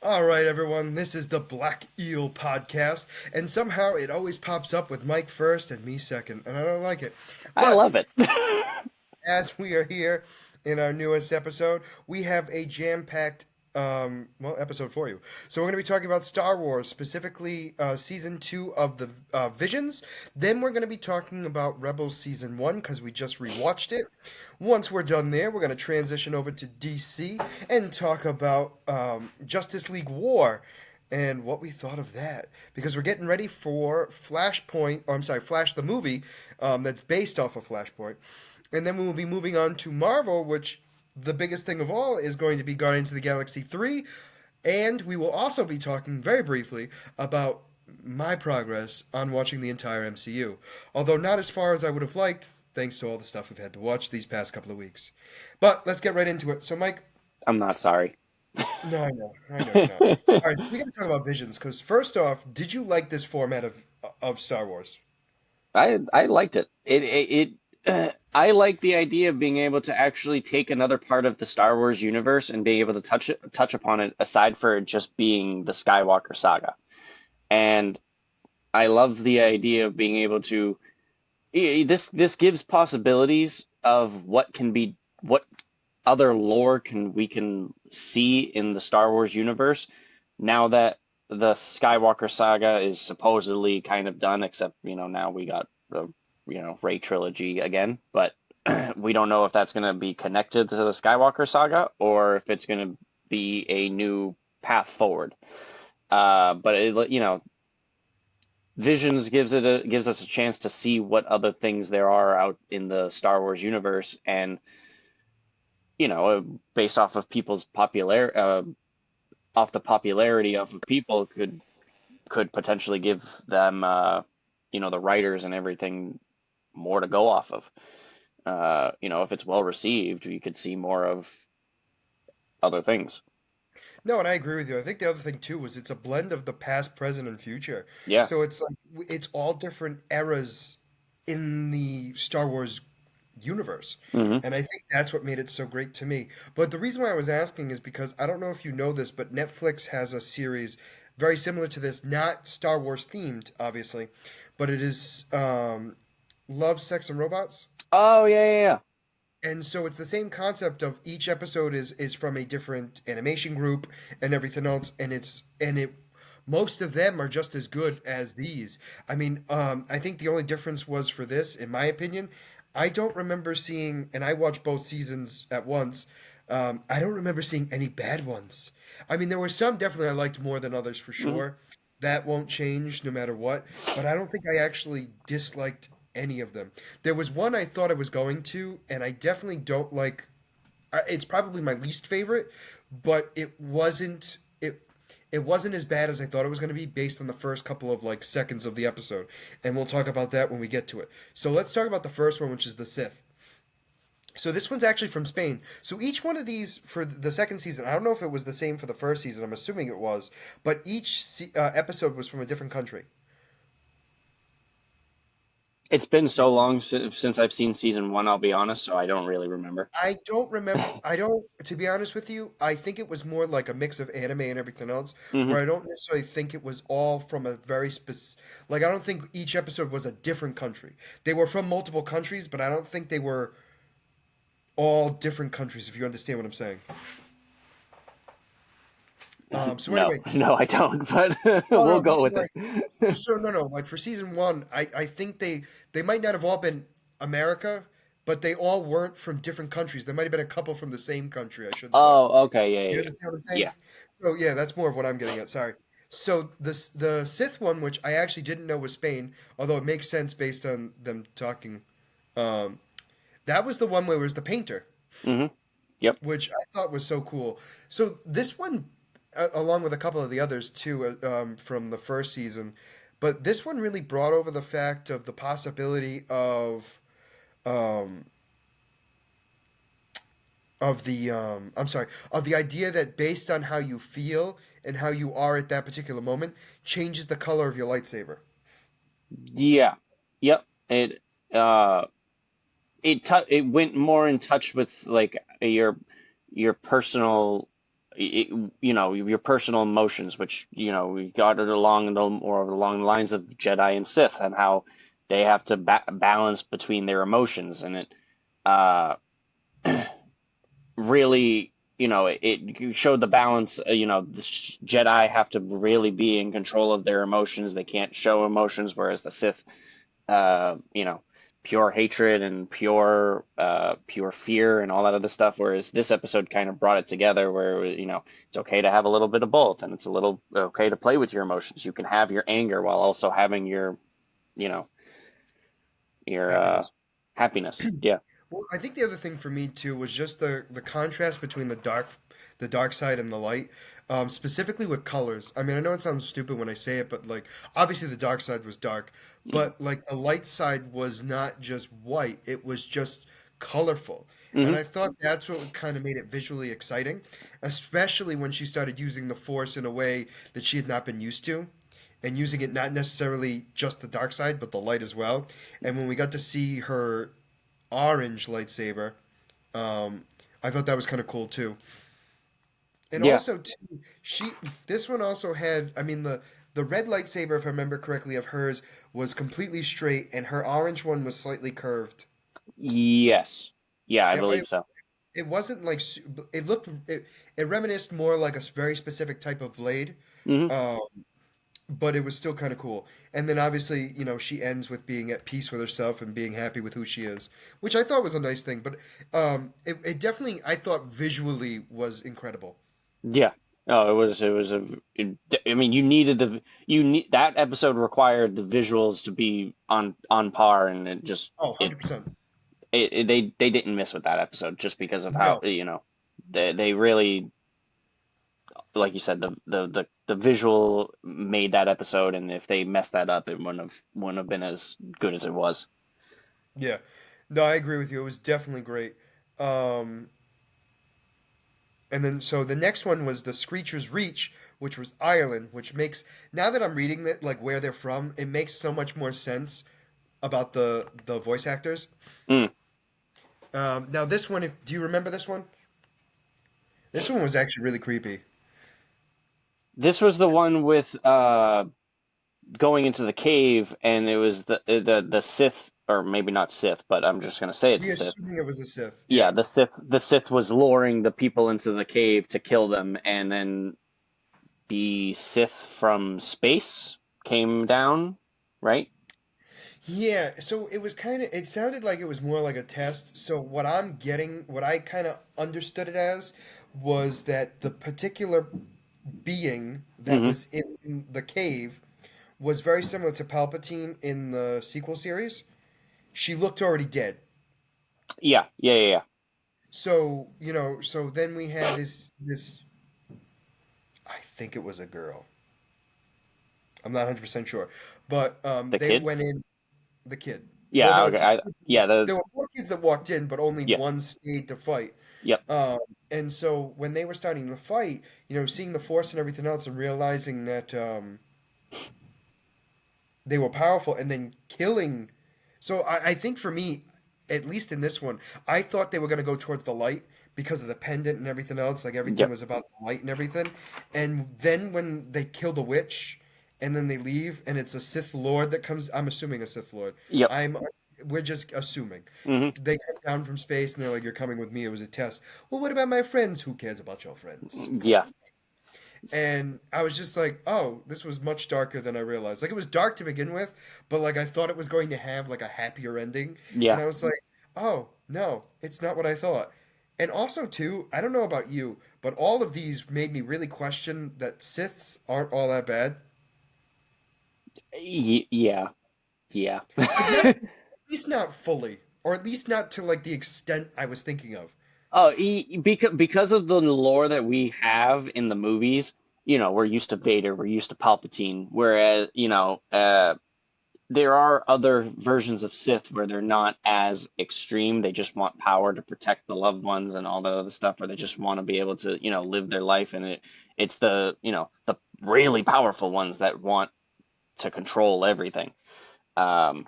All right, everyone, this is the Black Eel podcast, and somehow it always pops up with Mike first and me second, and I don't like it. I But love it. as we are here in our newest episode, we have a jam-packed, episode for you. So we're going to be talking about Star Wars, specifically season two of the Visions. Then we're going to be talking about Rebels season one because we just rewatched it. Once we're done there, we're going to transition over to DC and talk about Justice League War and what we thought of that because we're getting ready for Flashpoint, or I'm sorry, Flash the movie that's based off of Flashpoint. And then we will be moving on to Marvel, which the biggest thing of all is going to be Guardians of the Galaxy 3. And we will also be talking very briefly about my progress on watching the entire MCU. Although not as far as I would have liked, thanks to all the stuff we've had to watch these past couple of weeks. But let's get right into it. So, Mike, I'm not sorry. no, I know you're not. All right, so we got to talk about Visions, because first off, did you like this format of Star Wars? I liked it. I like the idea of being able to actually take another part of the Star Wars universe and being able to touch upon it aside for it just being the Skywalker saga. And I love the idea of being able to this gives possibilities of what other lore can we can see in the Star Wars universe now that the Skywalker saga is supposedly kind of done, except, now we got the, Rey trilogy again, but we don't know if that's going to be connected to the Skywalker saga or if it's going to be a new path forward. But Visions gives us a chance to see what other things there are out in the Star Wars universe, and based off of people's off the popularity of people could potentially give them the writers and everything more to go off of. If it's well received, you could see more of other things. No, and I agree with you. I think the other thing too was it's a blend of the past, present, and future. Yeah. So it's like it's all different eras in the Star Wars universe. Hmm. And I think that's what made it so great to me. But the reason why I was asking is because I don't know if you know this, but Netflix has a series very similar to this, not Star Wars themed, obviously, but it is Love, Sex, and Robots. Oh yeah, yeah, yeah. And so it's the same concept of each episode is from a different animation group and everything else, and it most of them are just as good as these. I mean, I think the only difference was for this, in my opinion, I don't remember seeing, and I watched both seasons at once. I don't remember seeing any bad ones. I mean, there were some definitely I liked more than others for Hmm. sure. That won't change no matter what. But I don't think I actually disliked any of them. There was one I thought I was going to, and I definitely don't like. It's probably my least favorite, but it wasn't as bad as I thought it was going to be based on the first couple of like seconds of the episode, and we'll talk about that when we get to it. So let's talk about the first one, which is the Sith. So this one's actually from Spain. So each one of these for the second season, I don't know if it was the same for the first season. I'm assuming it was, but each episode was from a different country. It's been so long since I've seen season one, I'll be honest, so I don't really remember. I don't remember. I don't, to be honest with you, I think it was more like a mix of anime and everything else, Hmm. where I don't necessarily think it was all from a very like, I don't think each episode was a different country. They were from multiple countries, but I don't think they were all different countries, if you understand what I'm saying. So No, anyway, no, I don't, but no, we'll no, go meaning with it. like, so no, no, like for season one, I think they might not have all been America, but they all weren't from different countries. There might have been a couple from the same country, I should say. Oh, okay, yeah, You yeah, understand what I'm saying? yeah. So yeah, that's more of what I'm getting at. Sorry. So the Sith one, which I actually didn't know was Spain, although it makes sense based on them talking. Um, that was the one where it was the painter, Yeah. Yep. which I thought was so cool. So this one, along with a couple of the others too, from the first season, but this one really brought over the fact of the possibility um, of the I'm sorry, of the idea that based on how you feel and how you are at that particular moment changes the color of your lightsaber. Yeah. Yep. Uh it went more in touch with like your personal. your personal emotions, which we got it along more along the lines of Jedi and Sith, and how they have to balance between their emotions, and it uh, really, it showed the balance. The Jedi have to really be in control of their emotions; they can't show emotions, whereas the Sith uh, you know, pure hatred and pure fear and all that other stuff. Whereas this episode kind of brought it together, where it's okay to have a little bit of both, and it's a little okay to play with your emotions. You can have your anger while also having you know, your Happiness. happiness. Yeah. Well, I think the other thing for me too was just the contrast between the dark side and the light, specifically with colors. I mean, I know it sounds stupid when I say it, but like obviously the dark side was dark, but like the light side was not just white; it was just colorful. And Hmm. I thought that's what kind of made it visually exciting, especially when she started using the Force in a way that she had not been used to, and using it not necessarily just the dark side, but the light as well. And when we got to see her orange lightsaber. Um, I thought that was kind of cool too. And Yeah. also too, she this one also had. I mean the red lightsaber, if I remember correctly, of hers was completely straight, and her orange one was slightly curved. Yes. Yeah, I Yeah, believe so. it wasn't like it looked it reminisced more like a very specific type of blade. Hmm. Um, but it was still kind of cool. And then obviously, she ends with being at peace with herself and being happy with who she is, which I thought was a nice thing. But it definitely, I thought visually was incredible. Yeah. Oh, it, I mean, you need that episode required the visuals to be on par, and Oh, it 100%. they didn't miss with that episode just because of how No. they really, like you said, the visual made that episode, and if they messed that up, it wouldn't have been as good as it was. Yeah. No, I agree with you. It was definitely great. Um, and then, so the next one was the Screecher's Reach, which was Ireland, which makes, now that I'm reading it, like where they're from, it makes so much more sense about the voice actors. Mm. Now this one, if do you remember this one? This one was actually really creepy. This was the one with going into the cave, and it was the Sith, or maybe not Sith, but I'm just gonna say it's We a Sith. assuming it was a Sith. Yeah, Yeah. the Sith was luring the people into the cave to kill them, and then the Sith from space came down, right? Yeah, so it was kind of, it sounded like it was more like a test. So what I kind of understood it as was that the particular being that Hmm. was in the cave was very similar to Palpatine in the sequel series. She looked already dead. Yeah, yeah, yeah, yeah. So, so then we had this I think it was a girl. I'm not 100% sure. But The they kid. went in the kid. Well, Yeah, okay. Yeah, there were four kids that walked in, but only yeah, one stayed to fight. yep, Um, and so when they were starting to fight, seeing the force and everything else, and realizing that they were powerful, and then killing. So I think for me, at least in this one, I thought they were going to go towards the light because of the pendant and everything else. Like everything yep, was about the light and everything. And then when they kill the witch, and then they leave, and it's a Sith Lord that comes. I'm assuming a Sith Lord. yep. I'm. We're just assuming. Hmm. They come down from space and they're like, "You're coming with me." It was a test. Well, what about my friends? Who cares about your friends? Yeah, And I was just like, oh, this was much darker than I realized. Like it was dark to begin with, but like I thought it was going to have like a happier ending. And yeah. I was like, oh, no, it's not what I thought. And also too, I don't know about you, but all of these made me really question that Siths aren't all that bad. Yeah, yeah. Like not at least not fully, or at least not to like the extent I was thinking of. Oh, because of the lore that we have in the movies, we're used to Vader, we're used to Palpatine, whereas, there are other versions of Sith where they're not as extreme. They just want power to protect the loved ones and all that other stuff, or they just want to be able to, live their life. And it's the really powerful ones that want to control everything. Um,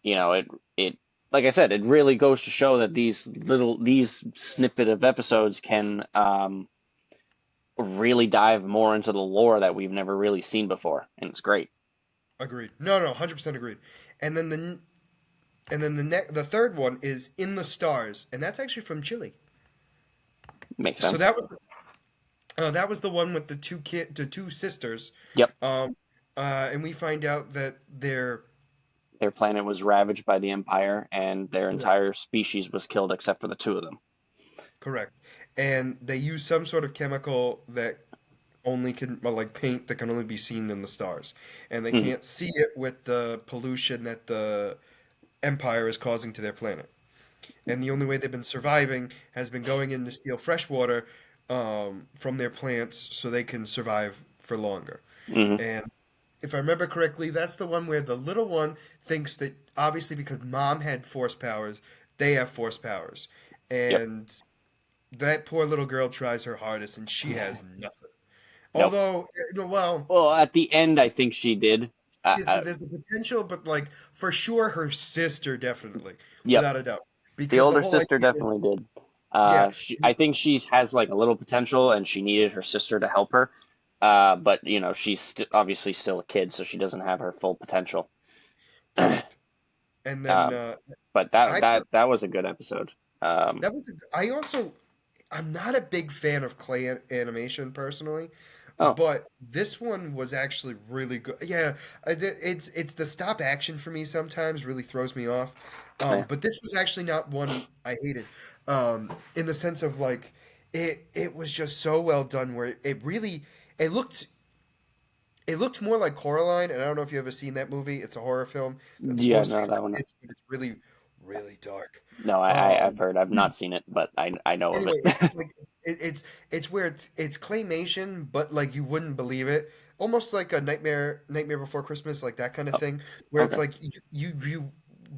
it like I said, it really goes to show that these snippet of episodes can really dive more into the lore that we've never really seen before, and it's great. Agreed. No, no, 100% agreed. And then the third one is In the Stars, and that's actually from Chile. Makes So sense. that was the one with the two sisters, Yep, um, and we find out that they're their planet was ravaged by the Empire, and their entire species was killed except for the two of them. correct, and they use some sort of chemical that only can well, like paint that can only be seen in the stars, and they Hmm. can't see it with the pollution that the Empire is causing to their planet. And the only way they've been surviving has been going in to steal fresh water from their plants so they can survive for longer. Hmm. And if I remember correctly, that's the one where the little one thinks that obviously because mom had force powers, they have force powers. Yep. And that poor little girl tries her hardest and she has nothing. Nope. Although, well, Well, at the end, I think she did. there's the potential, but like for sure her sister definitely, Yep. without a doubt. The Because the older whole sister idea is, definitely did. yeah, I think she has like a little potential, and she needed her sister to help her. But she's obviously still a kid, so she doesn't have her full potential. correct. And then Um, but that I that that was a good episode. Um, that was I also I'm not a big fan of clay animation personally, oh, but this one was actually really good. Yeah, it's the stop action for me sometimes really throws me off. yeah. But this was actually not one I hated. In the sense of like it was just so well done where it really it looked it looked more like Coraline, and I don't know if you've ever seen that movie. It's a horror film that's Yeah, supposed to be no, for that one. kids, but it's really, really dark. No, I've Um, heard. I've not seen it, but I know of anyway, it. it's like it's where it's claymation, but like you wouldn't believe it. Almost like a Nightmare Before Christmas, like that kind of Oh, thing, where it's okay. like you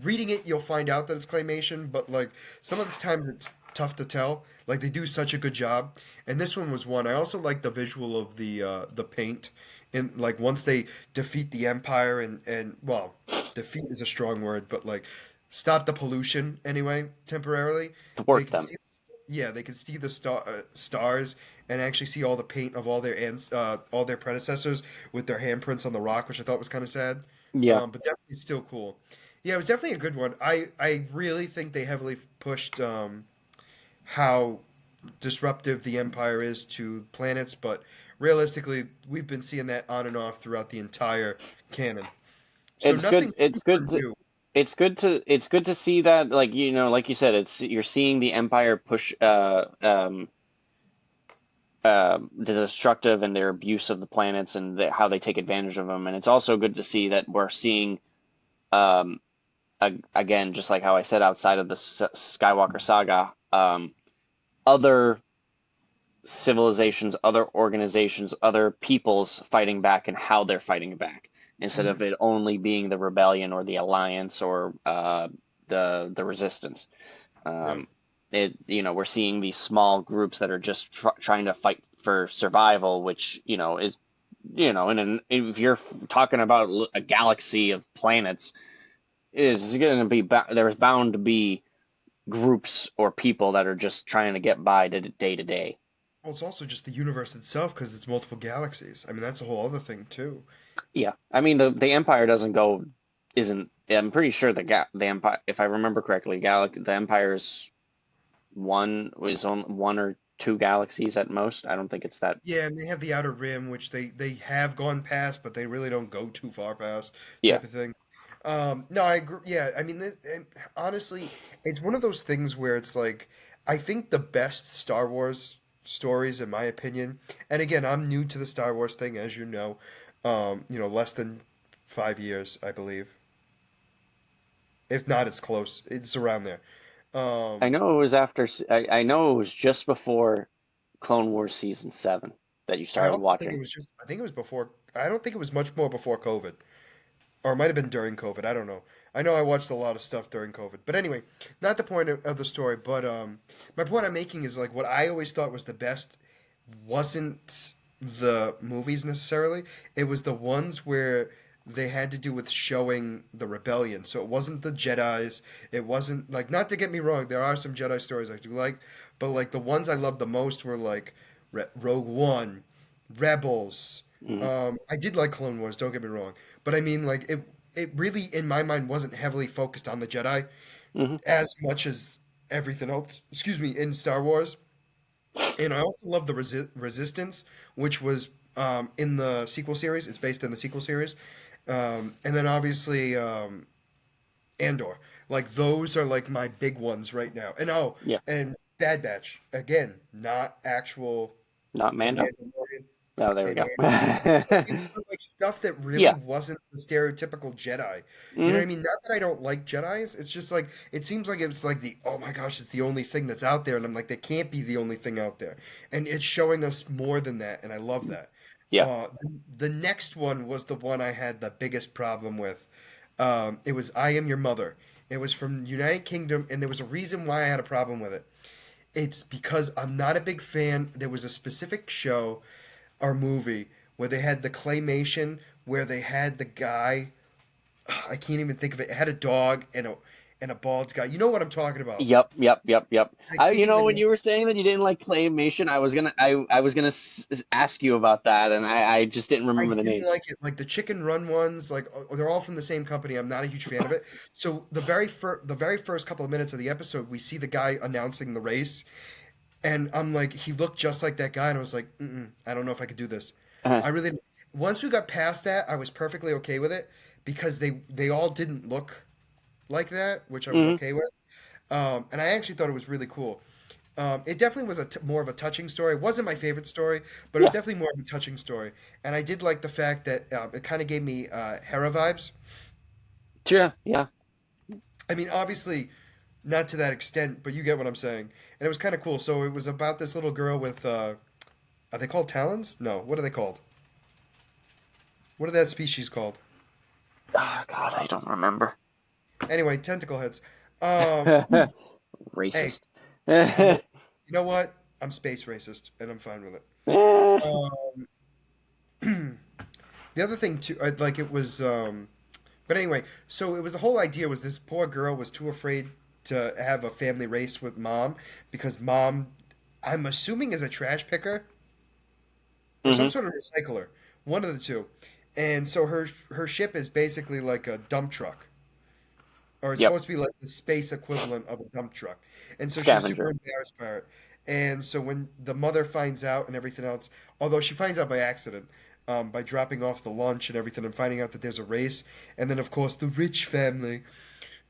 reading it, you'll find out that it's claymation, but like some of the times it's tough to tell. Like they do such a good job, and this one was one. I also like the visual of the paint, and like once they defeat the Empire and well, defeat is a strong word, but like stop the pollution anyway temporarily. They Thwart can them. see, yeah, they can see the stars and actually see all the paint of all their predecessors with their handprints on the rock, which I thought was kind of sad, Yeah, but definitely still cool. Yeah, it was definitely a good one. I really think they heavily pushed how disruptive the Empire is to planets, but realistically, we've been seeing that on and off throughout the entire canon. So it's good. nothing super new. It's good to see that, like like you said, it's you're seeing the Empire push the destructive and their abuse of the planets and how they take advantage of them, and it's also good to see that we're seeing um again, just like how I said, outside of the Skywalker saga, other civilizations, other organizations, other peoples fighting back and how they're fighting back, instead of Mhm. it only being the rebellion or the alliance or the resistance. Yeah. Um, we're seeing these small groups that are just trying to fight for survival, which is if you're talking about a galaxy of planets, is going to be there's bound to be groups or people that are just trying to get by day to day. Well, it's also just the universe itself because it's multiple galaxies. I mean, that's a whole other thing too. Yeah, I mean the Empire doesn't go isn't. I'm pretty sure the Empire, if I remember correctly, the Empire's one was on one or two galaxies at most. I don't think it's that. Yeah, and they have the Outer Rim, which they have gone past, but they really don't go too far past, Yeah, type of thing. No, I agree. Yeah, I mean, and honestly, it's one of those things where it's like, I think the best Star Wars stories, in my opinion, and again, I'm new to the Star Wars thing, as you know, less than 5 years, I believe. If not, it's close. It's around there. I Um, know it was after. I know it was just before Clone Wars season 7 that you I started also think it watching. was just, I think it was before, I don't think it was much more before COVID. Or it might have been during COVID. I don't know. I know I watched a lot of stuff during COVID. But anyway, not the point of the story. But my point I'm making is like what I always thought was the best wasn't the movies necessarily. It was the ones where they had to do with showing the rebellion. So it wasn't the Jedi's. It wasn't like not to get me wrong. There are some Jedi stories I do like, but like the ones I loved the most were like Rogue One, Rebels. Hmm. I did like Clone Wars, don't get me wrong, but I mean, like it really in my mind wasn't heavily focused on the Jedi Hmm. as much as everything else. Excuse me, in Star Wars. And I also love the Resistance, which was in the sequel series. It's based in the sequel series, and then obviously Andor. Like those are like my big ones right now. And Yeah, and Bad Batch again, not actual not and Mando. Mandalorian Oh, there we and go. like stuff that really Yeah. wasn't the stereotypical Jedi. You know what Hmm. I mean? Not that I don't like Jedis. It's just like it seems like it's like the oh my gosh, it's the only thing that's out there, and I'm like, that can't be the only thing out there, and it's showing us more than that, and I love that. Yeah. The next one was the one I had the biggest problem with. It was I Am Your Mother. It was from United Kingdom, and there was a reason why I had a problem with it. It's because I'm not a big fan. There was a specific show or movie where they had the claymation where they had the guy I can't even think of it. It had a dog and a bald guy. You know what I'm talking about. Yep, yep, yep, yep. I can't think of the When name. you were saying that you didn't like claymation, I was gonna ask you about that, and I just didn't I remember the didn't name. like it. Like the Chicken Run ones, like they're all from the same company. I'm not a huge fan of it. So the very first couple of minutes of the episode, we see the guy announcing the race, and I'm like, he looked just like that guy, and I was like, I don't know if I could do this. Uh, I really once we got past that, I was perfectly okay with it because they all didn't look like that, which I was hmm. okay with. And I actually thought it was really cool. It definitely was more of a touching story. It wasn't my favorite story, but it was Yeah, definitely more of a touching story. And I did like the fact that it kind of gave me Hera vibes. sure, yeah. I mean, obviously, not to that extent, but you get what I'm saying. And it was kind of cool. So it was about this little girl with, are they called talons? No, what are they called? What are that species called? Oh God, I don't remember. Anyway, tentacle heads. Um, hey, Racist. I'm, you know what? I'm space racist, and I'm fine with it. The other thing too, like it was, but anyway, so it was the whole idea was this poor girl was too afraid to have a family race with mom because mom, I'm assuming, is a trash picker or some Hmm. sort of recycler, one of the two, and so her ship is basically like a dump truck, or it's Yep, supposed to be like the space equivalent of a dump truck, and so she was super scavenger. embarrassed by it, and so when the mother finds out and everything else, although she finds out by accident. By dropping off the lunch and everything and finding out that there's a race and then of course the rich family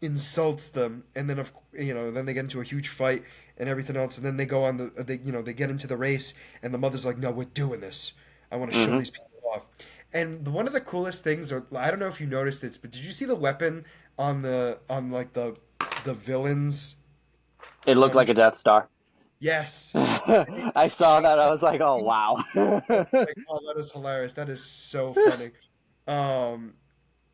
insults them and then then they get into a huge fight and everything else and then they go on they get into the race and the mother's like, no, we're doing this. I want to show Hmm. these people off. And one of the coolest things, or I don't know if you noticed this, but did you see the weapon on like the villains It looked like a ship? Death Star. Yes. And they I saw shot that. I that was like, oh thing. wow. I was like, oh, that is hilarious. That is so funny. um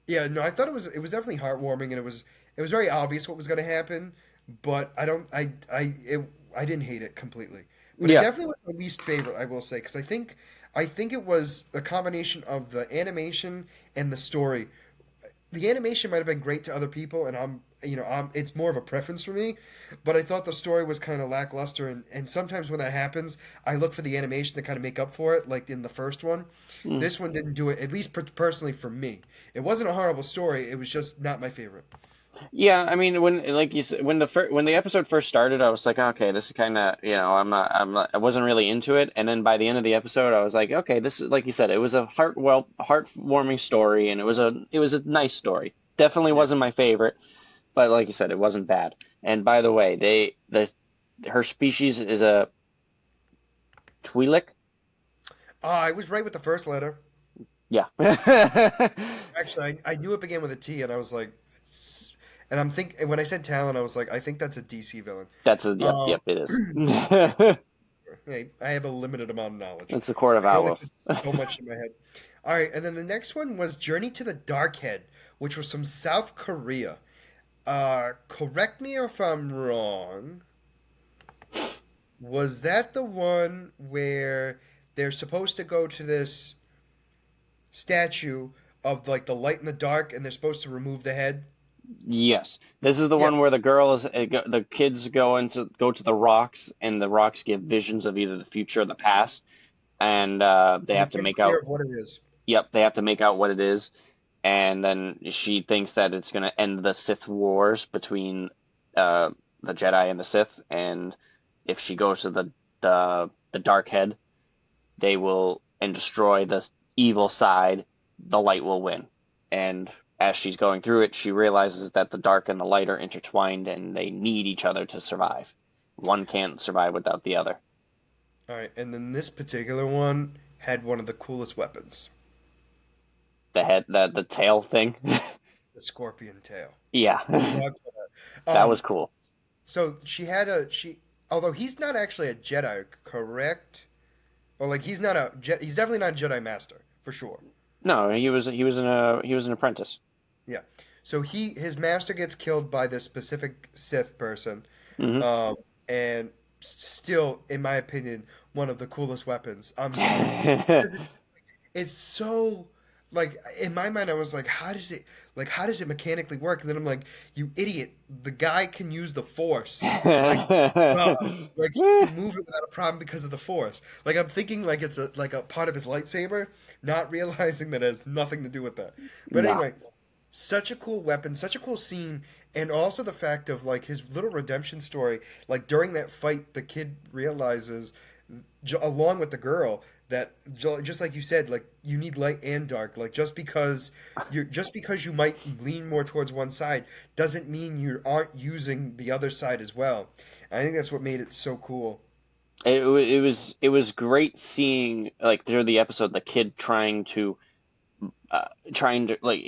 Yeah, no, I thought it was definitely heartwarming, and it was very obvious what was going to happen, but I don't I didn't hate it completely, but it Yeah. definitely was my least favorite, I will say, because I think it was a combination of the animation and the story. The animation might have been great to other people, and it's more of a preference for me, but I thought the story was kind of lackluster, and sometimes when that happens, I look for the animation to kind of make up for it, like in the first one. Mm. This one didn't do it, at least personally for me. It wasn't a horrible story. It was just not my favorite. Yeah, I mean, when like you said, when the episode first started, I was like, okay, this is kind of, I wasn't really into it. And then by the end of the episode, I was like, okay, this is like you said, it was a heartwarming story, and it was a nice story. Definitely Yeah. wasn't my favorite, but like you said, it wasn't bad. And by the way, her species is a Twi'lek. I was right with the first letter. Yeah. Actually, I knew it began with a T, and I was like, and and when I said Talon, I was like, I think that's a DC villain. That's a yep, Um, yep, it is. yeah, hey, I have a limited amount of knowledge. It's a court of I can only owls. fit so much in my head. All right, and then the next one was Journey to the Dark Head, which was from South Korea. Correct me if I'm wrong. Was that the one where they're supposed to go to this statue of like the light and the dark, and they're supposed to remove the head? Yes, this is the Yeah, one where the kids go to the rocks, and the rocks give visions of either the future or the past, and they and have it's to make unclear out. of what it is. Yep, they have to make out what it is, and then she thinks that it's going to end the Sith wars between uh, the Jedi and the Sith, and if she goes to the dark head, they will and destroy the evil side. The light will win, and as she's going through it, she realizes that the dark and the light are intertwined, and they need each other to survive. One can't survive without the other. All right, and then this particular one had one of the coolest weapons, The tail thing. the scorpion tail. Yeah, Let's talk about that. that was cool. So although he's not actually a Jedi, correct? Or like he's definitely not a Jedi Master for sure. No, he was an apprentice. Yeah. So his master gets killed by this specific Sith person, Hmm. um, and still, in my opinion, one of the coolest weapons. I'm sorry, 'cause it's so like in my mind I was like how does it mechanically work, and then I'm like, you idiot, the guy can use the force, like like he can move it without a problem because of the force. Like I'm thinking like it's a part of his lightsaber, not realizing that it has nothing to do with that. But No. anyway, such a cool weapon, such a cool scene, and also the fact of like his little redemption story. Like during that fight, the kid realizes, along with the girl, that just like you said, like you need light and dark. Like just because you might lean more towards one side doesn't mean you aren't using the other side as well. And I think that's what made it so cool. It was great seeing like through the episode the kid trying to like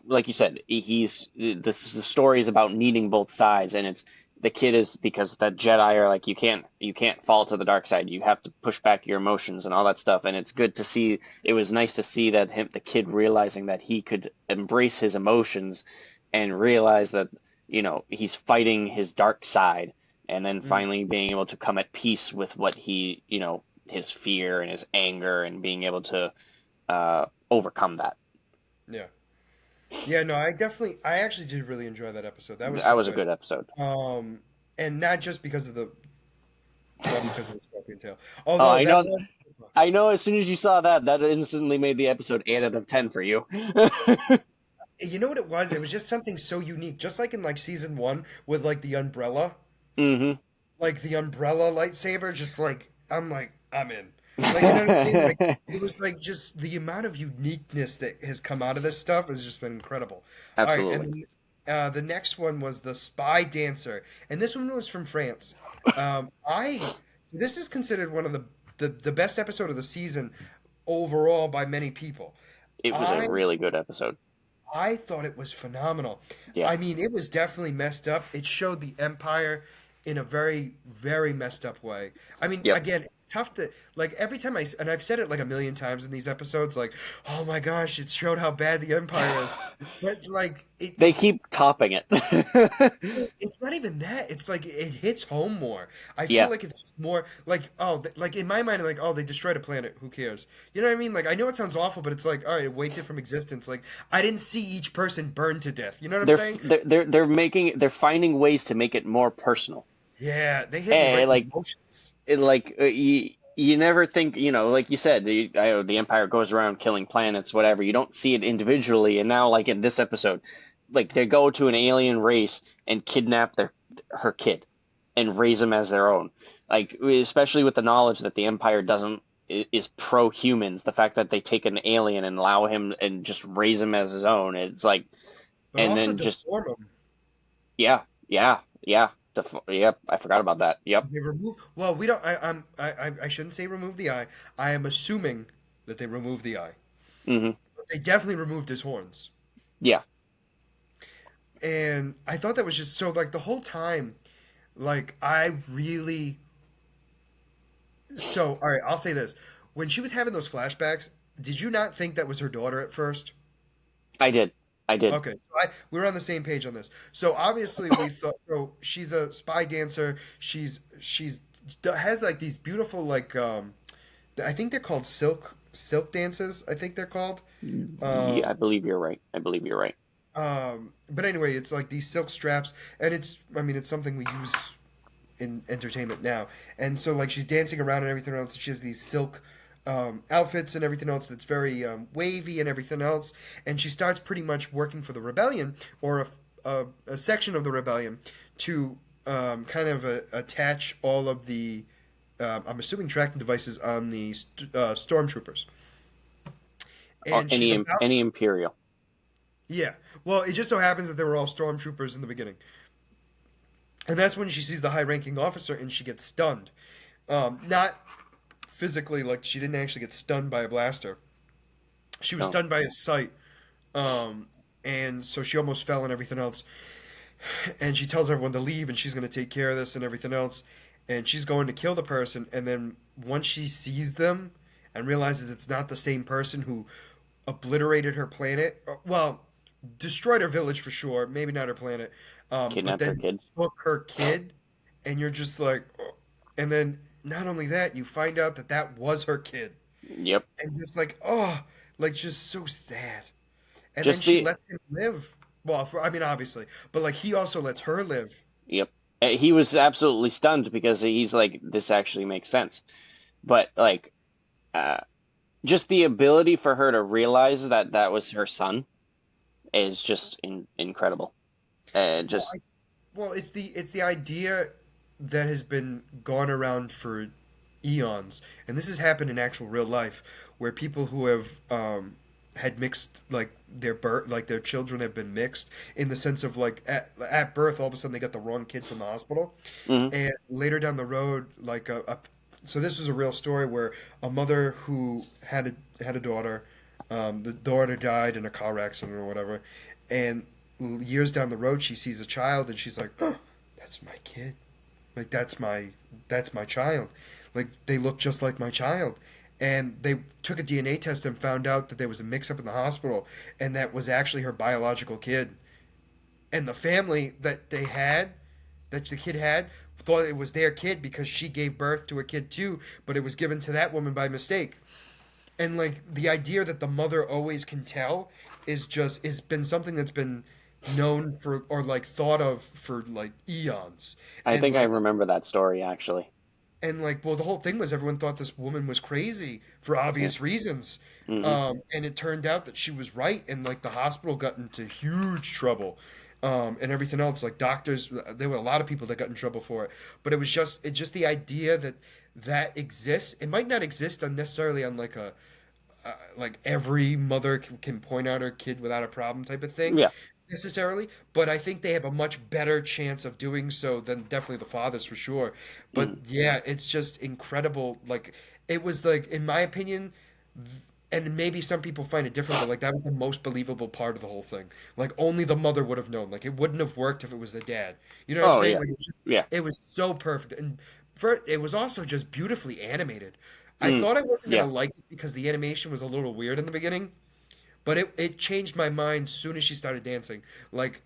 like you said the story is about needing both sides, and it's the kid is because the Jedi are like you can't fall to the dark side, you have to push back your emotions and all that stuff, and it's good to see. It was nice to see that the kid realizing that he could embrace his emotions and realize that he's fighting his dark side, and then Mm, finally being able to come at peace with what he his fear and his anger, and being able to overcome that. yeah, yeah. No, I actually did really enjoy that episode. That was That so was a good. good episode. Um, and not because of the scorpion tail. Oh, Although that was, I know. As soon as you saw that, that instantly made the episode 8 out of 10 for you. you know what it was? It was just something so unique, just like in like season one with like the umbrella, Hmm. like the umbrella lightsaber. Just like I'm in. Like you know what I'm saying? Like it was like just the amount of uniqueness that has come out of this stuff has just been incredible. All right, and Absolutely. then the next one was the Spy Dancer, and this one was from France. I This is considered one of the best episode of the season overall by many people. It was a I really good episode. I thought it was phenomenal. Yeah. I mean, it was definitely messed up. It showed the Empire in a very, very messed up way. I mean, Yep. again, it's tough to like every time and I've said it like a million times in these episodes, like, oh my gosh, it showed how bad the Empire is. But like, They keep topping it. it's not even that. It's like it hits home more. I feel Yeah. like it's just more like like in my mind, like oh, they destroyed a planet. Who cares? You know what I mean? Like I know it sounds awful, but it's like all right, it waked it from existence. Like I didn't see each person burn to death. You know what I'm saying? They're finding ways to make it more personal. Yeah, they hit me right And in the like emotions. you never think, like you said, the Empire goes around killing planets, whatever. You don't see it individually, and now, like in this episode, like they go to an alien race and kidnap her kid and raise him as their own. Like especially with the knowledge that the Empire doesn't is pro humans, the fact that they take an alien and allow him and just raise him as his own, it's like, But and also then just deform them. yeah, yep, I forgot about that. Yep. They remove. Well, we don't. I shouldn't say remove the eye. I am assuming that they removed the eye. Hmm. But they definitely removed his horns. Yeah. And I thought that was just so like the whole time, like I really. So all right, I'll say this: when she was having those flashbacks, did you not think that was her daughter at first? I did. I did. Okay, so we're on the same page on this. So obviously we thought so she's a spy dancer. She's has like these beautiful like I think they're called silk dances. I think they're called. Yeah, Um, I believe you're right. I believe you're right. But anyway, it's like these silk straps, and I mean, it's something we use in entertainment now. And so like she's dancing around and everything else. And she has these silk outfits and everything else that's very wavy and everything else. And she starts pretty much working for the rebellion or a section of the rebellion to kind of attach all of the I'm assuming tracking devices on the stormtroopers. And she's about Any Imperial. yeah. Well, it just so happens that they were all stormtroopers in the beginning. And that's when she sees the high-ranking officer and she gets stunned. Not physically, like she didn't actually get stunned by a blaster. She was No. stunned by his sight, um, and so she almost fell and everything else. And she tells everyone to leave, and she's going to take care of this and everything else. And she's going to kill the person. And then once she sees them and realizes it's not the same person who obliterated her planet, well, destroyed her village for sure, maybe not her planet, but Kidnapped her then kid. took her kid, and you're just like, oh. And then not only that, you find out that that was her kid, Yep. and just like, oh, like just so sad. And then Just she the lets him live. Well, I mean, obviously, but like he also lets her live. Yep. He was absolutely stunned because he's like, this actually makes sense. But like, uh, just the ability for her to realize that that was her son is just incredible. Well, Just well, it's the idea that has been gone around for eons, and this has happened in actual real life, where people who have had mixed like their birth, like their children have been mixed in the sense of like at birth, all of a sudden they got the wrong kid from the hospital, hmm and later down the road, like so this was a real story where a mother who had a daughter, the daughter died in a car accident or whatever, and years down the road she sees a child and she's like, oh, that's my kid, like that's my child, like they look just like my child, and they took a DNA test and found out that there was a mix up in the hospital, and that was actually her biological kid, and the family that the kid had thought it was their kid because she gave birth to a kid too, but it was given to that woman by mistake. And like the idea that the mother always can tell is just has been something that's been known for or like thought of for like eons. I And think I like remember that story actually. well, the whole thing was everyone thought this woman was crazy for Yeah. obvious reasons. hmm And it turned out that she was right, and like the hospital got into huge trouble, and everything else. Like doctors, there were a lot of people that got in trouble for it. But it's just the idea that that exists. It might not exist unnecessarily on like a like every mother can point out her kid without a problem type of thing Yeah. necessarily, but I think they have a much better chance of doing so than definitely the fathers for sure. But hmm yeah, it's just incredible. Like it was like in my opinion, and maybe some people find it different, but like that was the most believable part of the whole thing. Like only the mother would have known. Like it wouldn't have worked if it was the dad. You know what I'm Oh saying? yeah. Like Yeah. it was so perfect, and it was also just beautifully animated. I Mm. thought I wasn't Yeah. gonna like it because the animation was a little weird in the beginning, but it changed my mind soon as she started dancing. Like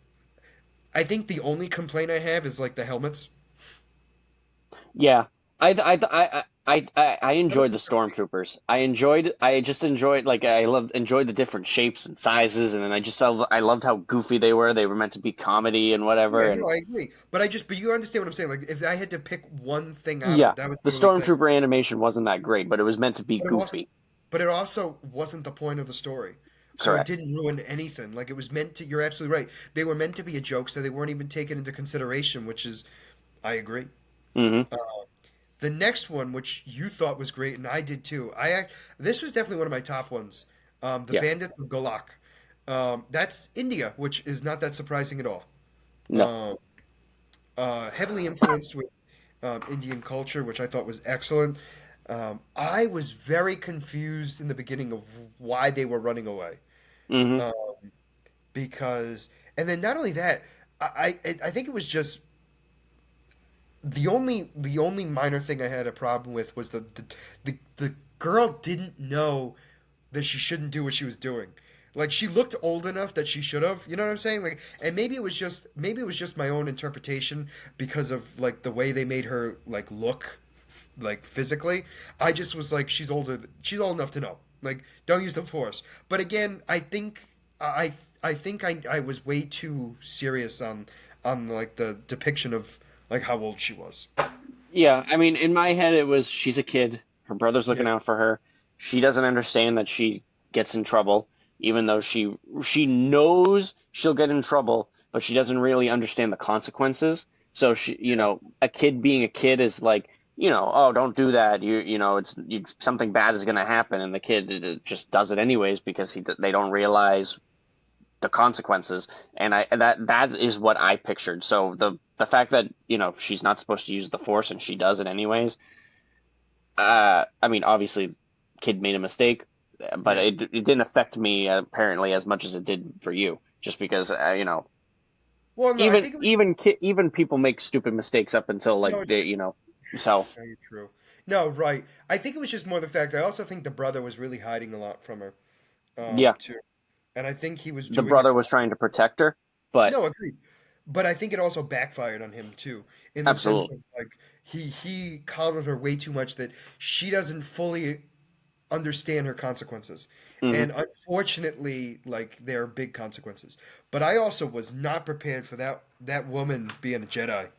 I think the only complaint I have is like the helmets. Yeah, I That was enjoyed the just the only. stormtroopers. I just enjoyed like enjoyed the different shapes and sizes, and then I loved how goofy they were. They were meant to be comedy and Yeah, whatever, and no, I agree. But you understand what I'm saying. Like if I had to pick one thing out of yeah, it, that was the the only thing. stormtrooper animation wasn't that great, but it was meant to be But it was, goofy. but it also wasn't the point of the story. So it Correct. didn't ruin anything. Like it was meant to. You're absolutely right. They were meant to be a joke, so they weren't even taken into consideration. Which is, I agree. hmm The next one, which you thought was great, and I did too. This was definitely one of my top ones. The Yeah. Bandits of Golak. That's India, which is not that surprising at all. No. Um, Heavily influenced with Indian culture, which I thought was excellent. I was very confused in the beginning of why they were running away, hmm uh, because, and then not only that, I think it was just the only minor thing I had a problem with was the girl didn't know that she shouldn't do what she was doing. Like she looked old enough that she should have, you know what I'm saying? Like, and maybe it was just my own interpretation because of like the way they made her like look, like physically. I just was like, she's older, she's old enough to know. Like, don't use the force. But again, I think I think I was way too serious on like the depiction of like how old she was. Yeah, I mean, in my head, it was she's a kid. Her brother's Yeah, looking out for her. She doesn't understand that she gets in trouble, even though she knows she'll get in trouble, but she doesn't really understand the consequences. So yeah, a kid being a kid is like, oh, don't do that. Something bad is gonna happen, and the kid just does it anyways because they don't realize the consequences. And that is what I pictured. So the fact that she's not supposed to use the force and she does it anyways. I mean, obviously, kid made a mistake, but yeah. it didn't affect me apparently as much as it did for you. Just because Well, no, I think it was even people make stupid mistakes up until no, like it's true. so Very true. No, right. I think it was just more the fact. I also think the brother was really hiding a lot from her, yeah, too, and I think he was the doing it brother for. was trying to protect her, but No, agreed. But I think it also backfired on him too, in the sense absolutely. of like he coddled her way too much that she doesn't fully understand her consequences. Hmm. And unfortunately, like there are big consequences. But I also was not prepared for that woman being a Jedi.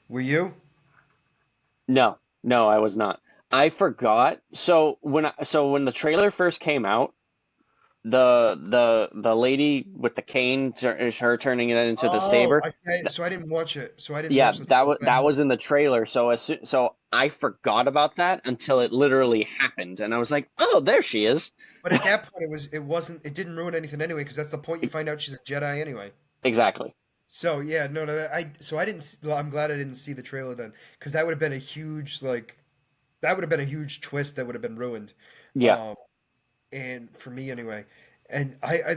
Were you? No, no, I was not. I forgot. So when the trailer first came out, the lady with the cane is her turning it into the Oh, saber. I see. So I didn't watch it. So I didn't Yeah, watch the trailer. So I that didn't- was in the trailer. So I forgot about that until it literally happened, and I was like, "Oh, there she is." But at that point, it didn't ruin anything anyway, because that's the point. You find out she's a Jedi anyway. Exactly. So yeah, no, I didn't. Well, I'm glad I didn't see the trailer then, because that would have been a huge that would have been a huge twist that would have been ruined. Yeah. Um, and for me anyway. And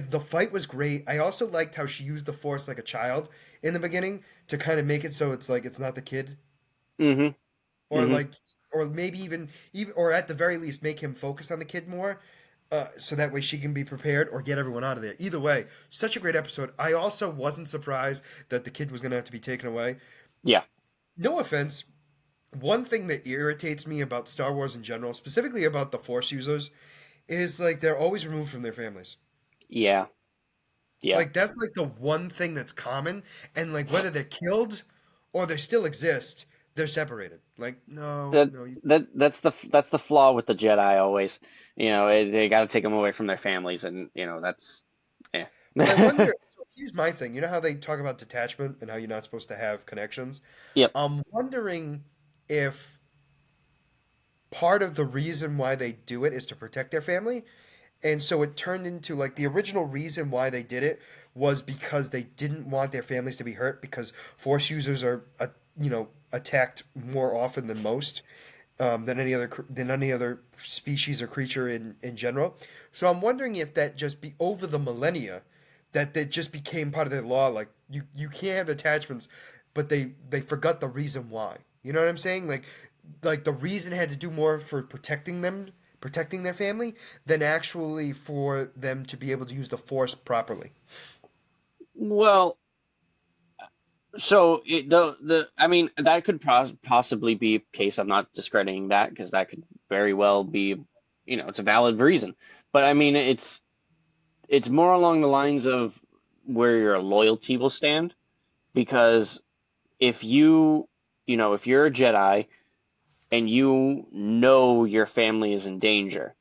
the fight was great. I also liked how she used the Force like a child in the beginning to kind of make it so it's like it's not the kid, Mm-hmm. or Mm-hmm. like, or maybe even, or at the very least make him focus on the kid more, so that way she can be prepared or get everyone out of there. Either way, such a great episode. I also wasn't surprised that the kid was gonna have to be taken away. Yeah. No offense. One thing that irritates me about Star Wars in general, specifically about the Force users, is like they're always removed from their families. Yeah. Yeah. Like that's like the one thing that's common, and like whether they're killed or they still exist, they're separated. Like no, That no. You, that's the flaw with the Jedi always. They got to take them away from their families, and that's yeah. but I wonder. So here's my thing. You know how they talk about detachment and how you're not supposed to have connections. Yep. I'm wondering if part of the reason why they do it is to protect their family. And so it turned into like the original reason why they did it was because they didn't want their families to be hurt because force users are attacked more often than most, than any other species or creature in general. So I'm wondering if that just be over the millennia that just became part of their law. Like you can't have attachments, but they forgot the reason why. You know what I'm saying? Like the reason had to do more for protecting their family than actually for them to be able to use the force properly. Well, so the I mean that could possibly be a case. I'm not discrediting that because that could very well be, it's a valid reason. But I mean it's more along the lines of where your loyalty will stand because if if you're a Jedi and you know your family is in danger,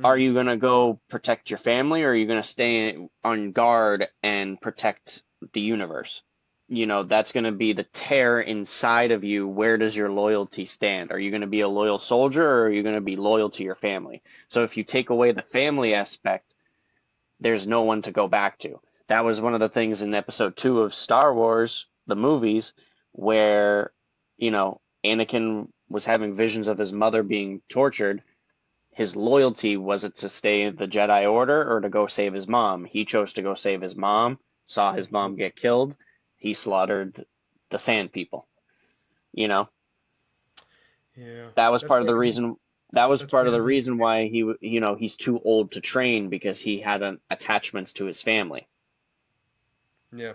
are Hmm. you going to go protect your family or are you going to stay on guard and protect the universe? That's going to be the tear inside of you. Where does your loyalty stand? Are you going to be a loyal soldier or are you going to be loyal to your family? So if you take away the family aspect, there's no one to go back to. That was one of the things in episode 2 of Star Wars, the movies, where, Anakin was having visions of his mother being tortured. His loyalty was it to stay in the Jedi Order or to go save his mom? He chose to go save his mom, saw his mom get killed. He slaughtered the Sand People. You know, Yeah, that was that's part of why the he doesn't. reason. That was That's why part he of the doesn't reason understand. why he's too old to train because he had an attachments to his family. Yeah.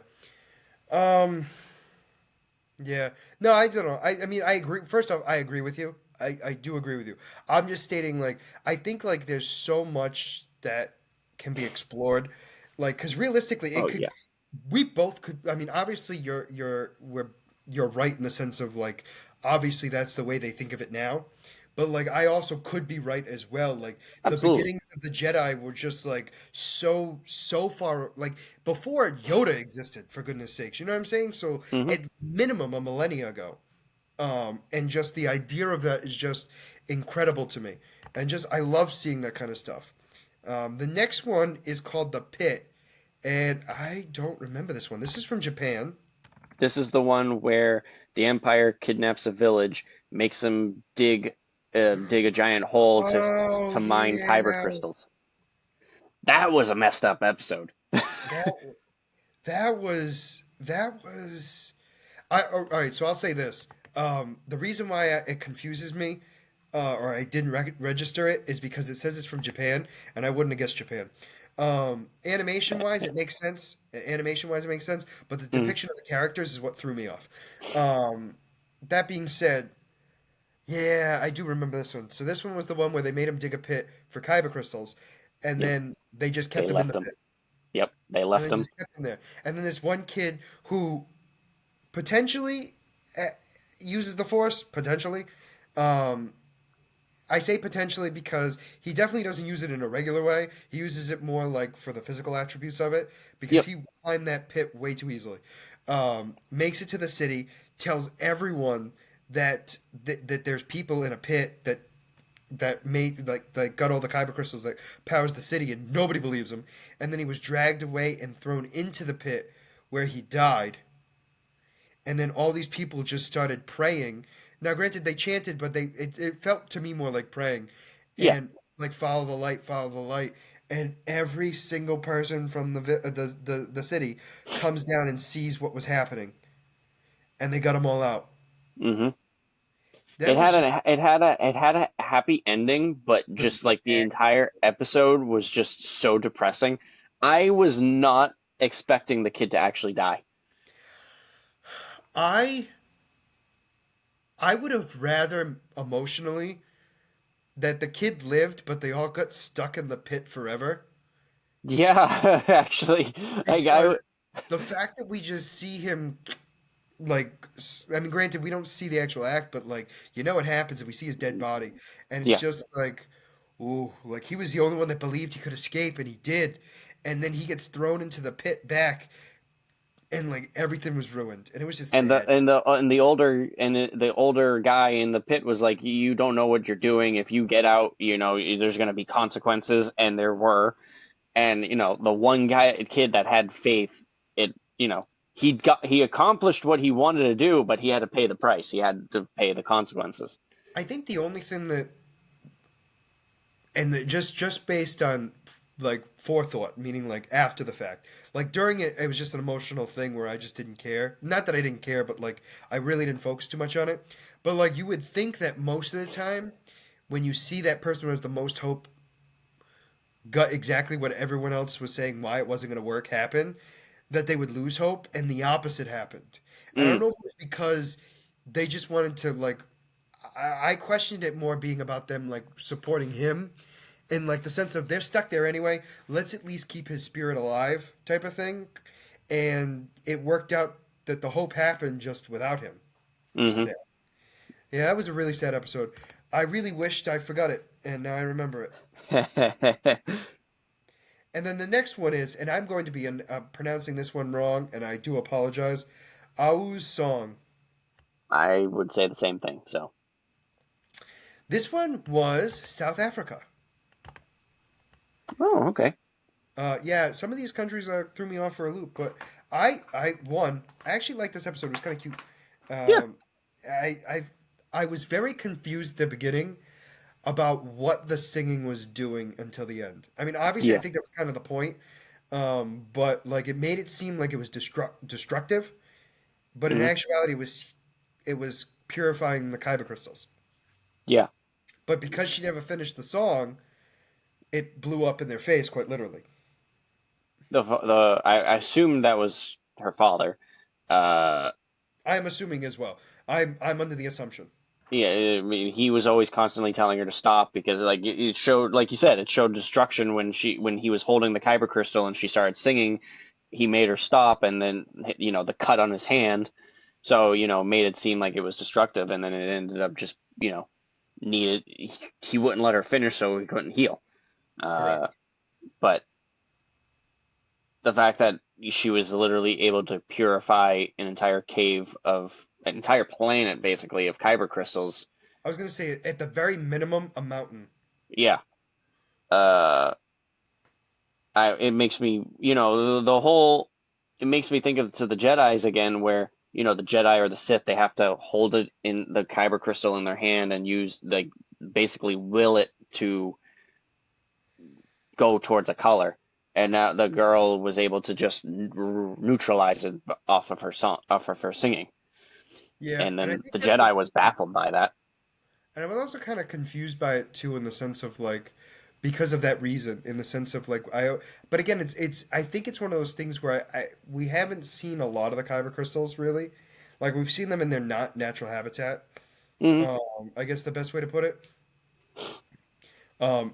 Um. Yeah. No, I don't know. I mean, I agree. First off, I agree with you. I do agree with you. I'm just stating like I think like there's so much that can be explored Like, because realistically, Oh it could. yeah. We both could. I mean, obviously, you're right in the sense of like, obviously that's the way they think of it now. But like, I also could be right as well. Like, the Absolutely. beginnings of the Jedi were just like so far like before Yoda existed. For goodness sakes, you know what I'm saying? So Hmm. at minimum a millennia ago. And just the idea of that is just incredible to me. And just I love seeing that kind of stuff. The next one is called The Pit, and I don't remember this one. This is from Japan. This is the one where the Empire kidnaps a village, makes them dig a giant hole Oh to mine kyber yeah, crystals. That was a messed up episode. that that was. All right, so I'll say this. The reason why it confuses me, or I didn't register it, is because it says it's from Japan, and I wouldn't have guessed Japan. Animation wise, it makes sense. Animation wise, it makes sense. But the Mm, depiction of the characters is what threw me off. Um, that being said, yeah, I do remember this one. So this one was the one where they made him dig a pit for kyber crystals, and yep, then they just they kept him in left the him. pit, Yep, they and left they him. just kept him there. And then this one kid who potentially uses the force potentially. Um, I say potentially because he definitely doesn't use it in a regular way. He uses it more like for the physical attributes of it because Yep. he climbed that pit way too easily. Makes it to the city, tells everyone that there's people in a pit that made like got all the kyber crystals that powers the city, and nobody believes him. And then he was dragged away and thrown into the pit where he died, and then all these people just started praying. Now, granted, they chanted, but it felt to me more like praying, Yeah. and like follow the light, and every single person from the city comes down and sees what was happening, and they got them all out. Hmm. That was just It had a happy ending, but but just like the sad. entire episode was just so depressing. I was not expecting the kid to actually die. I I would have rather emotionally that the kid lived, but they all got stuck in the pit forever. Yeah, actually, like Because the fact that we just see him like I mean, granted, we don't see the actual act, but like you know what happens if we see his dead body, and it's yeah. just like, ooh, like he was the only one that believed he could escape, and he did, and then he gets thrown into the pit back, and like everything was ruined, and it was just sad. The older guy in the pit was like, you don't know what you're doing. If you get out, there's going to be consequences, and there were. And the one guy kid that had faith, it he accomplished what he wanted to do, but he had to pay the price. He had to pay the consequences. I think the only thing that, and just based on like forethought, meaning like after the fact, like during it, it was just an emotional thing where I just didn't care. Not that I didn't care, but like I really didn't focus too much on it. But like you would think that most of the time, when you see that person who has the most hope got exactly what everyone else was saying why it wasn't going to work happen, that they would lose hope, and the opposite happened. And I don't Mm, know if it was because they just wanted to like. I questioned it more being about them like supporting him in like the sense of they're stuck there anyway. Let's at least keep his spirit alive, type of thing. And it worked out that the hope happened just without him, which is hmm. sad. Yeah, that was a really sad episode. I really wished I forgot it, and now I remember it. And then the next one is, and I'm going to be pronouncing this one wrong, and I do apologize. Au's song. I would say the same thing. So, This one was South Africa. oh, okay. Yeah, some of these countries threw me off for a loop, but I actually liked this episode. It was kind of cute. Yeah. Um, I, I, I was very confused at the beginning about what the singing was doing until the end. I mean, obviously, I Yeah. think that was kind of the point, but like it made it seem like it was destructive, but in Hmm. actuality, it was purifying the kyber crystals. Yeah. But because she never finished the song, it blew up in their face, quite literally. I assumed that was her father. Uh, I am assuming as well. I'm under the assumption. Yeah, I mean, he was always constantly telling her to stop because, like, it showed, like you said, it showed destruction when he was holding the kyber crystal and she started singing. He made her stop, and then the cut on his hand, so made it seem like it was destructive, and then it ended up just needed. He wouldn't let her finish, so he couldn't heal. Uh, Correct. but the fact that she was literally able to purify an entire planet basically of kyber crystals, I was gonna say at the very minimum a mountain. yeah. Uh, it makes me, the whole, it makes me think of to the Jedi's again, where the Jedi or the Sith, they have to hold it in the kyber crystal in their hand and use like basically will it to go towards a color. And now the girl was able to just neutralize it off of her song, off of her singing. Yeah, And and I then think the that's what Jedi was baffled by that. and I was also kind of confused by it too in the sense of like because of that reason in the sense of like I but again it's I think it's one of those things where I we haven't seen a lot of the kyber crystals really. Like we've seen them in their not natural habitat. Hmm. I guess the best way to put it.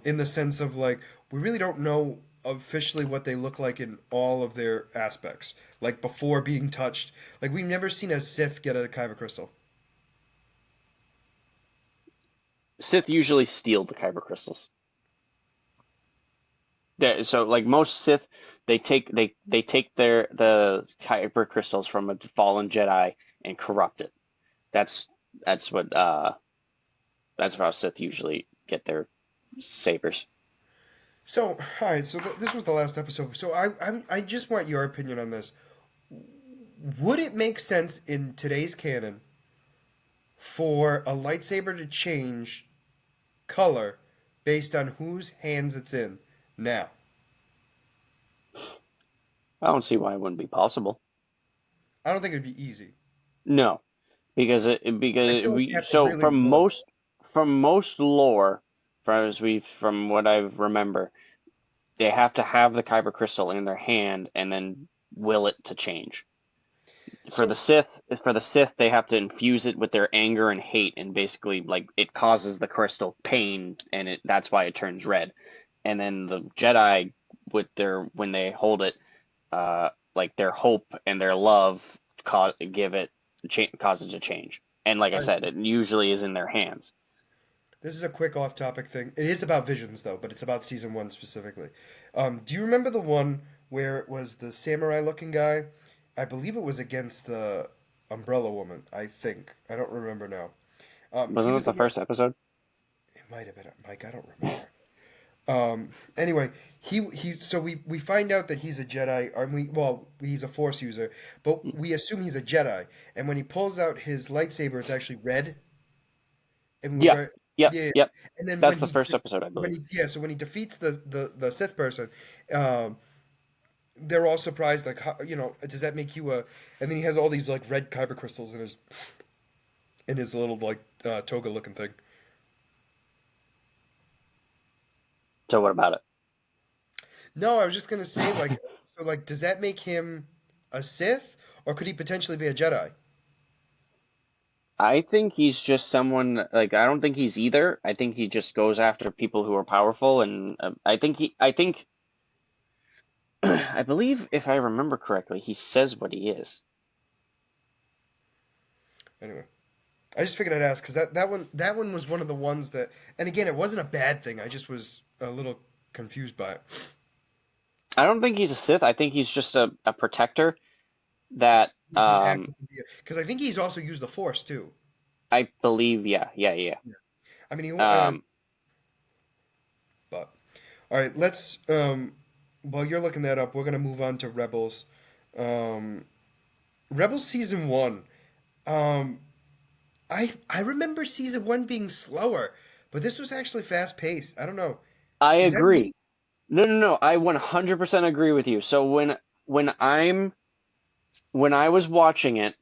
In the sense of like we really don't know officially what they look like in all of their aspects, like before being touched. Like we've never seen a Sith get a kyber crystal. Sith usually steal the kyber crystals. So like most Sith, they take the kyber crystals from a fallen Jedi and corrupt it. That's that's what uh that's how Sith usually get their sabers. So, all right. So this was the last episode. So I just want your opinion on this. Would it make sense in today's canon for a lightsaber to change color based on whose hands it's in now? I don't see why it wouldn't be possible. I don't think it'd be easy. No, I because feel like you we have to so really will it. from most lore, from what I remember, they have to have the kyber crystal in their hand and then will it to change. For the So, Sith, they have to infuse it with their anger and hate, and basically, like, it causes the crystal pain, and that's why it turns red. And then the Jedi, when they hold it, like their hope and their love, cause it to change. And like I all right, said, it usually is in their hands. this is a quick off-topic thing. It is about Visions though, but it's about season one specifically. Do you remember the one where it was the samurai-looking guy? I believe it was against the Umbrella Woman. I think I don't remember now. He Wasn't was it the the one. first episode? It might have been Mike. I don't remember. Anyway, so we find out that he's a Jedi, or he's a Force user, but we assume he's a Jedi. And when he pulls out his lightsaber, it's actually red. And Yeah, yep, yeah, yep. and then That's the first episode, I believe. so when he defeats the Sith person, um, they're all surprised, like does that make you a? And then he has all these like red kyber crystals in his little like toga looking thing. So what about it? No, I was just gonna say like so like does that make him a Sith or could he potentially be a Jedi? I think he's just someone like I don't think he's either. I think he just goes after people who are powerful, and I think I believe if I remember correctly, he says what he is. Anyway, I just figured I'd ask because that one was one of the ones that, and again, it wasn't a bad thing. I just was a little confused by it. I don't think he's a Sith. I think he's just a protector that He just acted because I think he's also used the Force too. I believe. Yeah, yeah, yeah. Yeah. I mean, Um, but all right, let's while you're looking that up, we're gonna move on to Rebels. Um, Rebels season one. Um, I remember season one being slower, but this was actually fast paced. I don't know. I Is that me? agree. No, no, no. I 100% agree with you. So when I'm when I was watching it,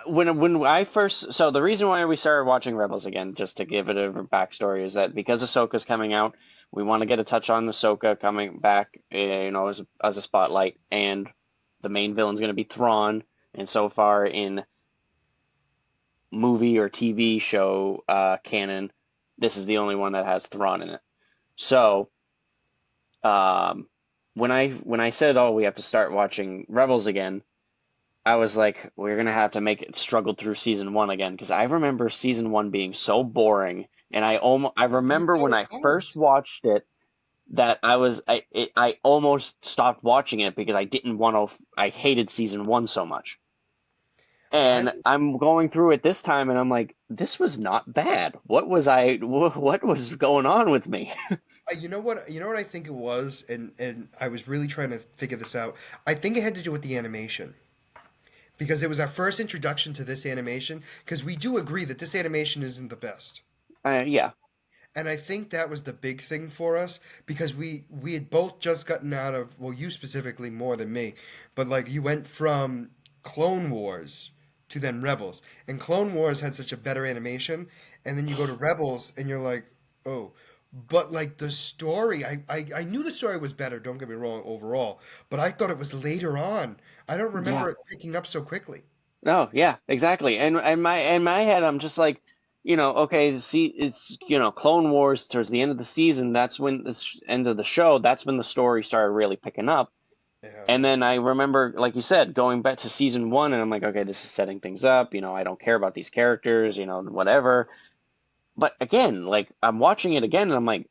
when I first, so the reason why we started watching Rebels again, just to give it a backstory, is that because Ahsoka's coming out, we want to get a touch on Ahsoka coming back, as a spotlight, and the main villain's going to be Thrawn. And so far in movie or TV show canon, this is the only one that has Thrawn in it. So um, when I said, "Oh, we have to start watching Rebels again," I was like, "We're gonna have to make it struggle through season one again," because I remember season one being so boring, and I You remember thought when it I first was. watched it that I almost stopped watching it because I didn't want to. I hated season one so much. I And was. I'm going through it this time, and I'm like, this was not bad. What was going on with me? You know what? You know what I think it was, and I was really trying to figure this out. I think it had to do with the animation because it was our first introduction to this animation. Because we do agree that this animation isn't the best. Yeah, And I think that was the big thing for us because we had both just gotten out of, well, you specifically more than me, but like you went from Clone Wars to then Rebels, and Clone Wars had such a better animation, and then you go to Rebels and you're like, oh, but like the story, I knew the story was better. Don't get me wrong overall, but I thought it was later on. I don't yeah. remember it picking up so quickly. No, yeah, exactly. And my in my head, I'm just like, okay, see, it's Clone Wars towards the end of the season. That's when end of the show. That's when the story started really picking up. Yeah, And then I remember, like you said, going back to season one, and I'm like, okay, this is setting things up. I don't care about these characters, whatever. But again, like I'm watching it again, and I'm like,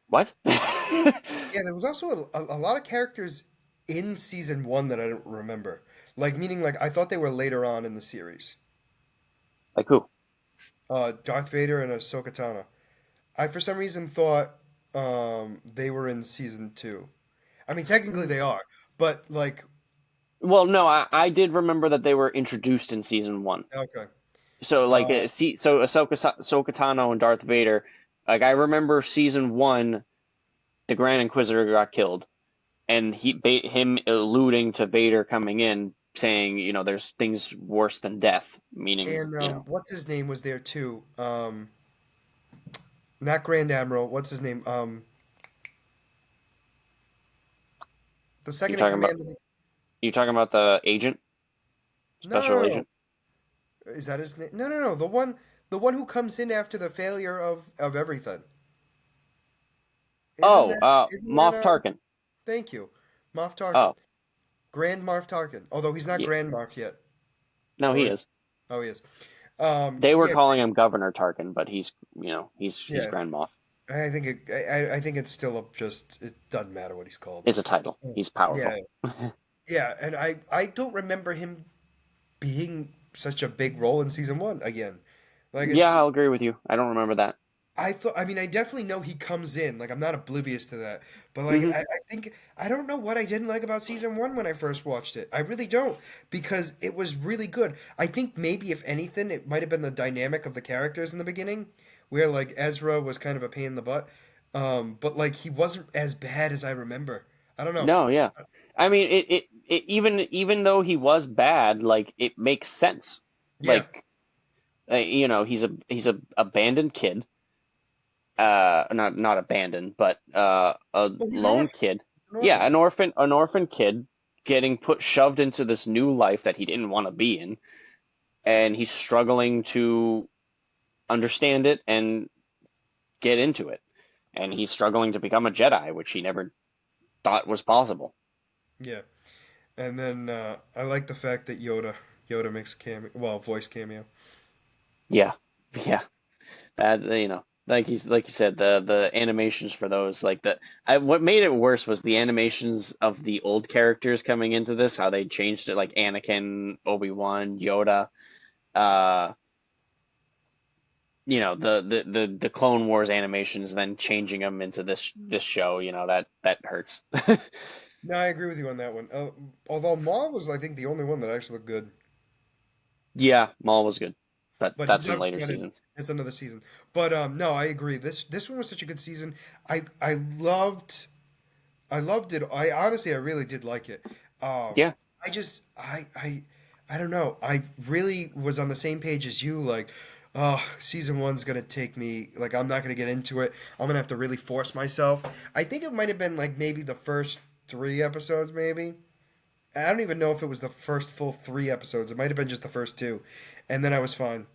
what? yeah. There was also a lot of characters in season one that I don't remember. Like meaning like I thought they were later on in the series. Like who? Darth Vader and Ahsoka Tano. I for some reason thought they were in season two. I mean, technically they are, but like Well, no, I did remember that they were introduced in season one. okay, So like, uh, so Ahsoka Tano and Darth Vader. Like I remember season one, the Grand Inquisitor got killed, and him alluding to Vader coming in, saying, there's things worse than death, meaning, and what's his name was there too. Not Grand Admiral. What's his name? The you second in talking about command of the. you talking about the agent, No, no, special no, agent. no. Is that his name? No, no, no. The one who comes in after the failure of everything. Isn't Oh, that? Isn't that? Moff Tarkin. Thank you, Moff Tarkin. Oh, Grand Moff Tarkin. Although he's not yeah, Grand Moff yet, no, or he is? is. Oh, he is. They were Yeah, calling him Governor Tarkin, but he's yeah. Grand Moff. I think it's still just it doesn't matter what he's called. It's a title. Mm. He's Yeah, powerful. yeah, and I don't remember him being such a big role in season one again. Like it's Yeah, just I'll agree with you. I don't remember that. I mean I definitely know he comes in. Like I'm not oblivious to that. But like Hmm. I think I don't know what I didn't like about season one when I first watched it. I really don't because it was really good. I think maybe if anything it might have been the dynamic of the characters in the beginning where like Ezra was kind of a pain in the butt. But like he wasn't as bad as I remember. I don't know. No, yeah. I mean, even though he was bad, like it makes sense. Yeah. Like, he's a abandoned kid. Not abandoned, but a Well, he's an lone orphan. kid. He's an Yeah, orphan. an orphan kid getting shoved into this new life that he didn't want to be in, and he's struggling to understand it and get into it. And he's struggling to become a Jedi, which he never thought was possible. Yeah. And then I like the fact that Yoda makes a cameo, well, voice cameo. Yeah, yeah. Like you said, the animations for those, like what made it worse was the animations of the old characters coming into this, how they changed it, like Anakin, Obi-Wan, Yoda. Uh, the Clone Wars animations, then changing them into this show, that hurts. No, I agree with you on that one. Although Maul was, I think, the only one that actually looked good. Yeah, Maul was good, but But he's that's in obviously later not in. seasons. It's another season. But no, I agree. This one was such a good season. I loved it. I honestly I really did like it. Yeah, I just I don't know. I really was on the same page as you. Like, oh, season one's gonna take me. Like, I'm not gonna get into it. I'm gonna have to really force myself. I think it might have been like maybe the first three episodes, maybe. I don't even know if it was the first full three episodes. It might have been just the first two. and then I was fine.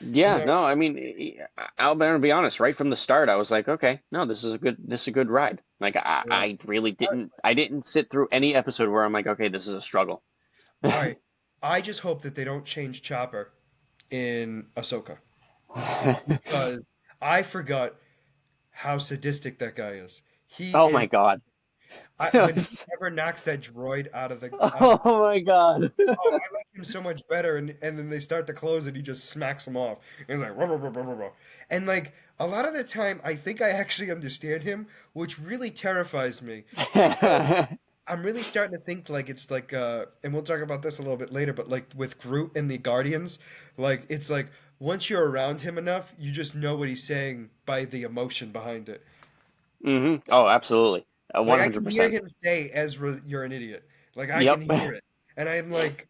And Yeah, then I was no, I mean, I'll better be honest. Right from the start, I was like, okay, no, this is a good ride. Like, yeah. I really I didn't sit through any episode where I'm like, okay, this is a struggle. All right. I just hope that they don't change Chopper in Ahsoka because I forgot how sadistic that guy is. He Oh my is. God. When he ever knocks that droid out of, Oh my God. oh, I like him so much better, and then they start to close, and he just smacks him off. And he's like, "Ruh, ruh, ruh, ruh, ruh, ruh." And like a lot of the time, I think I actually understand him, which really terrifies me because I'm really starting to think like it's like, and we'll talk about this a little bit later, but like with Groot and the Guardians, like it's like once you're around him enough, you just know what he's saying by the emotion behind it. Oh, absolutely. Like I can hear 100%. him say, "Ezra, you're an idiot." Like I can Yep. hear it, and I'm like,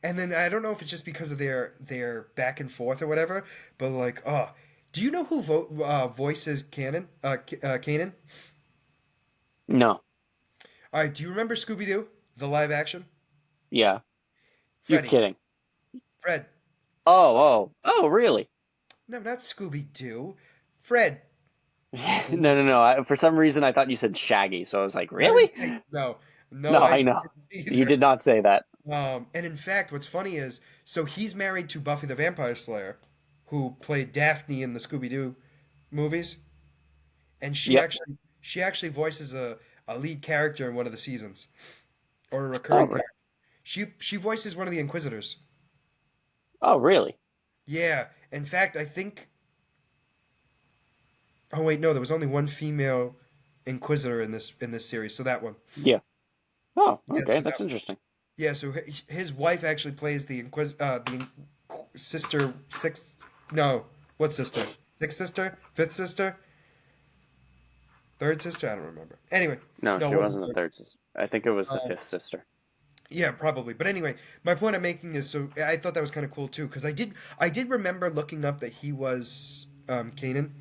and then I don't know if it's just because of their back and forth or whatever, but like, oh, do you know who voices Kanan? No. All right, do you remember Scooby Doo, the live action? Yeah. You're Freddy, kidding. Fred. Oh, really? No, not Scooby Doo. Fred. No, no, no. For some reason, I thought you said Shaggy, so I was like, I didn't really? say no, no, No, I I know. didn't You either. did not say that. And in fact, what's funny is, so he's married to Buffy the Vampire Slayer, who played Daphne in the Scooby Doo movies, and Yep. she actually voices a lead character in one of the seasons or a Oh, recurring character. She voices one of the Inquisitors. oh, really? Yeah, in fact, I think. Oh wait, no, there was only one female Inquisitor in this series, so that one. Yeah. Oh, Yeah, okay. so that That's interesting. yeah, so his wife actually plays sister sixth. No, what sister? Sixth sister? Fifth sister? Third sister? I don't remember. Anyway, No, no, it she wasn't wasn't the third. third sister. I think it was the Um, fifth sister. yeah, probably. But anyway, my point I'm making is so I thought that was kind of cool too because I did remember looking up that he was Kanan.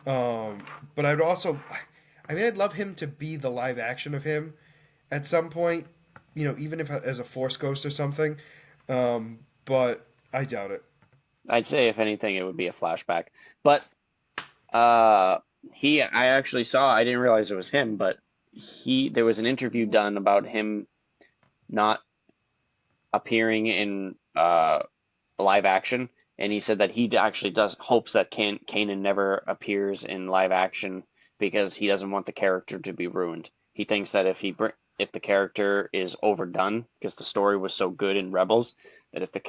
Um, but I'd also, I mean, I'd love him to be the live action of him at some point. Even if as a Force Ghost or something. But I doubt it. I'd say if anything, it would be a flashback. But uh, I actually saw. I didn't realize it was him, but there was an interview done about him not appearing in live action, and he said that he actually does hopes that Kanan never appears in live action because he doesn't want the character to be ruined. He thinks that if the character is overdone, because the story was so good in Rebels, that if the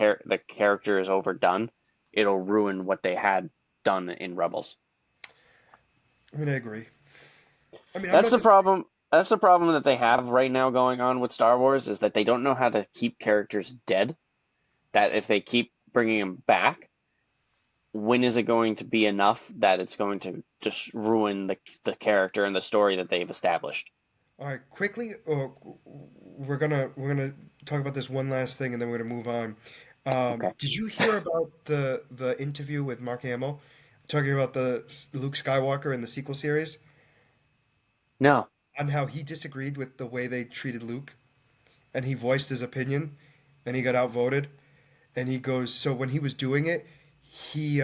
character is overdone, it'll ruin what they had done in Rebels. I mean, I agree. I mean, I'm That's not the just. problem. That's the problem that they have right now going on with Star Wars is that they don't know how to keep characters dead. That if they keep bringing them back, when is it going to be enough that it's going to just ruin the character and the story that they've established? All right, quickly, we're gonna talk about this one last thing, and then we're gonna move on. Okay. Did you hear about the interview with Mark Hamill talking about the Luke Skywalker in the sequel series No. on how he disagreed with the way they treated Luke, and he voiced his opinion, and he got outvoted, and he goes, so when he was doing it, he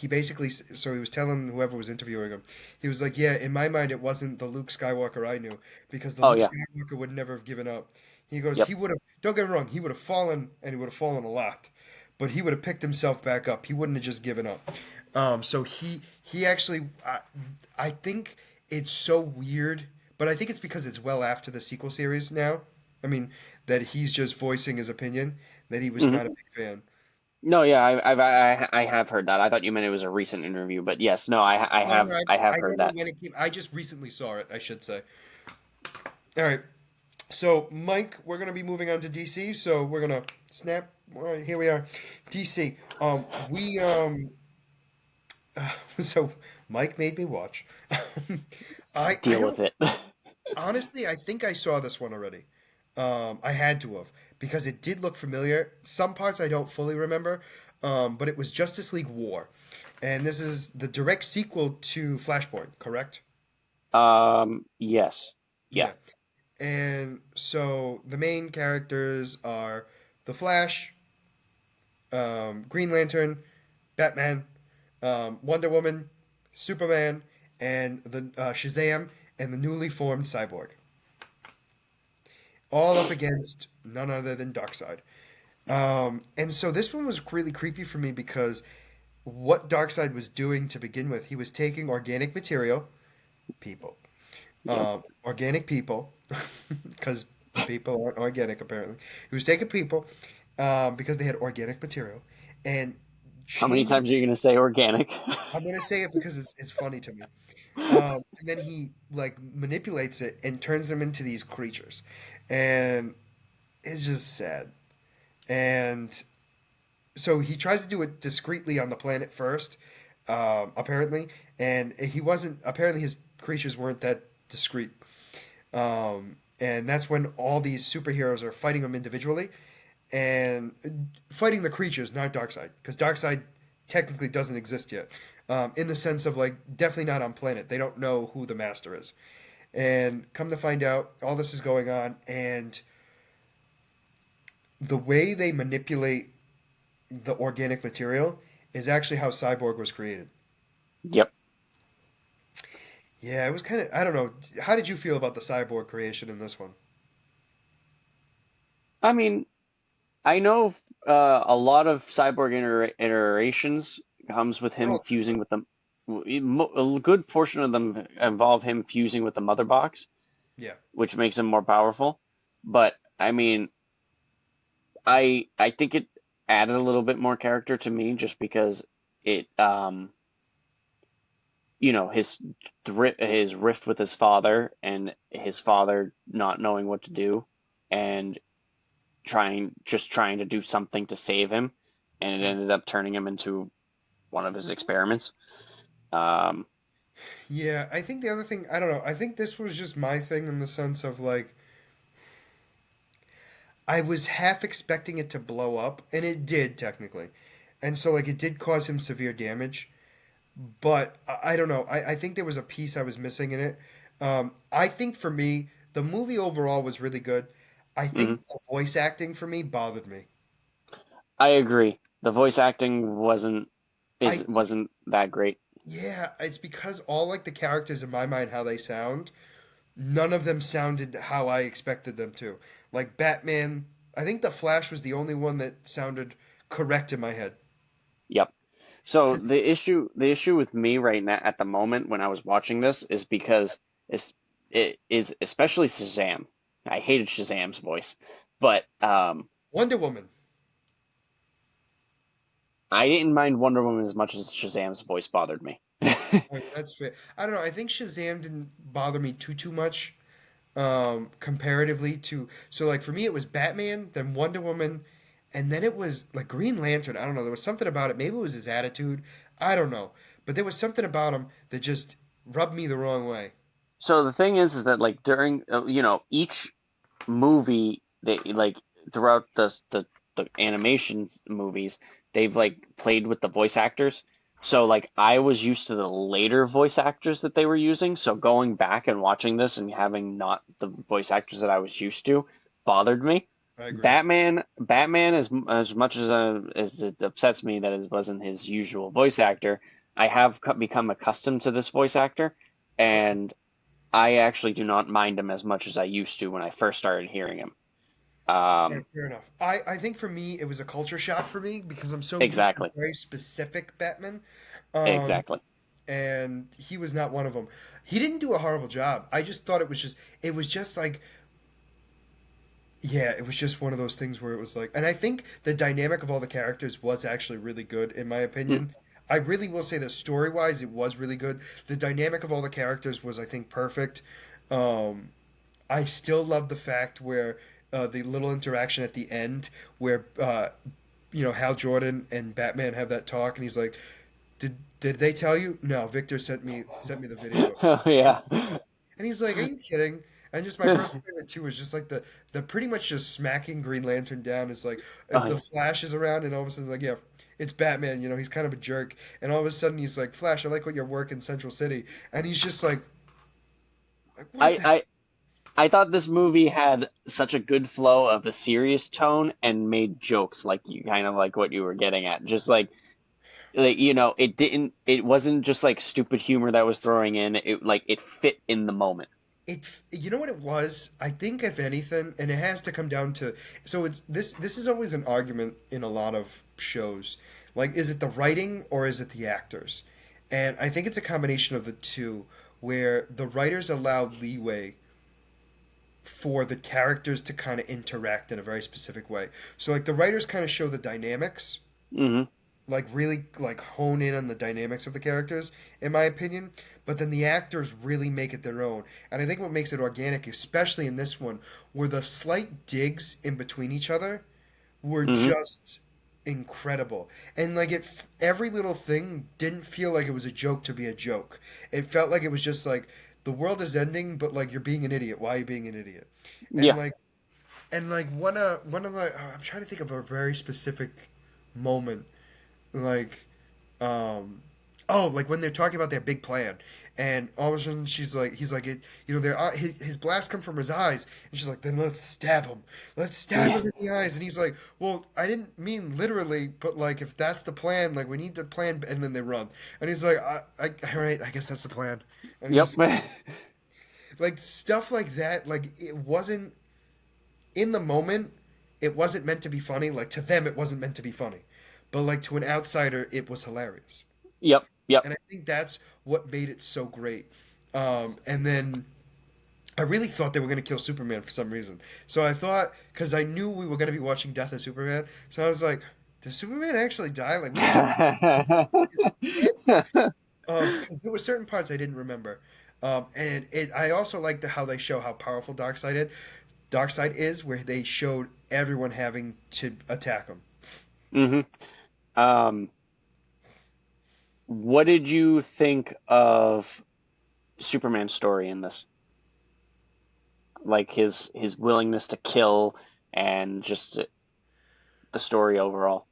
basically, so he was telling whoever was interviewing him, he was like, yeah, in my mind it wasn't the Luke Skywalker I knew because the Oh Luke yeah. Skywalker would never have given up. He goes, Yep. he would have, don't get me wrong, he would have fallen, and he would have fallen a lot, but he would have picked himself back up. He wouldn't have just given up. So he actually, I think it's so weird, but I think it's because it's well after the sequel series now. I mean, that he's just voicing his opinion that he was Hmm. not a big fan. No, yeah, I have heard that. I thought you meant it was a recent interview, but yes, no, No, no, I have I heard don't know that. when it came. I just recently saw it, I should say. All right. So, Mike, we're going to be moving on to DC. So, we're going to snap. All right, here we are. DC. So Mike made me watch. I Deal don't with it. honestly, I think I saw this one already. I had to have because it did look familiar. Some parts I don't fully remember, but it was Justice League War, and this is the direct sequel to Flashpoint, correct? Yes. Yeah. Yeah. And so the main characters are the Flash, Green Lantern, Batman, Wonder Woman, Superman, and the Shazam, and the newly formed Cyborg, all up against none other than Darkseid. And so this one was really creepy for me because what Darkseid was doing to begin with, he was taking organic material, people, Yep. organic people, because people aren't organic apparently. He was taking people because they had organic material and How many changing. times are you going to say organic? I'm gonna say it because it's funny to me. And then he like manipulates it and turns them into these creatures, and it's just sad. And so he tries to do it discreetly on the planet first, apparently, and he wasn't. Apparently, his creatures weren't that discreet. And that's when all these superheroes are fighting him individually and fighting the creatures, not Darkseid, because Darkseid technically doesn't exist yet. In the sense of like definitely not on planet. They don't know who the master is. And come to find out, all this is going on, and the way they manipulate the organic material is actually how Cyborg was created. Yep. Yeah, it was kind of, I don't know. How did you feel about the Cyborg creation in this one? I mean, I know a lot of cyborg iterations comes with They're him all fusing different. with them. A good portion of them involve him fusing with the mother box, Yeah. which makes him more powerful. But I mean, I think it added a little bit more character to me just because it his his rift with his father and his father not knowing what to do and trying to do something to save him, and it Yeah. ended up turning him into one of his experiments. Um, Yeah, I think the other thing, I don't know, I think this was just my thing in the sense of like, I was half expecting it to blow up, and it did technically. And so, like, it did cause him severe damage. But I don't know. I think there was a piece I was missing in it. I think for me, the movie overall was really good. I mhm. think the voice acting for me bothered me. I agree. The voice acting I think, wasn't that great. yeah, it's because all like the characters in my mind, how they sound, none of them sounded how I expected them to. Like Batman, I think the Flash was the only one that sounded correct in my head. Yep. So 'Cause- the issue with me right now at the moment when I was watching this is because it is especially Shazam. I hated Shazam's voice, but Wonder Woman. I didn't mind Wonder Woman as much as Shazam's voice bothered me. Oh, yeah, that's fair. I don't know. I think Shazam didn't bother me too much. Comparatively to, so like for me it was Batman, then Wonder Woman, and then it was like Green Lantern. I don't know, there was something about it. Maybe it was his attitude. I don't know, but there was something about him that just rubbed me the wrong way. So the thing is that like during each movie they like throughout the animation movies they've like played with the voice actors. So like I was used to the later voice actors that they were using, so going back and watching this and having not the voice actors that I was used to bothered me. I agree. Batman, as much as it upsets me that it wasn't his usual voice actor, I have become accustomed to this voice actor, Okay. and I actually do not mind him as much as I used to when I first started hearing him. Yeah, fair enough. I think for me it was a culture shock for me because I'm so used to Exactly, very specific Batman. Um, exactly. and he was not one of them. He didn't do a horrible job. I just thought it was just like, yeah, it was just one of those things where it was like, and I think the dynamic of all the characters was actually really good, in my Mm, opinion. I really will say that story wise, it was really good. The dynamic of all the characters was, I think, perfect. Um, I still love the fact where the little interaction at the end where Hal Jordan and Batman have that talk, and he's like, "Did they tell you?" No, Victor sent me the video. oh yeah. And he's like, "Are you kidding?" And just my personal favorite too is just like the pretty much just smacking Green Lantern down is like Oh the yeah. Flash is around and all of a sudden like, yeah, it's Batman. He's kind of a jerk, and all of a sudden he's like, "Flash, I like what your work in Central City," and he's just like what I the I I thought this movie had such a good flow of a serious tone and made jokes like you kind of like what you were getting at. Just like it wasn't just like stupid humor that was throwing in. It like it fit in the moment. You know what it was? I think if anything, and it has to come down to, so it's this is always an argument in a lot of shows. Like, is it the writing or is it the actors? And I think it's a combination of the two, where the writers allow leeway for the characters to kind of interact in a very specific way. So like the writers kind of show the dynamics, Hmm. like really like hone in on the dynamics of the characters, in my opinion. But then the actors really make it their own. And I think what makes it organic, especially in this one, were the slight digs in between each other were Hmm. just incredible. And like every little thing didn't feel like it was a joke to be a joke. It felt like it was just like the world is ending, but like you're being an idiot. Why are you being an idiot? And Yeah. like one of the I'm trying to think of a very specific moment, like um oh, like when they're talking about their big plan, and all of a sudden he's like his blast come from his eyes, and she's like, then let's stab Yeah. him in the eyes, and he's like, well, I didn't mean literally, but like if that's the plan, like we need to plan, and then they run, and he's like, all right, I guess that's the plan, and Yep. he's like stuff like that, like it wasn't in the moment, it wasn't meant to be funny. Like to them, it wasn't meant to be funny, but like to an outsider, it was hilarious. Yep. Yep. And I think that's what made it so great. And then I really thought they were going to kill Superman for some reason. So I thought, because I knew we were going to be watching Death of Superman, so I was like, does Superman actually die? Like we just is he dead? Because there were certain parts I didn't remember. And I also like how they show how powerful Darkseid is, where they showed everyone having to attack him. Hmm. Um, what did you think of Superman's story in this? Like his willingness to kill and just the story overall.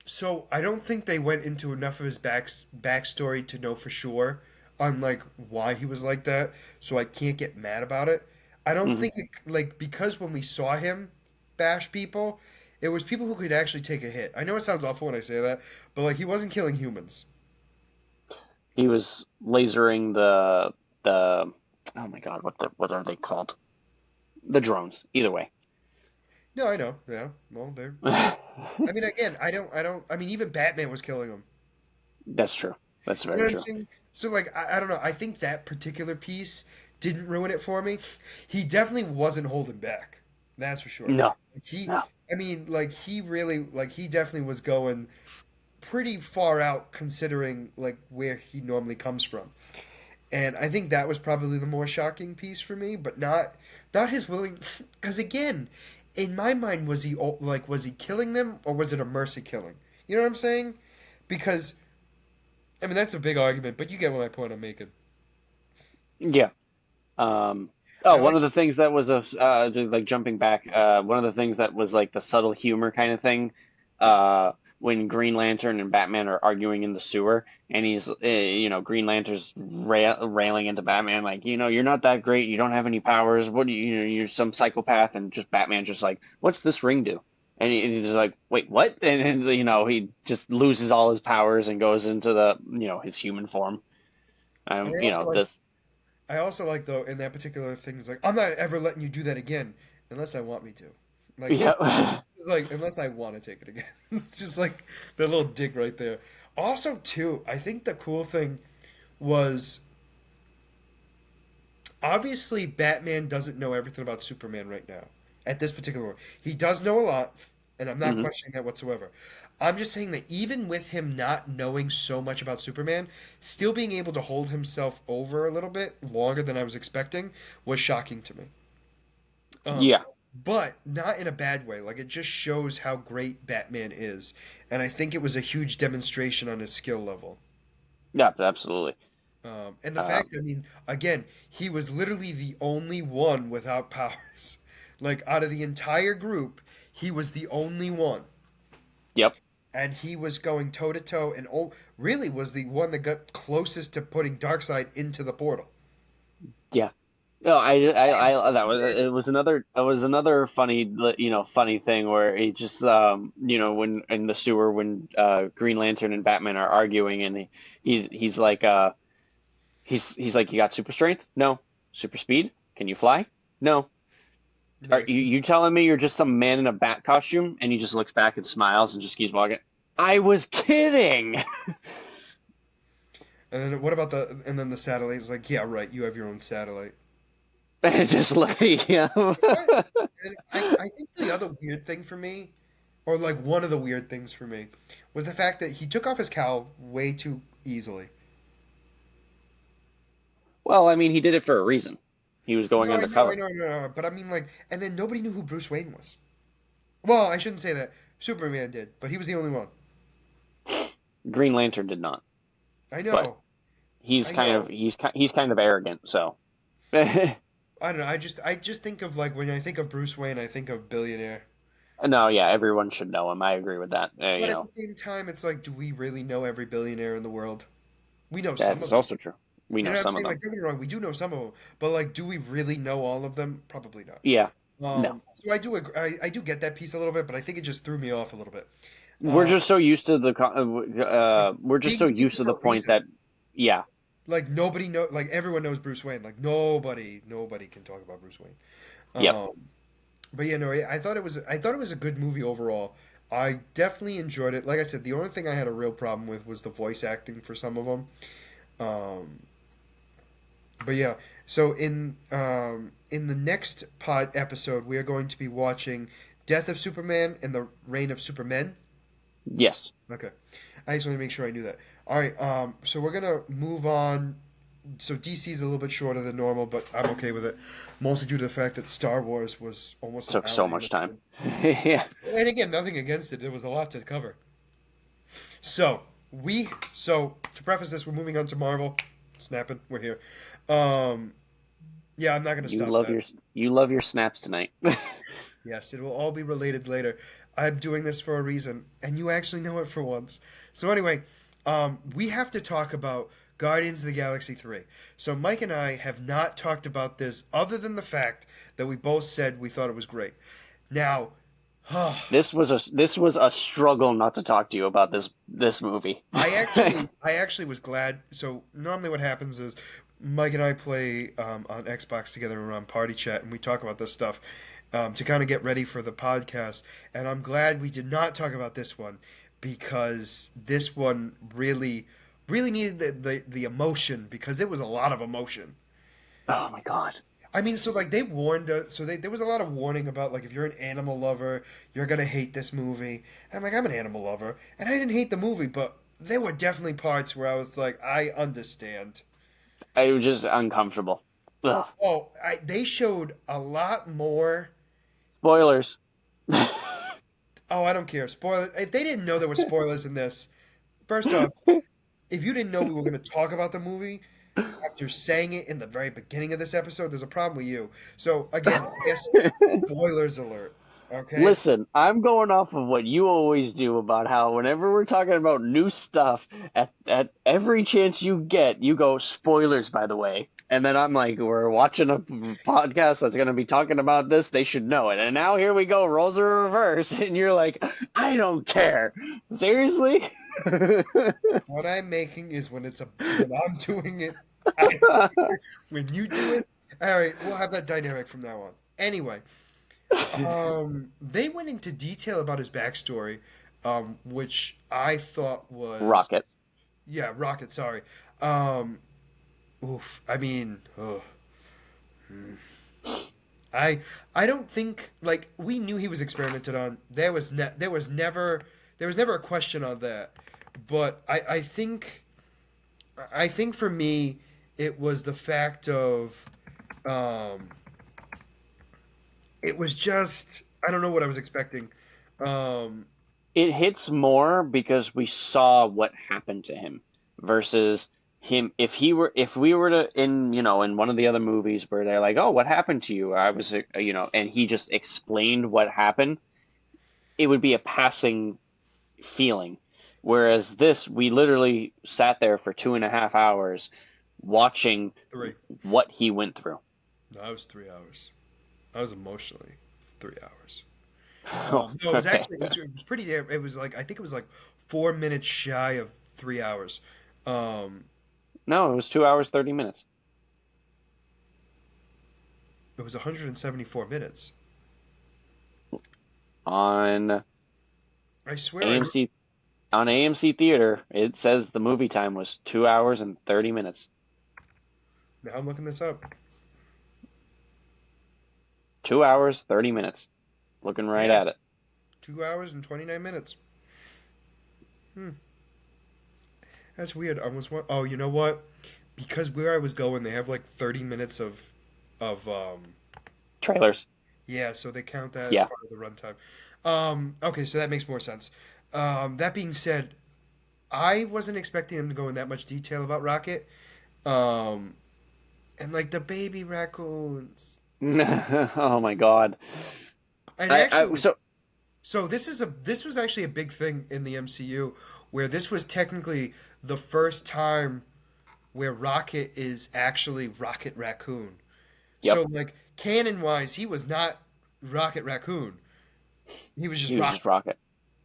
So I don't think they went into enough of his backstory to know for sure on like why he was like that. So I can't get mad about it. I don't Hmm. think it like because when we saw him bash people, it was people who could actually take a hit. I know it sounds awful when I say that, but like he wasn't killing humans. He was lasering the oh my God, what are they called? The drones. Either way. No, I know. Yeah. Well, they're. I mean, again, I don't. I mean, even Batman was killing them. That's true. That's You know very what I'm true. saying? So like I don't know. I think that particular piece didn't ruin it for me. He definitely wasn't holding back. That's for sure. No, Like, he no. I mean like he really like he definitely was going pretty far out considering like where he normally comes from. And I think that was probably the more shocking piece for me, but not his willing cuz again, in my mind was he killing them or was it a mercy killing? You know what I'm saying? Because I mean, that's a big argument, but you get what my point I'm making. Yeah. Um, I oh, one like, of the things that was like jumping back, one of the things that was like the subtle humor kind of thing, when Green Lantern and Batman are arguing in the sewer, and Green Lantern's railing into Batman like, you're not that great, you don't have any powers, what do you're some psychopath, and just Batman just like, what's this ring do? And he's just like, wait, what? And he just loses all his powers and goes into his human form. and I also like, This, I also like though in that particular thing is like, I'm not ever letting you do that again unless I want me to. Like, yeah. it's like unless I want to take it again. It's just like the little dig right there. Also, too, I think the cool thing was obviously Batman doesn't know everything about Superman right now at this particular moment. He does know a lot, and I'm not Hmm. questioning that whatsoever. I'm just saying that even with him not knowing so much about Superman, still being able to hold himself over a little bit longer than I was expecting was shocking to me. Um, Yeah. but not in a bad way. Like it just shows how great Batman is, and I think it was a huge demonstration on his skill level. Yeah, absolutely. And the fact, Um, I mean, again, he was literally the only one without powers. Like out of the entire group, he was the only one, yep. and he was going toe to toe, and really was the one that got closest to putting Darkseid into the portal. Yeah. No, I'm that was Superman. it was another funny funny thing where he just when in the sewer when Green Lantern and Batman are arguing and he's like he's like, you got super strength? No. Super speed? Can you fly? No. Are Yeah, you telling me you're just some man in a bat costume? And he just looks back and smiles and just keeps walking. I was kidding. and then what about and then the satellite is like, yeah, right, you have your own satellite. And just like yeah. What? And I think the other weird thing for me, or like one of the weird things for me, was the fact that he took off his cowl way too easily. Well, I mean, he did it for a reason. He was going No, undercover. I know, but I mean, like, and then nobody knew who Bruce Wayne was. Well, I shouldn't say that. Superman did, but he was the only one. Green Lantern did not, I but know, he's I kind of know. he's kind of arrogant. So no, I don't know. I just think of like when I think of Bruce Wayne, I think of billionaire. yeah, everyone should know him. I agree with that. But at the same time, it's like, do we really know every billionaire in the world? We know That some of is them. also true. We You know know what I'm some of saying? them. Like, don't get me wrong, we do know some of them, but like, do we really know all of them? Probably not. Yeah, no. So I do get that piece a little bit, but I think it just threw me off a little bit. We're Uh, just so used to like we're just being so a used secret to for the a point reason. that yeah, Like like everyone knows Bruce Wayne. Like nobody can talk about Bruce Wayne. yep. Um, but yeah, no, I thought it was a good movie overall. I definitely enjoyed it. Like I said, the only thing I had a real problem with was the voice acting for some of them. Um, but yeah, so in the next pod episode, we are going to be watching Death of Superman and the Reign of Supermen. Yes. Okay, I just want to make sure I knew that. All right, so we're gonna move on. So DC is a little bit shorter than normal, but I'm okay with it, mostly due to the fact that Star Wars was almost an Took hour so and much a time. half. Yeah. And again, nothing against it. There was a lot to cover. So so to preface this, we're moving on to Marvel. Snapping, we're here. Um, yeah, I'm not gonna You stop love that. your snaps tonight. Yes, it will all be related later. I'm doing this for a reason, and you actually know it for once. So anyway, we have to talk about Guardians of the Galaxy 3. So Mike and I have not talked about this other than the fact that we both said we thought it was great. Now, This was a struggle not to talk to you about this movie. I actually was glad. So normally what happens is Mike and I play on Xbox together and we're on Party Chat and we talk about this stuff to kind of get ready for the podcast. And I'm glad we did not talk about this one because this one really needed the emotion because it was a lot of emotion. Oh my God. I mean, so like they warned us, so there was a lot of warning about like if you're an animal lover, you're gonna hate this movie. And I'm like, I'm an animal lover, and I didn't hate the movie, but there were definitely parts where I was like, I understand. It was just uncomfortable. Ugh. Oh, they showed a lot more. Spoilers. Oh, I don't care. Spoiler. If they didn't know there were spoilers in this, first off, if you didn't know we were gonna talk about the movie after saying it in the very beginning of this episode, there's a problem with you. So again, yes, spoilers alert. Okay. Listen, I'm going off of what you always do about how whenever we're talking about new stuff, at every chance you get, you go spoilers, by the way. And then I'm like, we're watching a podcast that's going to be talking about this. They should know it. And now here we go, roles are reversed. And you're like, I don't care. Seriously? What I'm making is when I'm doing it, I don't care. When you do it, all right, we'll have that dynamic from now on. Anyway, they went into detail about his backstory, which I thought was Rocket. yeah, Rocket. Sorry. Um, oof. I mean, ugh. I I don't think like we knew he was experimented on. There was never a question on that. But I think for me it was the fact of um it was just I don't know what I was expecting. Um It hits more because we saw what happened to him versus him if we were to in in one of the other movies where they're like, oh, what happened to you, I was and he just explained what happened, it would be a passing feeling, whereas this, we literally sat there for 2.5 hours watching three. what he went through. No, I was 3 hours. I was emotionally 3 hours. Oh, No, it was okay. actually it was pretty damn. It was like I think it was like 4 minutes shy of 3 hours. Um, No, it was 2 hours 30 minutes it was 174 minutes. on I swear. AMC. On AMC Theater, it says the movie time was 2 hours and 30 minutes. Now I'm looking this up. 2 hours 30 minutes. Looking right Yeah, at it. 2 hours and 29 minutes. Hmm, that's weird. I almost want. Oh, you know what? Because where I was going, they have like 30 minutes of. Trailers. Yeah, so they count that as Yeah. part of the runtime. Okay, so that makes more sense. That being said, I wasn't expecting him to go in that much detail about Rocket. Um, and like the baby raccoons. Oh my God. And I actually, so so this was actually a big thing in the MCU where this was technically the first time where Rocket is actually Rocket Raccoon. So Yep. like canon wise, he was not Rocket Raccoon. He was He just was Rocket. just Rocket.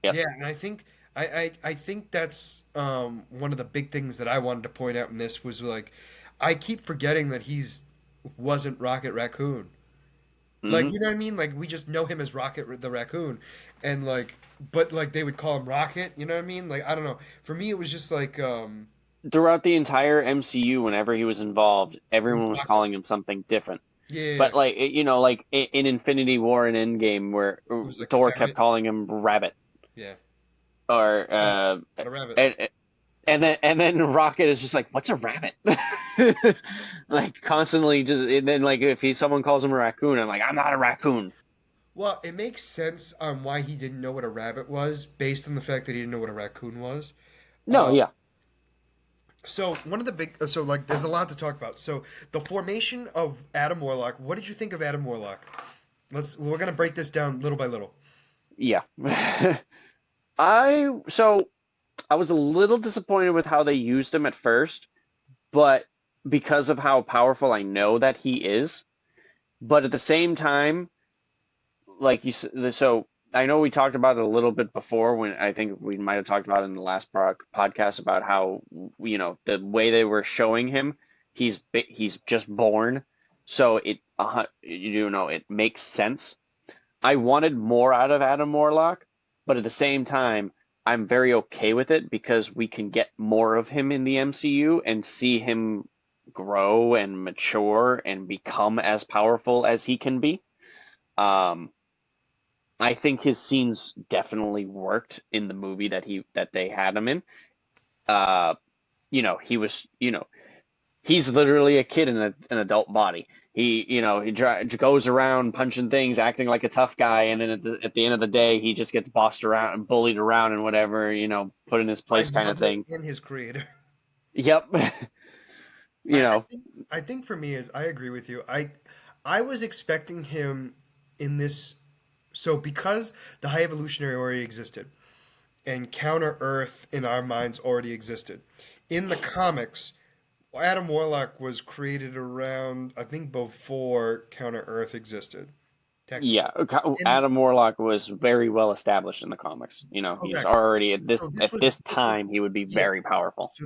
Yep. Yeah, and I think that's one of the big things that I wanted to point out in this was like I keep forgetting that he's wasn't Rocket Raccoon. Like, Hmm. you know what I mean? Like we just know him as Rocket the Raccoon, and like, but like they would call him Rocket. You know what I mean? Like I don't know. For me, it was just like Throughout the entire MCU, whenever he was involved, it was everyone was Rocket. calling him something different. Yeah, yeah, yeah. But like like in Infinity War and Endgame, where It was like Thor kept Ferret. calling him Rabbit, Yeah, or rabbit, not a rabbit. and and then Rocket is just like, what's a rabbit? Like constantly just, and then like if someone calls him a raccoon, I'm like, I'm not a raccoon. Well, it makes sense on why he didn't know what a rabbit was, based on the fact that he didn't know what a raccoon was. No, yeah, So one of the big, so like, there's a lot to talk about. So the formation of Adam Warlock. What did you think of Adam Warlock? We're gonna break this down little by little. yeah. So I was a little disappointed with how they used him at first, but because of how powerful I know that he is, but at the same time, like you said, so I know we talked about it a little bit before when I think we might have talked about it in the last podcast about how, the way they were showing him, he's just born, so it makes sense. I wanted more out of Adam Warlock, but at the same time, I'm very okay with it because we can get more of him in the MCU and see him grow and mature and become as powerful as he can be. Um, I think his scenes definitely worked in the movie that they had him in. Uh, he was, he's literally a kid in an adult body. He goes around punching things, acting like a tough guy, and then at the end of the day, he just gets bossed around and bullied around and whatever, put in his My place kind of mother thing. and his creator. Yep. you I know, think for me is I agree with you. I was expecting him in this. So because the High Evolutionary already existed and Counter Earth in our minds already existed, in the comics, Adam Warlock was created around I think before Counter Earth existed technically. yeah. In the Adam Warlock was very well established in the comics. He's correct. already at this So at this time he would be yeah. very powerful. So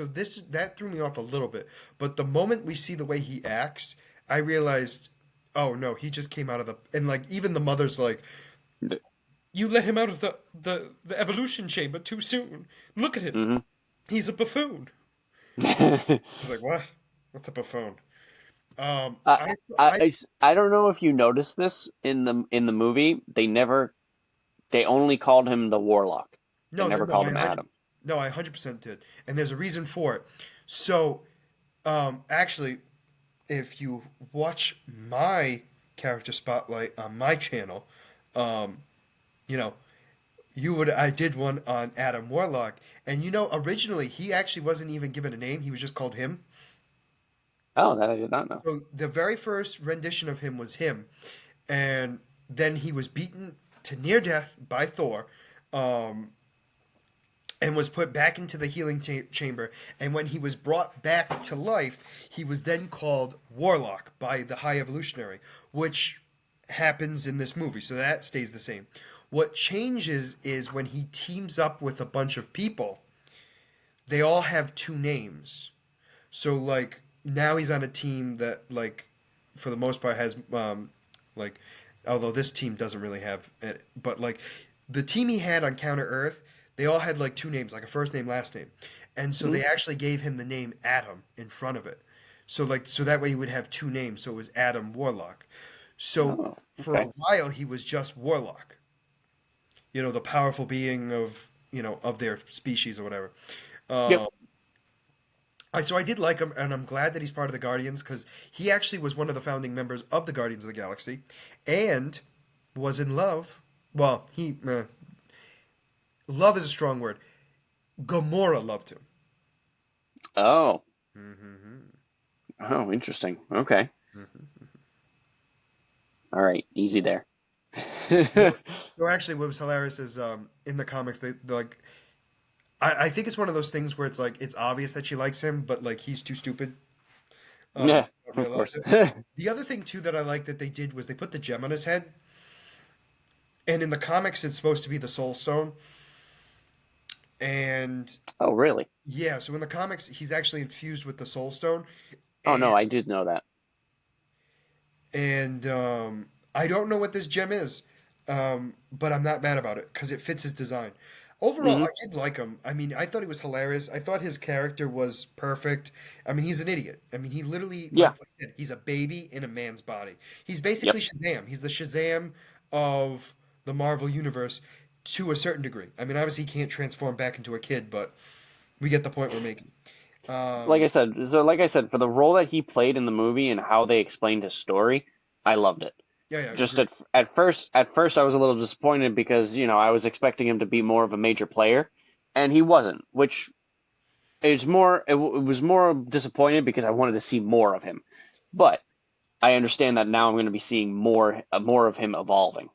this that threw me off a little bit. But the moment we see the way he acts, I realized, oh no, he just came out of the and like even the mother's like, you let him out of the evolution chamber too soon. Look at him. Hmm. He's a buffoon. He's like, what? What's a buffoon? Um, I, I I I don't know if you noticed this in the movie. They only called him the Warlock. They no no never no called I him 100 Adam. no I 100% did, and there's a reason for it. So actually, if you watch my character spotlight on my channel, um, you know, I did one on Adam Warlock, and originally he actually wasn't even given a name; he was just called him. Oh, that I did not know. So the very first rendition of him was him, and then he was beaten to near death by Thor, um, and was put back into the healing chamber. And when he was brought back to life, he was then called Warlock by the High Evolutionary, which happens in this movie. So that stays the same. What changes is when he teams up with a bunch of people, they all have two names. So like now he's on a team that like for the most part has like although this team doesn't really have it, but like the team he had on Counter Earth, they all had like two names, like a first name, last name. And so Mhm. they actually gave him the name Adam in front of it. So like so that way he would have two names, so it was Adam Warlock. So Oh, for a okay. while he was just Warlock. The powerful being of, of their species or whatever. Yep. Um, so I did like him, and I'm glad that he's part of the Guardians because he actually was one of the founding members of the Guardians of the Galaxy, and was in love. Well, love is a strong word. Gamora loved him. Oh. Hmm. Oh, interesting. Okay. Hmm. All right. Easy there. So actually, what was hilarious is in the comics they like. I think it's one of those things where it's like it's obvious that she likes him, but like he's too stupid Yeah, to not of realize course. it. The other thing too that I like that they did was they put the gem on his head, and in the comics it's supposed to be the Soul Stone, and Oh, really? yeah, so in the comics he's actually infused with the Soul Stone, Oh, and no, I did know that. I don't know what this gem is, but I'm not mad about it because it fits his design. Overall, Hmm. I did like him. I mean, I thought he was hilarious. I thought his character was perfect. I mean, he's an idiot. I mean, he literally, like Yeah. I said, he's a baby in a man's body. He's Yep. basically Shazam. He's the Shazam of the Marvel universe to a certain degree. I mean, obviously, he can't transform back into a kid, but we get the point we're making. Um, Like I said, for the role that he played in the movie and how they explained his story, I loved it. yeah, yeah, Just agreed. at first I was a little disappointed because, I was expecting him to be more of a major player, and he wasn't, which it was more disappointed because I wanted to see more of him. But I understand that now I'm going to be seeing more of him evolving.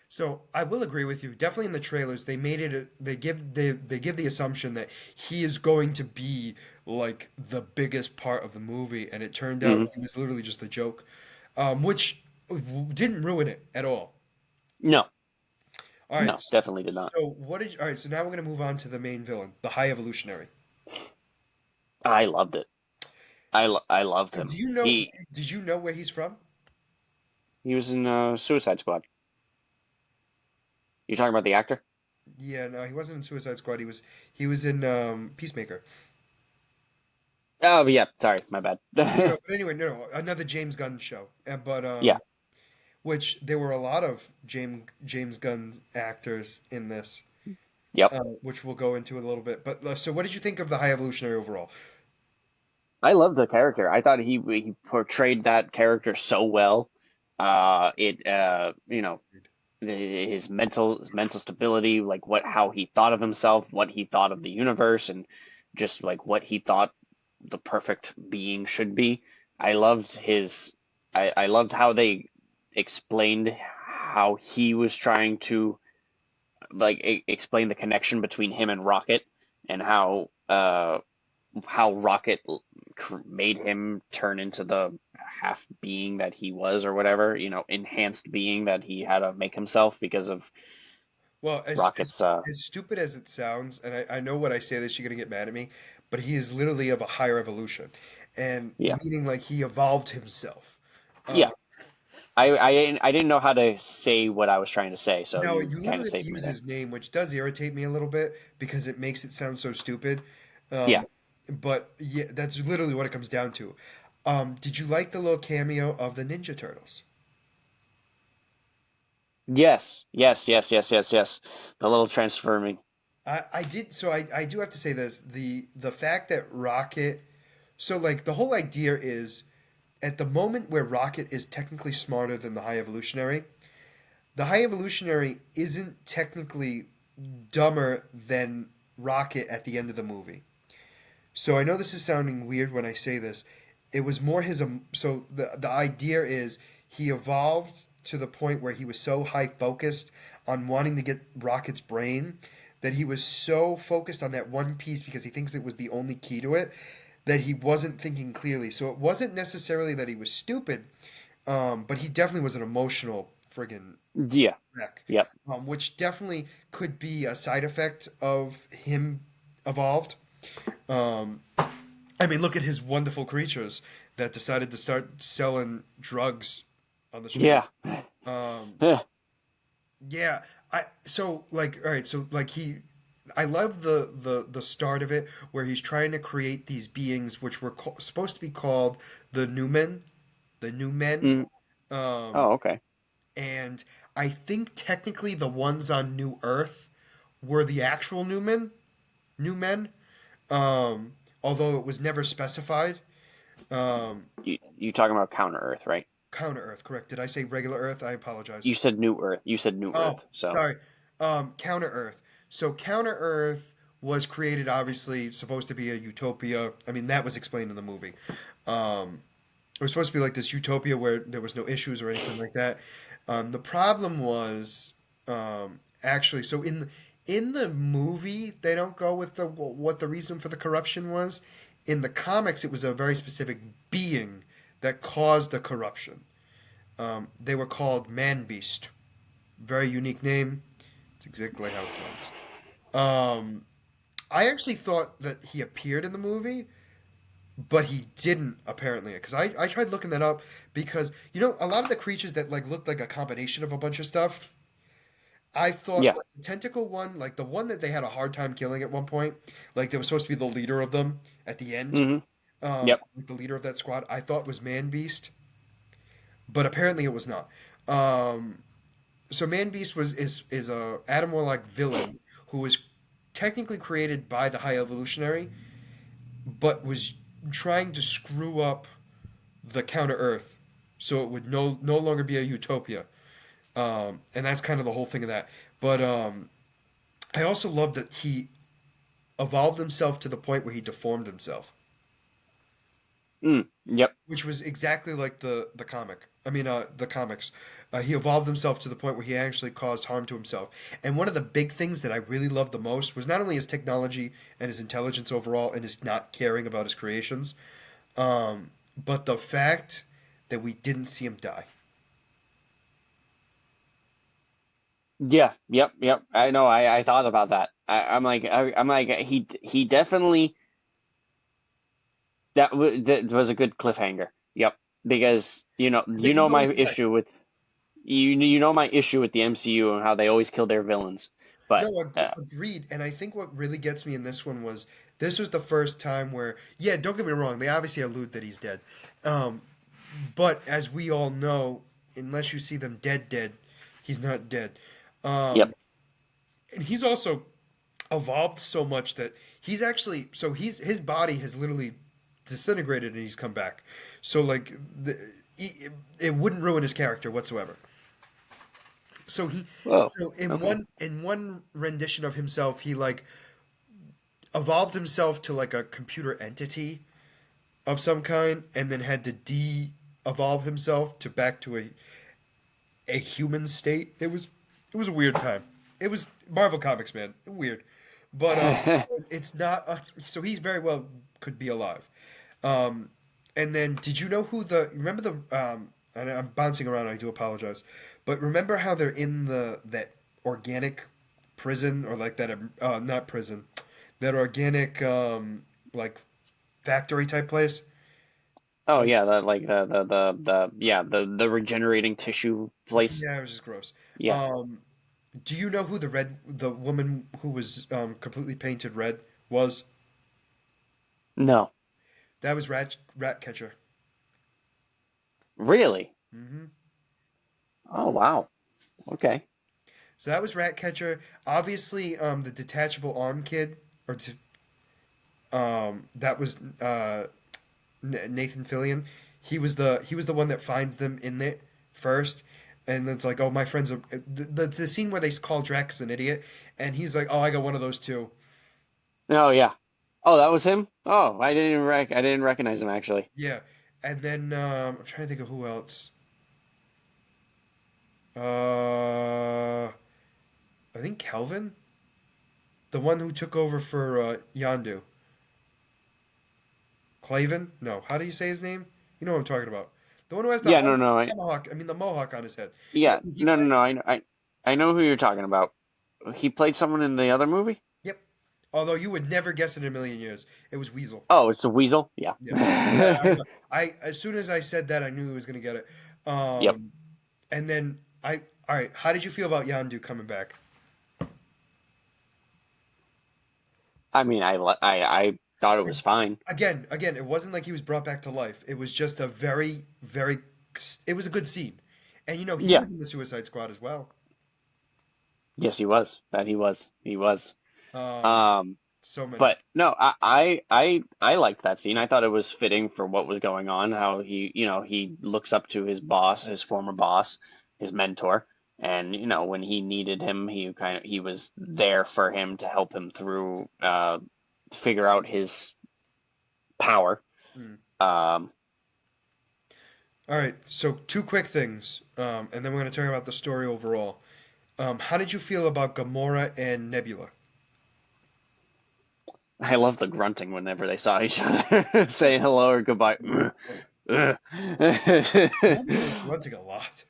So I will agree with you. Definitely in the trailers, they made it. They give the assumption that he is going to be like the biggest part of the movie, and it turned out Hmm. he was literally just a joke, which didn't ruin it at all. No, All right. no, definitely did not. So what did? All right. So now we're gonna move on to the main villain, the High Evolutionary. I loved it. I loved So do him. you know? Did you know where he's from? He was in Suicide Squad. You talking about the actor? Yeah, no, he wasn't in Suicide Squad. He was in Peacemaker. Oh, yeah. Sorry, my bad. No, no, but anyway, no, no, another James Gunn show. But Yeah. which there were a lot of James Gunn actors in this, Yep. which we'll go into in a little bit. But so, what did you think of the High Evolutionary overall? I loved the character. I thought he portrayed that character so well. It his mental stability, like what how he thought of himself, what he thought of the universe, and just like what he thought the perfect being should be. I loved his. I loved how they explained how he was trying to like explain the connection between him and Rocket, and how Rocket made him turn into the half being that he was, or whatever, enhanced being that he had to make himself because of Well, Rocket's. as stupid as it sounds, and I know when I say this, you're gonna get mad at me, but he is literally of a higher evolution, and Yeah, meaning like he evolved himself. Uh, yeah. I didn't know how to say what I was trying to say, so Now, you you kind of literally have to saved me use there. his name, which does irritate me a little bit because it makes it sound so stupid. Yeah. Um, but yeah, that's literally what it comes down to. Did you like the little cameo of the Ninja Turtles? Yes. Yes. Yes. Yes. Yes. Yes. The little transforming. I did. So I do have to say this: the fact that Rocket. So like the whole idea is at the moment where Rocket is technically smarter than the High Evolutionary isn't technically dumber than Rocket at the end of the movie. So I know this is sounding weird when I say this. It was more his so the idea is he evolved to the point where he was so high focused on wanting to get Rocket's brain that he was so focused on that one piece because he thinks it was the only key to it that he wasn't thinking clearly. So it wasn't necessarily that he was stupid, but he definitely was an emotional friggin' Yeah. wreck, Yep. which definitely could be a side effect of him evolved. Um, I mean, look at his wonderful creatures that decided to start selling drugs on the street. Yeah. Um, yeah, I so like all right, so like I love the start of it where he's trying to create these beings which were supposed to be called the the new men, Mm. um, Oh, okay. and I think technically the ones on New Earth were the actual new men, um, although it was never specified. Um, You talking about Counter Earth, right? Counter Earth, correct? Did I say regular Earth? I apologize. You said New Earth. You said New Oh, Earth. So, sorry. Counter Earth. So Counter Earth was created, obviously, supposed to be a utopia. I mean, that was explained in the movie. Um, it was supposed to be like this utopia where there was no issues or anything like that. The problem was actually so in the movie they don't go with the what the reason for the corruption was. In the comics, it was a very specific being that caused the corruption. They were called Man Beast. Very unique name. It's exactly how it sounds. Um, I actually thought that he appeared in the movie, but he didn't apparently. Because I tried looking that up because a lot of the creatures that like looked like a combination of a bunch of stuff. I thought yeah. like the tentacle one, like the one that they had a hard time killing at one point, like they was supposed to be the leader of them at the end, Hmm. Yep. like the leader of that squad. I thought was Man Beast, but apparently it was not. Um, so Man Beast is a Adam Warlock villain who was technically created by the High Evolutionary, but was trying to screw up the Counter Earth, so it would no longer be a utopia. And that's kind of the whole thing of that. But I also love that he evolved himself to the point where he deformed himself, Mm. Yep. which was exactly like the comic. I mean, the comics. He evolved himself to the point where he actually caused harm to himself. And one of the big things that I really loved the most was not only his technology and his intelligence overall, and his not caring about his creations, but the fact that we didn't see him die. Yeah. Yep. Yep. I know. I thought about that. I'm like he definitely that was a good cliffhanger. Yep. Because And they you can know go my either way. issue with you know my issue with the MCU and how they always kill their villains. But No, agreed. And I think what really gets me in this one was this was the first time where, yeah, don't get me wrong, they obviously allude that he's dead. Um, but as we all know, unless you see them dead, he's not dead. yep. Um, and he's also evolved so much that he's actually so his body has literally disintegrated and he's come back. So like it wouldn't ruin his character whatsoever. So Whoa. so Okay. in one rendition of himself, he like evolved himself to like a computer entity of some kind, and then had to de-evolve himself to back to a human state. It was a weird time. It was Marvel Comics, man. Weird, but so it's not. So he very well could be alive. Um, and then did you know who the remember the and I'm bouncing around. I do apologize, but remember how they're in the that organic prison or like that not prison, that organic like factory type place. Oh Uh, yeah, the regenerating tissue place. yeah, it was just gross. Yeah. Um, do you know who the woman who was completely painted red was? No. That was Ratcatcher. Really? Hmm. Oh wow. Okay. So that was Ratcatcher. Obviously, the detachable arm kid, or that was Nathan Fillion. He was the one that finds them in it first, and it's like, oh, my friends are the scene where they call Drax an idiot, and he's like, oh, I got one of those too. Oh yeah. Oh, that was him? Oh, I didn't recognize him actually. Yeah, and then I'm trying to think of who else. I think Kelvin. The one who took over for Yandu. Clavin? No. How do you say his name? You know what I'm talking about. The one who has the Yeah, no, no, tomahawk. I mean the mohawk on his head. yeah, He no, no, played. no. I know who you're talking about. He played someone in the other movie. Yep. Although you would never guess it in a million years. It was Weasel. Oh, it's the Weasel. Yeah. Yeah. I know. I as soon as I said that, I knew he was gonna get it. Yep. Um, and then all right. How did you feel about Yandu coming back? I mean, I thought it was fine. Again, it wasn't like he was brought back to life. It was just a very. It was a good scene, and he Yeah. was in the Suicide Squad as well. Yes, he was. That he was. He was. Um, Um, so many. but no, I liked that scene. I thought it was fitting for what was going on. How he looks up to his boss, his former boss, his mentor, and when he needed him, he was there for him to help him through, figure out his power. Mm. Um, All right, so two quick things, and then we're going to talk about the story overall. How did you feel about Gamora and Nebula? I love the grunting whenever they saw each other, saying hello or goodbye. Nebula was grunting a lot.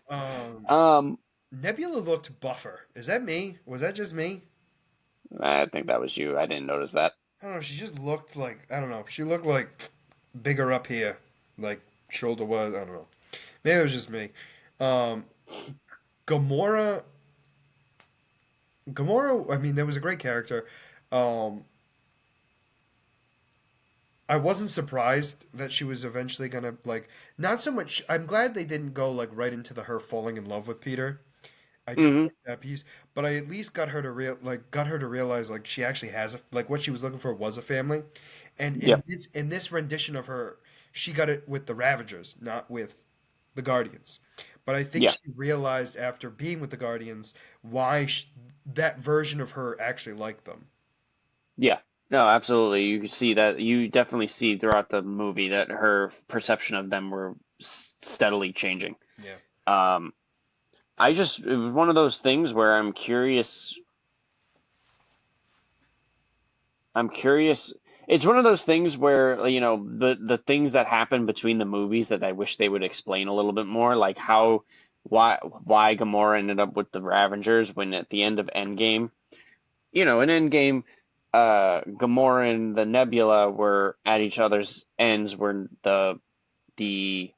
Um, um, Nebula looked buffer. Is that me? Was that just me? I think that was you. I didn't notice that. I don't know. She just looked like I don't know. She looked like bigger up here, like shoulder was. I don't know. Maybe it was just me. Um, Gamora. Gamora. I mean, there was a great character. Um, I wasn't surprised that she was eventually gonna like. Not so much. I'm glad they didn't go like right into the her falling in love with Peter. I did Hmm. like that piece, but I at least got her to realize like she actually has like what she was looking for was a family, and Yep. in this rendition of her, she got it with the Ravagers, not with the Guardians. But I think Yeah. she realized after being with the Guardians why that version of her actually liked them. Yeah. No, absolutely. You can see that. You definitely see throughout the movie that her perception of them were steadily changing. Yeah. Um, it was one of those things where I'm curious. I'm curious. It's one of those things where, the things that happen between the movies that I wish they would explain a little bit more, like why Gamora ended up with the Ravengers when at the end of Endgame, in Endgame, Gamora and the Nebula were at each other's ends, where the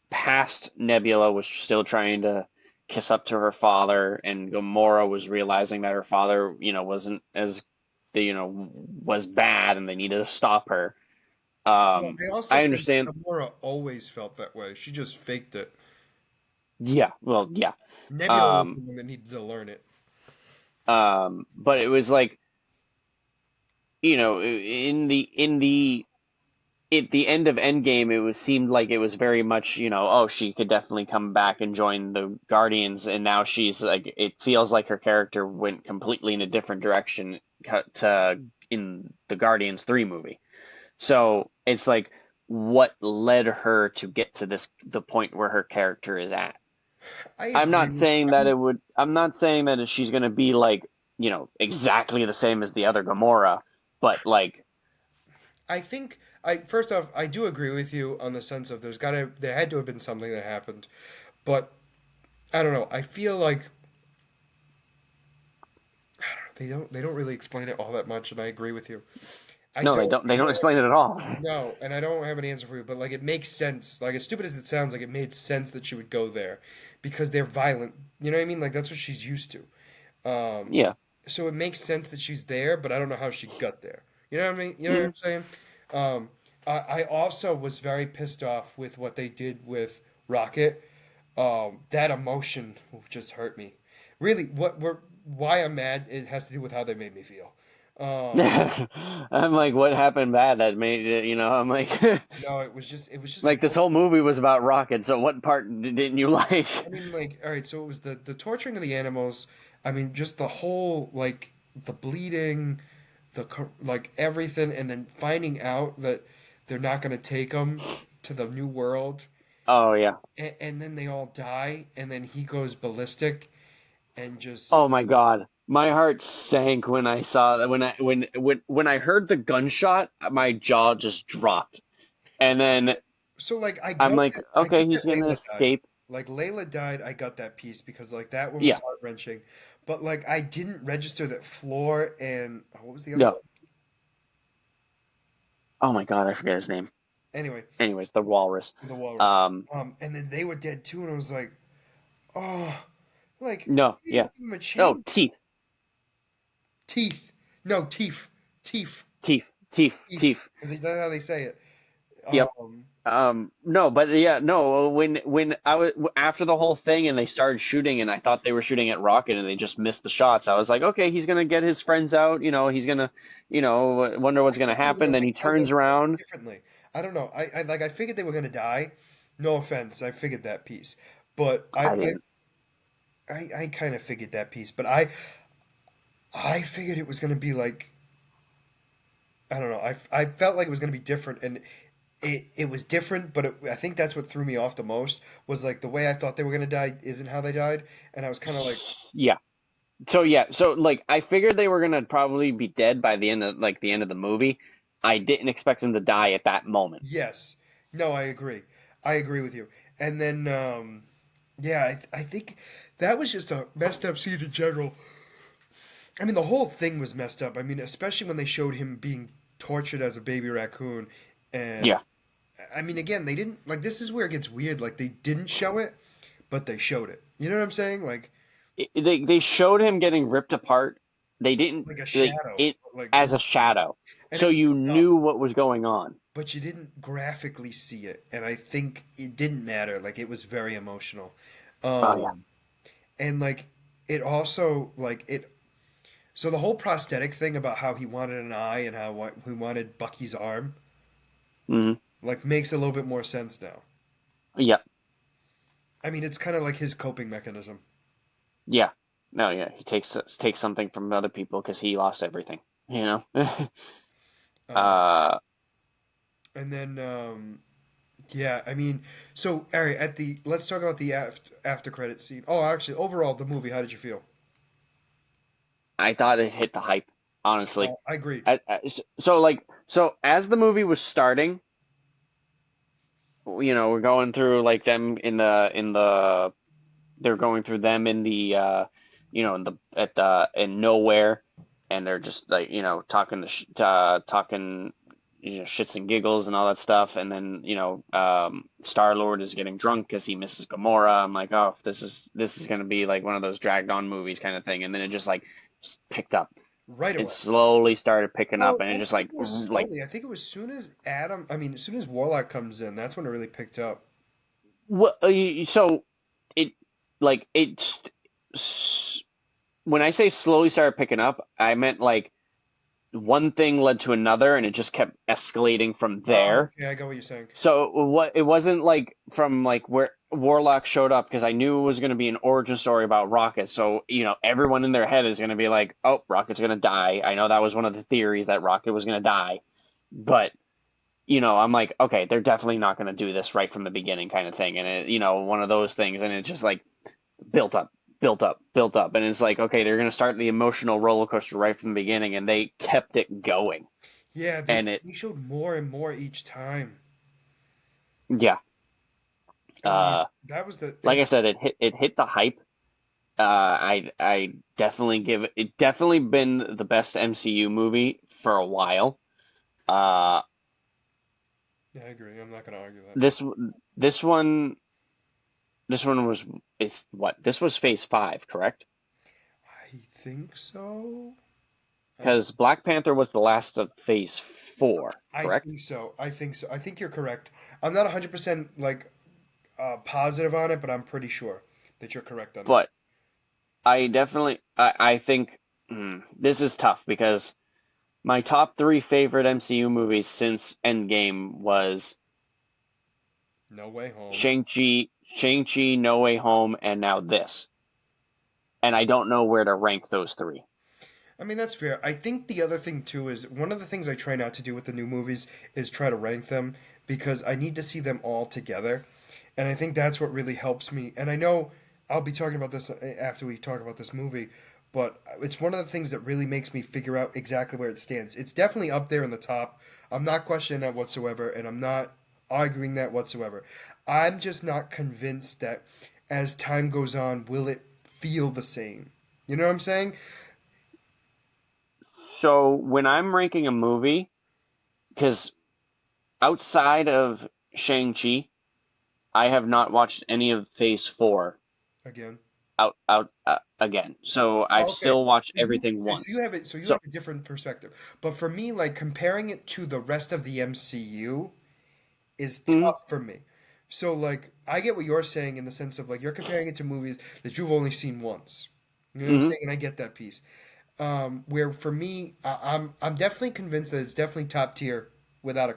past Nebula was still trying to kiss up to her father, and Gamora was realizing that her father, wasn't as was bad, and they needed to stop her. Well, I also I think understand. Gamora always felt that way. She just faked it. Yeah, well, yeah. Nebula was Um, the one that needed to learn it. but it was like, in the at the end of Endgame, it was seemed like it was very much, oh, she could definitely come back and join the Guardians, and now she's like, it feels like her character went completely in a different direction to in the Guardians 3 movie. So it's like, what led her to get to the point where her character is at? I agree with. I'm not saying that she's going to be like, exactly the same as the other Gamora, but like, I think I first off I do agree with you on the sense of there had to have been something that happened, but I don't know. I feel like they don't really explain it all that much, and I agree with you. no, they don't explain it at all. No, and I don't have an answer for you, but like it makes sense. Like as stupid as it sounds, like it made sense that she would go there because they're violent. You know what I mean? Like that's what she's used to. Um, Yeah. so it makes sense that she's there, but I don't know how she got there. You know what I mean? You know what Mm. I'm saying? I also was very pissed off with what they did with Rocket. That emotion just hurt me. Really, why I'm mad, it has to do with how they made me feel. Um, I'm like, what happened bad that made it, I'm like, no, it was just like this whole emotional. movie was about Rocket, so what part didn't you like? I mean, like, all right, so it was the torturing of the animals. I mean, just the whole like the bleeding, like everything, and then finding out that they're not going to take them to the new world, Oh yeah. and then they all die, and then he goes ballistic and just Oh my God. My heart sank when I saw that when I heard the gunshot, my jaw just dropped. And then So like I'm like, I okay, get he's that gonna Layla died. escape. Like Layla died, I got that piece because like that one was Yeah, heart wrenching. But like I didn't register that Floor and what was the other one? no. Oh my God, I forget his name. Anyway, Anyways, the walrus. the walrus. Um, And then they were dead too, and I was like, oh, like no, you didn't yeah. even give him a Oh, chance. teeth, Teeth, no teeth, teeth, teeth, teeth, teeth, teeth. because that's how they say it. Yep. Um, No, but yeah, no. When I was after the whole thing and they started shooting, and I thought they were shooting at Rocket, and they just missed the shots. I was like, okay, he's gonna get his friends out. He's gonna, wonder I what's gonna thought they were happen. gonna Then like he kill them turns around. differently. I don't know. I figured they were gonna die. No offense, I figured that piece, but I didn't. I kind of figured that piece, but I figured it was gonna be like I don't know. I felt like it was gonna be different, and it was different, but I think that's what threw me off the most was like the way I thought they were gonna die isn't how they died, and I was kind of like, Yeah. So like I figured they were gonna probably be dead by the end of the movie. I didn't expect them to die at that moment. yes, no, I agree, I agree with you, and then yeah, I think that was just a messed up scene in general. I mean, the whole thing was messed up. I mean, especially when they showed him being tortured as a baby raccoon, and Yeah. I mean, again, they didn't like. This is where it gets weird. Like they didn't show it, but they showed it. You know what I'm saying? They showed him getting ripped apart. They didn't Like a like shadow, it like, as a shadow, and so it was you enough, knew what was going on. but you didn't graphically see it, and I think it didn't matter. Like it was very emotional, Oh yeah. um, and like it also like it. So the whole prosthetic thing about how he wanted an eye and how he wanted Bucky's arm, Hmm. like makes a little bit more sense now. Yeah. I mean, it's kind of like his coping mechanism. Yeah. No, yeah. He takes something from other people because he lost everything. You know. Um, uh, and then yeah, I mean, so Ari, at the let's talk about the after credit scene. Oh, actually, overall, the movie. How did you feel? I thought it hit the hype. Honestly, I agreed. so as the movie was starting, we're going through like them in the they're going through them in the in the at the in nowhere, and they're just like talking talking shits and giggles and all that stuff, and then Star Lord is getting drunk because he misses Gamora. I'm like, oh, this is gonna be like one of those dragged on movies kind of thing, and then it just like picked up. Right It away. slowly started picking up, Well, and I it don't just think like it was slowly. I think it was soon as Adam. I mean, as soon as Warlock comes in, that's when it really picked up. what so it like it's when I say slowly started picking up, I meant like one thing led to another, and it just kept escalating from Oh, there. okay, I got what you're saying. So what it wasn't like from like where Warlock showed up because I knew it was going to be an origin story about Rocket. So everyone in their head is going to be like, "Oh, Rocket's going to die." I know that was one of the theories that Rocket was going to die, but I'm like, okay, they're definitely not going to do this right from the beginning, kind of thing. And one of those things, and it just like built up, built up, built up, and it's like, okay, they're going to start the emotional roller coaster right from the beginning, and they kept it going, Yeah, and it, they showed more and more each time. yeah, I mean, uh, that was the like and I said, it hit the hype. I definitely give it definitely been the best MCU movie for a while. Uh, yeah, I agree. I'm not gonna argue that. this this one this one was is what this was Phase 5, correct? I think so. I Because Black Panther was the last of Phase 4, I correct? think so. I think so. I think you're correct. I'm not 100% like positive on it, but I'm pretty sure that you're correct on But this. I think this is tough because my top three favorite MCU movies since Endgame was No Way Home. Shang-Chi, No Way Home, and now this. And I don't know where to rank those three. I mean, that's fair. I think the other thing too is one of the things I try not to do with the new movies is try to rank them because I need to see them all together. And I think that's what really helps me. And I know I'll be talking about this after we talk about this movie, but it's one of the things that really makes me figure out exactly where it stands. It's definitely up there in the top. I'm not questioning that whatsoever, and I'm not arguing that whatsoever. I'm just not convinced that as time goes on, will it feel the same? You know what I'm saying? So when I'm ranking a movie, because outside of Shang-Chi, I have not watched any of Phase 4 Again. again. So I've Oh, okay. still watched So you everything okay, so you once. have it so you have So, a different perspective. But for me, like comparing it to the rest of the MCU is mhm, tough for me. So like I get what you're saying in the sense of like you're comparing it to movies that you've only seen once. You know what I'm mhm, saying? And I get that piece. Where for me, I'm definitely convinced that it's definitely top tier without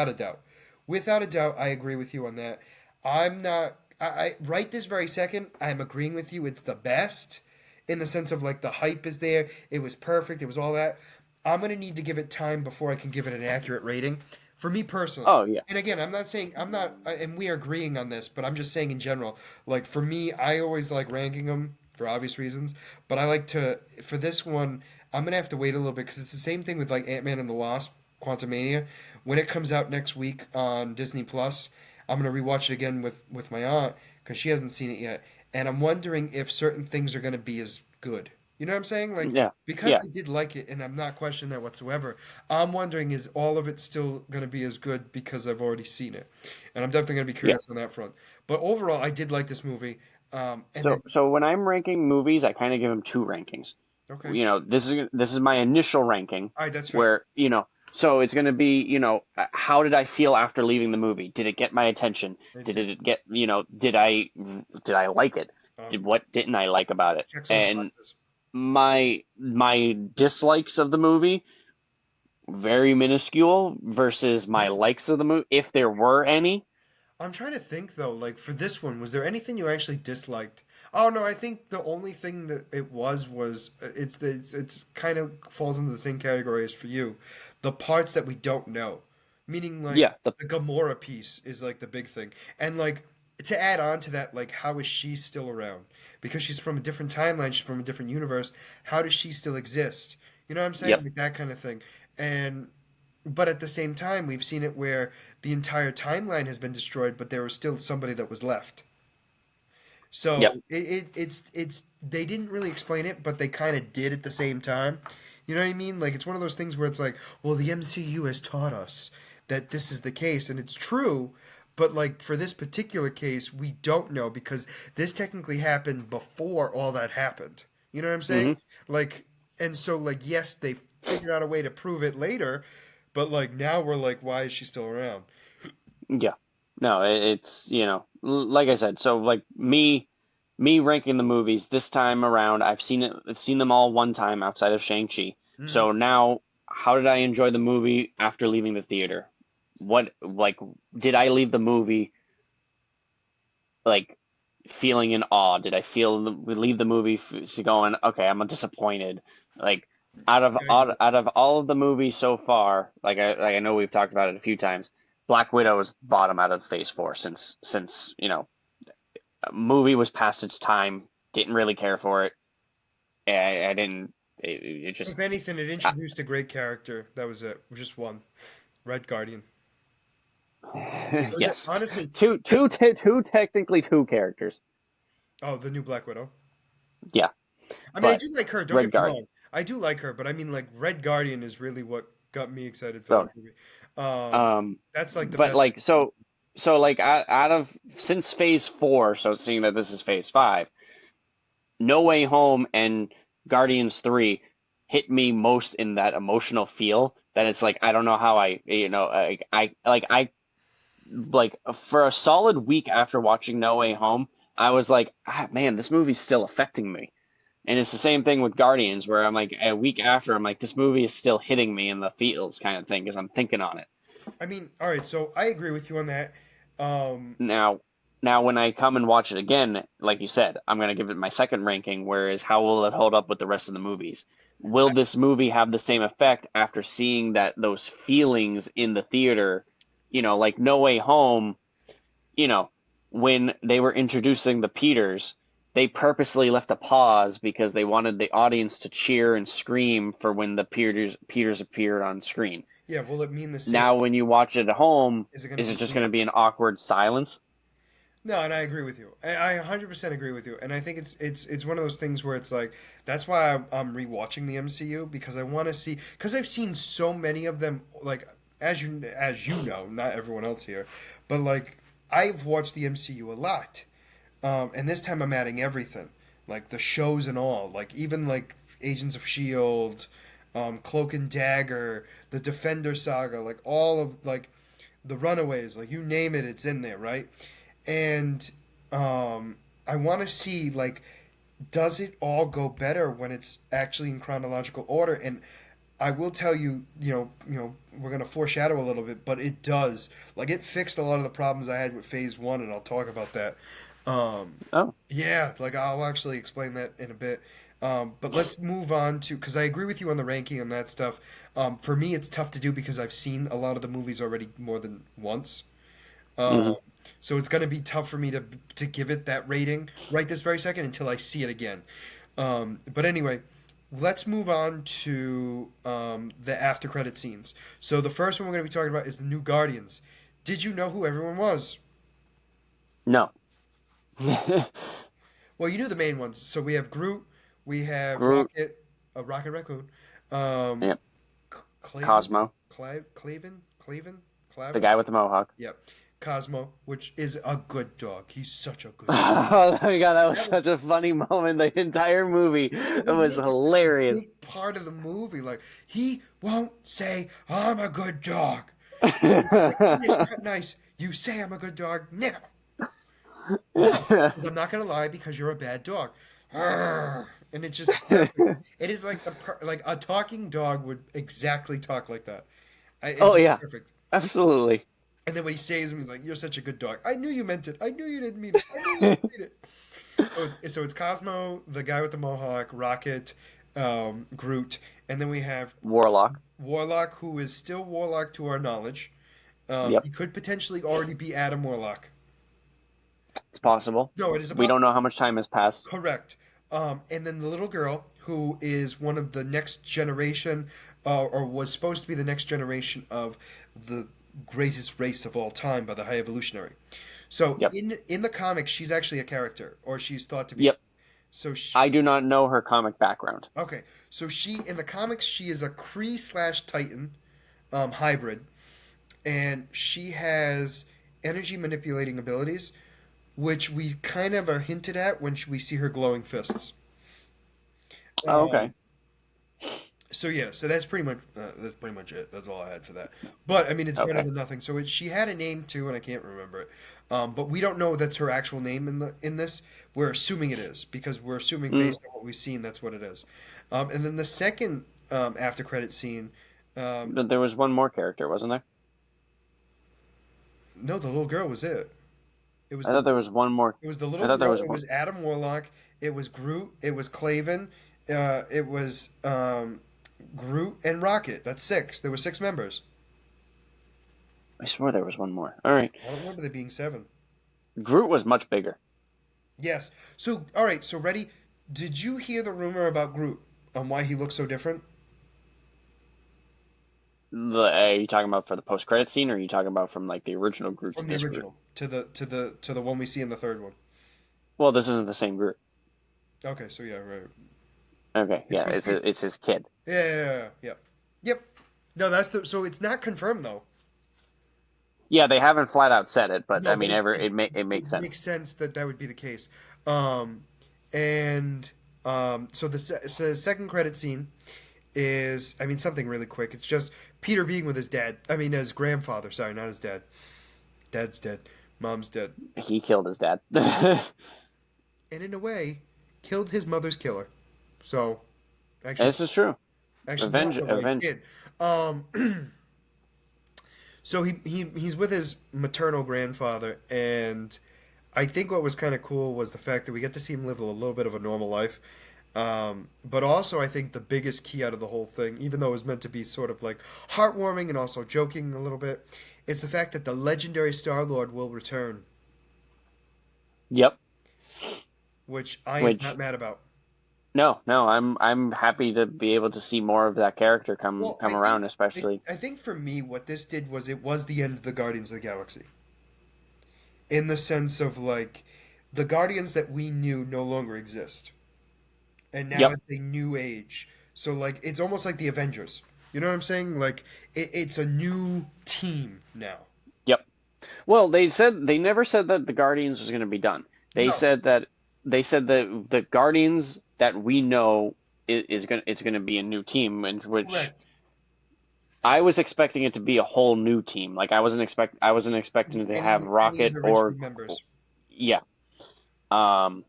a doubt. Without a doubt, I agree with you on that. I'm not. I right this very second, I'm agreeing with you. It's the best in the sense of like the hype is there. It was perfect. It was all that. I'm gonna need to give it time before I can give it an accurate rating. For me personally. oh yeah, And again, I'm not saying I'm not, and we are agreeing on this, but I'm just saying in general. Like for me, I always like ranking them for obvious reasons. But I like to for this one, I'm gonna have to wait a little bit because it's the same thing with like Ant-Man and the Wasp, Quantumania. When it comes out next week on Disney Plus, I'm gonna rewatch it again with my aunt because she hasn't seen it yet, and I'm wondering if certain things are gonna be as good. You know what I'm saying? Like yeah, because yeah, I did like it, and I'm not questioning that whatsoever. I'm wondering is all of it still gonna be as good because I've already seen it, and I'm definitely gonna be yeah. curious on that front. But overall, I did like this movie. And then So when I'm ranking movies, I kind of give them two rankings. okay, This is my initial ranking all right, that's fair. where, so it's going to be, how did I feel after leaving the movie? Did it get my attention? Me Did too. it get, did I like it? What didn't I like about it? Checks all the And boxes. my dislikes of the movie, very minuscule versus my Really? likes of the movie, if there were any. I'm trying to think though, like for this one, was there anything you actually disliked? Oh no, I think the only thing that it was it's kind of falls into the same category as for you, the parts that we don't know, meaning like Yeah, the the Gamora piece is like the big thing, and like to add on to that, like how is she still around? Because she's from a different timeline, she's from a different universe. How does she still exist? You know what I'm saying? yep, Like that kind of thing, and but at the same time, we've seen it where the entire timeline has been destroyed, but there was still somebody that was left. yep, So it's they didn't really explain it, but they kind of did at the same time. You know what I mean? Like it's one of those things where it's like, well, the MCU has taught us that this is the case, and it's true. But like for this particular case, we don't know because this technically happened before all that happened. You know what I'm saying? hmm Like, and so like yes, they figured out a way to prove it later, but like now we're like, why is she still around? yeah. No, it's, like I said, so like me ranking the movies this time around, I've seen them all one time outside of Shang-Chi. Mhm. So now, how did I enjoy the movie after leaving the theater? Like, did I leave the movie like feeling in awe? Did I leave the movie going, okay, I'm disappointed? Like, I agree. out of all of the movies so far, like I know we've talked about it a few times, Black Widow is bottom out of Phase 4 since movie was past its time. Didn't really care for it. I didn't. It just. If anything, it I, introduced a great character. That was it. Just one. Red Guardian. That was it. yes, Honestly, technically two characters. oh, the new Black Widow. Yeah, I mean, I but do like her. Don't Red get me Guard. wrong. I do like her, but I mean, like Red Guardian is really what got me excited for So, that movie. Um, um, that's like the but best. like so like out of since Phase 4, so seeing that this is Phase 5, No Way Home and Guardians 3 hit me most in that emotional feel that it's like I don't know how I for a solid week after watching No Way Home, I was like, man, this movie's still affecting me. And it's the same thing with Guardians, where I'm like, a week after, I'm like, this movie is still hitting me in the feels kind of thing because I'm thinking on it. I mean, all right. So I agree with you on that. Um, Now, now when I come and watch it again, like you said, I'm gonna give it my second ranking. Whereas, how will it hold up with the rest of the movies? Will I, this movie have the same effect after seeing those feelings in the theater? Like No Way Home, you know, when they were introducing the Peters. they purposely left a pause because they wanted the audience to cheer and scream for when the Peters appeared on screen. Yeah, will it mean the same? Now, when you watch it at home, Is it going to is be it just going to weird? be an awkward silence? No, and I agree with you. I 100% agree with you. And I think it's one of those things where it's like that's why I'm rewatching the MCU because I want to see because I've seen so many of them like as you know, not everyone else here, but like I've watched the MCU a lot. And this time I'm adding everything, like the shows and all, like even like Agents of Shield, Cloak and Dagger, the Defender saga, like all of like the Runaways, like you name it, it's in there, right? And I want to see like does it all go better when it's actually in chronological order? And I will tell you, we're gonna foreshadow a little bit, but it does. Like it fixed a lot of the problems I had with Phase One, and I'll talk about that. Oh, Yeah, like I'll actually explain that in a bit. But let's move on to because I agree with you on the ranking and that stuff. For me, it's tough to do because I've seen a lot of the movies already more than once. hmm. So it's going to be tough for me to give it that rating right this very second until I see it again. But anyway, let's move on to the after credit scenes. So the first one we're going to be talking about is the new Guardians. Did you know who everyone was? No. Well, you knew the main ones. So we have Groot, we have Groot, Rocket Raccoon, um, yep. Clavin, Cosmo, the Clavin. guy with the mohawk. Yep, Cosmo, which is a good dog. He's such a good dog. Oh my god, that was That was such a funny moment. The entire movie, Well, it he was made it such a hilarious. big part of the movie. Like he won't say I'm a good dog. It's like, isn't it not nice? You say I'm a good dog. No, no, because I'm not gonna lie because you're a bad dog. Arrgh. And it's just perfect. It is like like a talking dog would exactly talk like that. It's Oh just yeah, perfect. absolutely. And then when he saves him, he's like, "You're such a good dog. I knew you meant it. I knew you didn't mean it. I knew you didn't mean it." So it's Cosmo, the guy with the mohawk, Rocket, Groot, and then we have Warlock. Warlock, who is still Warlock to our knowledge. Yep, He could potentially already be Adam Warlock. it's possible. No, it is a We don't know possibility. how much time has passed. Correct. And then the little girl, who is one of the next generation, or was supposed to be the next generation of the greatest race of all time by the High Evolutionary. So Yep, in the comics, she's actually a character, or she's thought to be. yep. So she, I do not know her comic background. okay, so she in the comics she is a Kree slash Titan hybrid, and she has energy manipulating abilities, which we kind of are hinted at when we see her glowing fists. Oh, okay. Um, so yeah, so that's pretty much it. That's all I had for that. But I mean, it's better Okay. than nothing. So she had a name too, and I can't remember it. But we don't know that's her actual name in this. We're assuming it is because we're assuming Mm. based on what we've seen that's what it is. And then the second after credit scene, um, There was one more character, wasn't there? no, the little girl was it. It was I the thought there was one more. it was the I little thought there girl. was It one. was Adam Warlock. It was Groot. It was Clavin. It was Groot and Rocket. That's six. There were six members. I swear there was one more. All right. I don't remember there being seven. Groot was much bigger. Yes. So, all right. So, ready? Did you hear the rumor about Groot on why he looks so different Are you talking about for the post credit scene, or are you talking about from like the original Groot to from the this Groot? original to the one we see in the third one? Well, this isn't the same Groot. Okay. So yeah, right. Okay, It's yeah, supposed to be. it's his kid. Yeah. Yep. No, that's the. So it's not confirmed though. Yeah, they haven't flat out said it, but I No, but mean, it it makes sense. makes sense that that would be the case. Um, and so so the second credit scene is, I mean, something really quick. It's just Peter being with his dad. I mean, his grandfather. Sorry, not his dad. Dad's dead. Mom's dead. He killed his dad. And in a way, killed his mother's killer. So, actually, This is true. not in a way, Avenge. did. Um, so he's with his maternal grandfather, and I think what was kind of cool was the fact that we get to see him live a little bit of a normal life. But also, I think the biggest key out of the whole thing, even though it was meant to be sort of like heartwarming and also joking a little bit, is the fact that the legendary Star Lord will return. Yep. which I am not Which mad about. no, I'm happy to be able to see more of that character Well, come around, especially. I think for me, what this did was it was the end of the Guardians of the Galaxy, in the sense of like the Guardians that we knew no longer exist, and now Yep, it's a new age. So like it's almost like the Avengers. You know what I'm saying? Like it's a new team now. yep. Well, they never said that the Guardians was going to be done. They No, said that the Guardians that we know is going it's going to be a new team, in which correct. I was expecting it to be a whole new team. Like I wasn't expecting to have Any of Rocket the or original members. yeah. Um,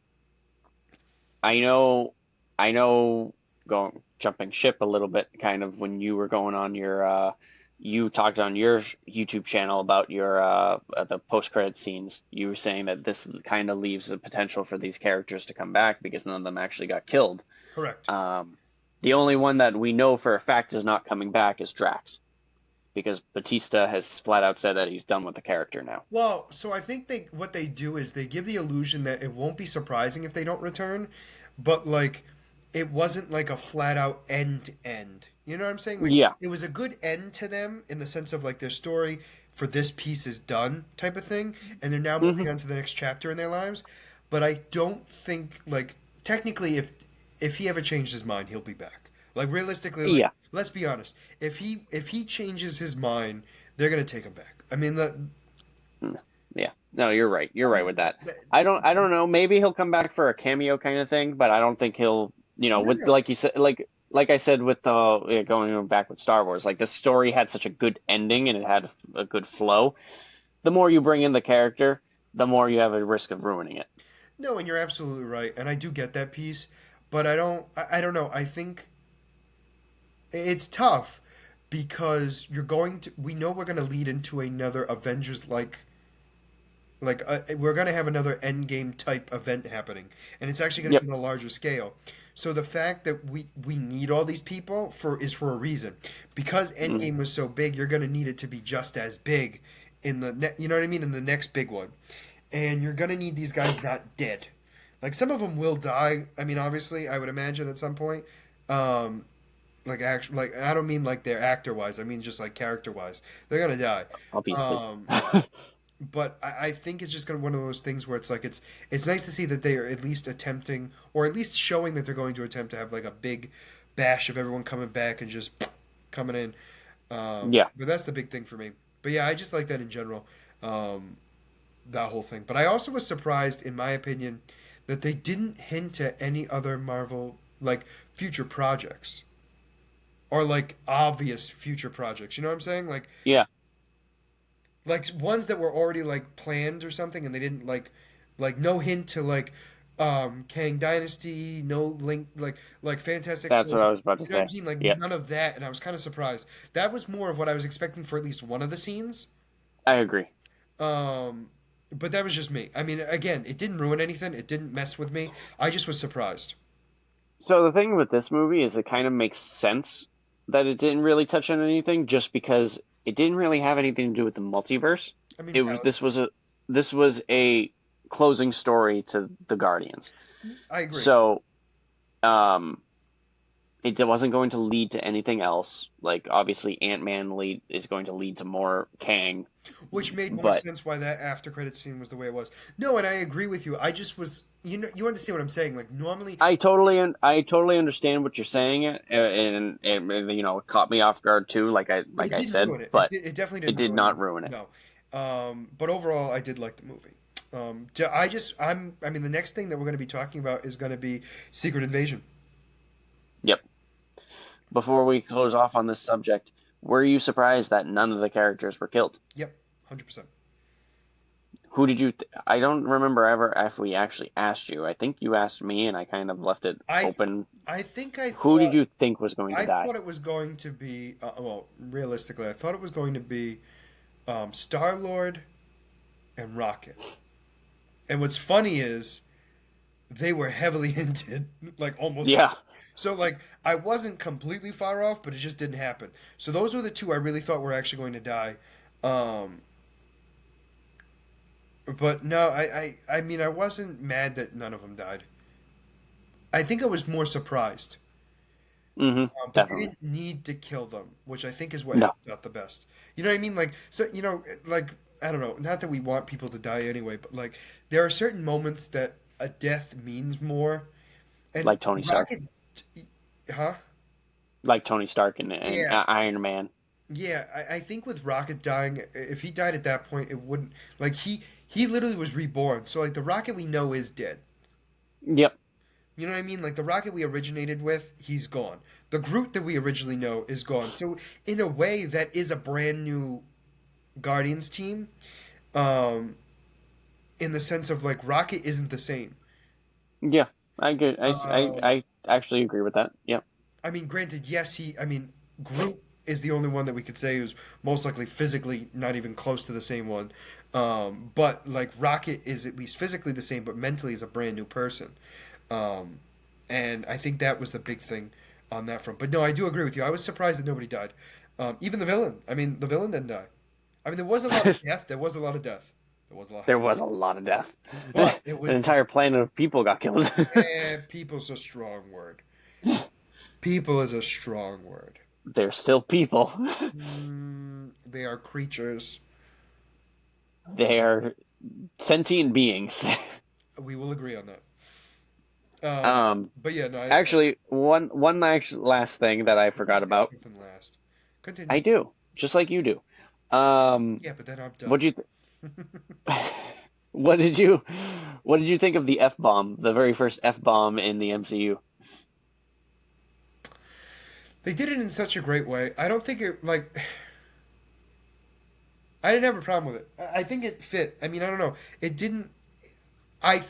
I know, I know, going jumping ship a little bit, kind of when you were going on your, you talked on your YouTube channel about your the post credit scenes. You were saying that this kind of leaves the potential for these characters to come back because none of them actually got killed. Correct. Um, the only one that we know for a fact is not coming back is Drax because Batista has flat out said that he's done with the character now. Well, so I think they what they do is they give the illusion that it won't be surprising if they don't return, but like it wasn't like a flat out end end. You know what I'm saying? Like Yeah. it was a good end to them in the sense of like their story for this piece is done type of thing, and they're now Hmm. moving on to the next chapter in their lives. But I don't think like technically if he ever changed his mind, he'll be back. Like realistically, like Yeah. let's be honest, if he changes his mind, they're gonna take him back. I mean the Mm. Yeah. No, you're right. You're I right mean, with that. I don't know. Maybe he'll come back for a cameo kind of thing, but I don't think he'll, no, with no, like you said like I said with going back with Star Wars, like the story had such a good ending and it had a good flow. The more you bring in the character, the more you have a risk of ruining it. no, and you're absolutely right, and I do get that piece, but I don't know. I think it's tough because you're going to, we know we're going to lead into another Avengers we're going to have another Endgame type event happening, and it's actually going to Yep. be on a larger scale. So the fact that we need all these people for is for a reason, because Mm. Endgame was so big, you're going to need it to be just as big in you know what I mean, in the next big one, and you're going to need these guys not dead. Like some of them will die. I mean, obviously, I would imagine at some point. Um, like I don't mean like they're actor wise. I mean just like character wise. They're gonna die. Obviously. Um, but I think it's just gonna one of those things where it's nice to see that they are at least attempting or at least showing that they're going to attempt to have like a big bash of everyone coming back and just coming in. Yeah. But that's the big thing for me. But yeah, I just like that in general. Um, that whole thing. But I also was surprised, in my opinion, that they didn't hint at any other Marvel like future projects or like obvious future projects. You know what I'm saying? Yeah. Like ones that were already like planned or something, and they didn't like no hint to like Kang Dynasty, no link like Fantastic That's Four. what I was about to You know what I'm say. saying? Like Yep. none of that, and I was kind of surprised. That was more of what I was expecting for at least one of the scenes. I agree. Um, but that was just me. I mean, again, it didn't ruin anything. It didn't mess with me. I just was surprised. So the thing with this movie is it kind of makes sense that it didn't really touch on anything just because it didn't really have anything to do with the multiverse. I mean, It was valid. this was a closing story to the Guardians. I agree. So um it wasn't going to lead to anything else. Like obviously Ant-Man lead is going to lead to more Kang, Which made more but sense why that after credit scene was the way it was. No, and I agree with you. I just was, you know, you understand what I'm saying. Like normally, I totally understand what you're saying, and it caught me off guard too, but it like I didn't said, ruin it. but It definitely it didn't did ruin it not either. ruin it. No. But overall, I did like the movie. I mean, the next thing that we're going to be talking about is going to be Secret Invasion. Yep. Before we close off on this subject, were you surprised that none of the characters were killed? Yep, 100%. Who did you? I don't remember ever if we actually asked you. I think you asked me, and I kind of left it I, open. I think I Who did thought, you think was going to I die? thought it was going to be, well, realistically, I thought it was going to be Star Lord and Rocket. And what's funny is they were heavily hinted, like almost. Yeah, So like I wasn't completely far off, but it just didn't happen. So those were the two I really thought were actually going to die. Um, But no, I mean, I wasn't mad that none of them died. I think I was more surprised. But they Definitely. didn't need to kill them, which I think is what No, helped out the best. You know what I mean? Like, so, like, I don't know, not that we want people to die anyway, but like, there are certain moments that a death means more. And like Tony Stark, Rocket, huh? like Tony Stark and Yeah, Iron Man. yeah. I think with Rocket dying, if he died at that point, it wouldn't, like, he literally was reborn. So, like, the Rocket we know is dead. Yep. You know what I mean? Like the rocket we originated with, he's gone. The Groot that we originally know is gone. So in a way, that is a brand new Guardians team. Um, in the sense of like Rocket isn't the same. Yeah. I get. Um, I actually agree with that. Yep. I mean, granted, yes, I mean, Groot is the only one that we could say who's most likely physically not even close to the same one. But like Rocket is at least physically the same, but mentally is a brand new person. Um, and I think that was the big thing on that front. But no, I do agree with you. I was surprised that nobody died. Even the villain. I mean, the villain didn't die. I mean, there was a lot of death. There was a lot of death. There was a lot of There death. was a lot of death. But it An was, entire planet of people got killed. people's a strong word. People is a strong word. They're still people. They are creatures. They are sentient beings. We will agree on that. Um, Um, but yeah, no, actually, one last thing that I you forgot say about. something last. I Continue. do, just like you do. Um, Yeah, but then I'm what done. you th what did you what did you think of the F bomb, the very first F bomb in the MCU? They did it in such a great way. I don't think it like I didn't have a problem with it. I think it fit. I mean, I don't know. It didn't. I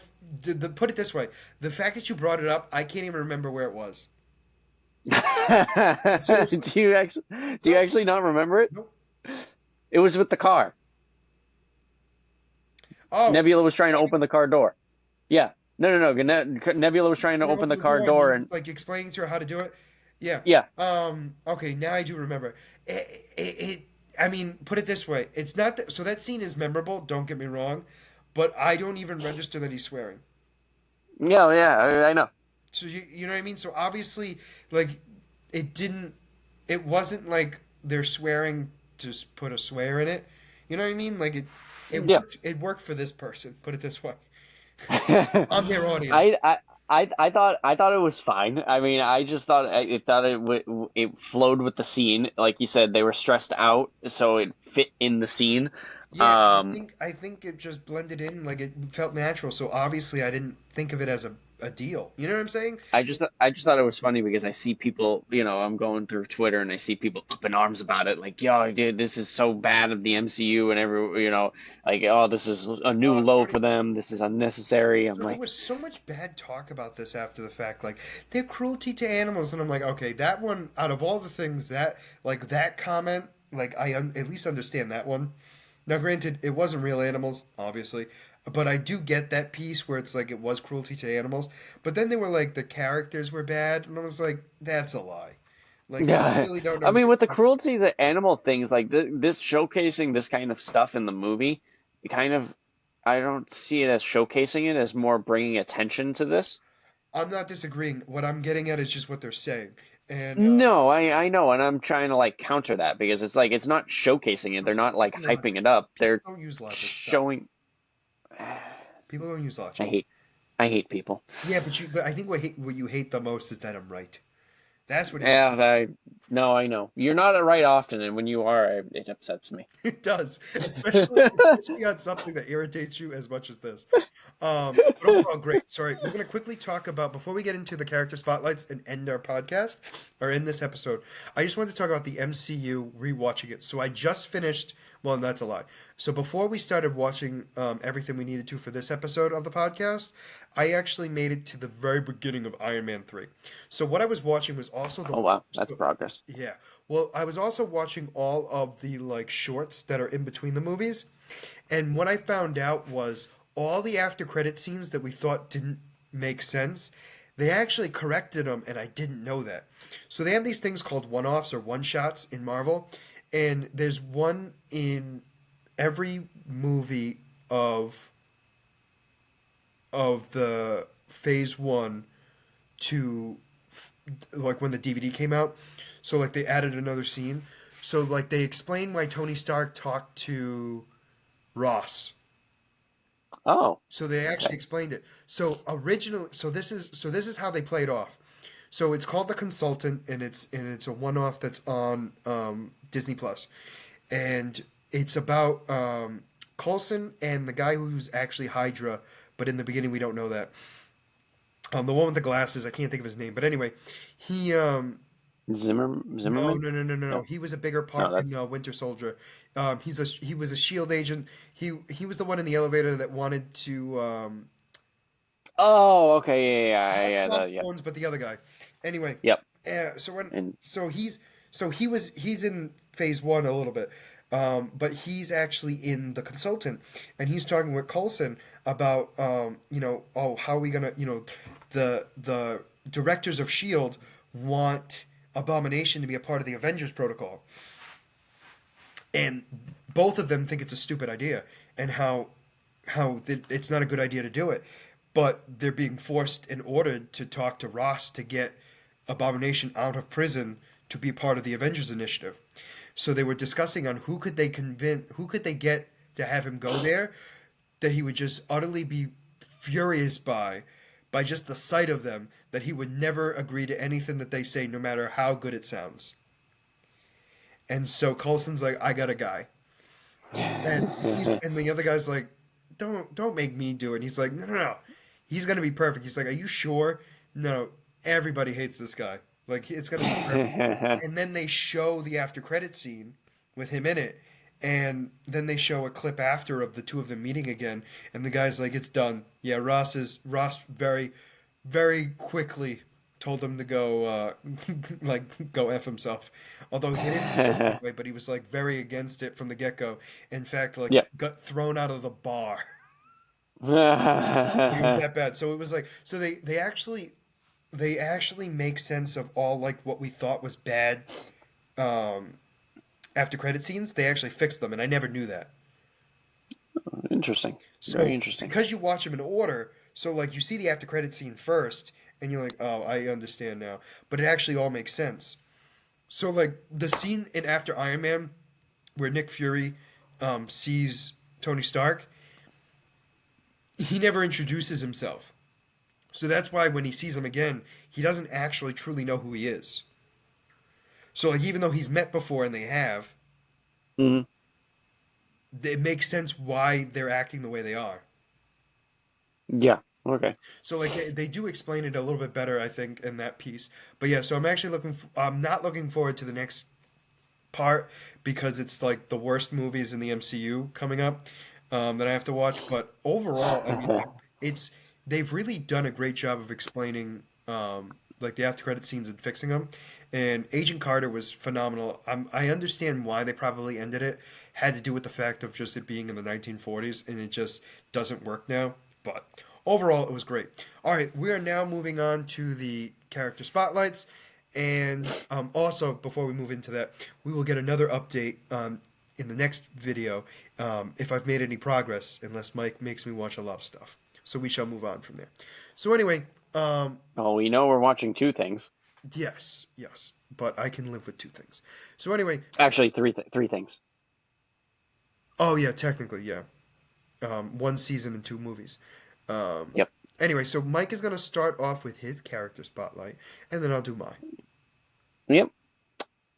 did the put it this way. The fact that you brought it up, I can't even remember where it was. Seriously. Do you Nope. actually not remember it? Nope. It was with the car. Oh, was it Nebula at was the trying to beginning? open the car door. Yeah. No, no, no. Nebula was trying to When he open the opened the car door and door he and like explaining to her how to do it. Yeah. yeah. Okay, now I do remember. I mean, put it this way. It's not that. So that scene is memorable. Don't get me wrong, but I don't even register that he's swearing. Yeah, yeah, I know. So you know what I mean? So obviously, like, it didn't. It wasn't like they're swearing to put a swear in it. You know what I mean? Like it Yeah. worked. It worked for this person. Put it this way. I'm their audience. I, I I thought it was fine. I mean, I just thought it flowed with the scene. Like you said, they were stressed out, so it fit in the scene. Yeah, Um, I think it just blended in. Like it felt natural. So obviously, I didn't think of it as a deal. You know what I'm saying? I just thought it was funny because I see people, I'm going through Twitter and I see people up in arms about it, like, yo, dude, this is so bad of the MCU and like, oh, this is a new low According for them. This is unnecessary. I'm So there like, was so much bad talk about this after the fact, like their cruelty to animals, and I'm like, okay, that one out of all the things that like that comment, like at least understand that one. Now, granted, it wasn't real animals, obviously, but I do get that piece where it's like it was cruelty to animals. But then they were like the characters were bad, and I was like, that's a lie. Like you yeah. really don't know I who mean, you're with the talking. cruelty to animal things, like this showcasing this kind of stuff in the movie, it kind of, I don't see it as showcasing it as more bringing attention to this. I'm not disagreeing. What I'm getting at is just what they're saying, and No, I know, and I'm trying to like counter that because it's like it's not showcasing it. They're stop not like using hyping logic. it up. People They're don't use logic. Stop. showing. People don't use I logic. hate I hate people. Yeah, but I think what you hate the most is that I'm right. That's what Yeah, irritates you. no, I know. You're not right often, and when you are, it upsets me. It does, especially on something that irritates you as much as this. But overall, great. Sorry, we're gonna quickly talk about before we get into the character spotlights and end our podcast or in this episode. I just wanted to talk about the MCU rewatching it. So I just finished. Well, that's a lie. So before we started watching everything we needed to for this episode of the podcast, I actually made it to the very beginning of Iron Man 3. So what I was watching was also the Oh wow, that's progress. yeah. Well, I was also watching all of the like shorts that are in between the movies, and what I found out was all the after credit scenes that we thought didn't make sense, they actually corrected them, and I didn't know that. So they have these things called one-offs or one-shots in Marvel, and there's one in every movie of the Phase One to like when the DVD came out. So like they added another scene. So like they explained why Tony Stark talked to Ross. Oh, So they actually okay. explained it. So originally, so this is how they played off. So it's called The Consultant, and it's a one off that's on Disney Plus, and it's about Coulson and the guy who's actually Hydra, but in the beginning we don't know that. The one with the glasses, I can't think of his name, but anyway, he no, Zimmerman? no, no, no, no, no. No, He was a bigger no, part in that's. Winter Soldier. He was a Shield agent. He was the one in the elevator that wanted to Oh, okay, yeah, yeah, not yeah, yep, Crossbones, but the other guy. Anyway, yep. so when And so he's in Phase One a little bit, but he's actually in the Consultant, and he's talking with Coulson about oh how are we gonna the directors of Shield want Abomination to be a part of the Avengers Protocol, and both of them think it's a stupid idea, and it's not a good idea to do it, but they're being forced and ordered to talk to Ross to get Abomination out of prison to be part of the Avengers Initiative. So they were discussing on who could they get to have him go there that he would just utterly be furious by just the sight of them, that he would never agree to anything that they say no matter how good it sounds. And so Coulson's like, I got a guy. And the other guy's like, don't make me do it. And he's like, no, no, no. He's gonna be perfect. He's like, are you sure? No, everybody hates this guy. Like it's gonna be perfect. And then they show the after credit scene with him in it, and then they show a clip after of the two of them meeting again, and the guy's like, it's done. Yeah, Ross very, very quickly told him to go like go f himself. Although he didn't say it that way, but he was like very against it from the get go. In fact, like Yep. got thrown out of the bar. He was that bad. So it was like so they actually make sense of all like what we thought was bad um, after credit scenes. They actually fixed them, and I never knew that. Interesting. Very So interesting. because you watch them in order, so like you see the after credit scene first, and you're like, oh, I understand now. But it actually all makes sense. So like the scene in After Iron Man where Nick Fury sees Tony Stark, he never introduces himself. So that's why when he sees him again, he doesn't actually truly know who he is. So like even though he's met before and they have, Hmm. it makes sense why they're acting the way they are. Yeah. Okay. So like they do explain it a little bit better, I think, in that piece. But yeah, so I'm not looking forward to the next part because it's like the worst movies in the MCU coming up that I have to watch. But overall, I mean, it's they've really done a great job of explaining like the after credit scenes and fixing them. And Agent Carter was phenomenal. I understand why they probably ended it. Had to do with the fact of just it being in the 1940s, and it just doesn't work now. But overall, it was great. All right, we are now moving on to the character spotlights. And also, before we move into that, we will get another update in the next video if I've made any progress, unless Mike makes me watch a lot of stuff. So we shall move on from there. So anyway, Oh, we know we're watching two things. yes, yes, but I can live with two things. So anyway, Actually, three things. oh yeah, technically, yeah, one season and two movies. Um, Yep. anyway, so Mike is gonna start off with his character spotlight, and then I'll do mine. Yep.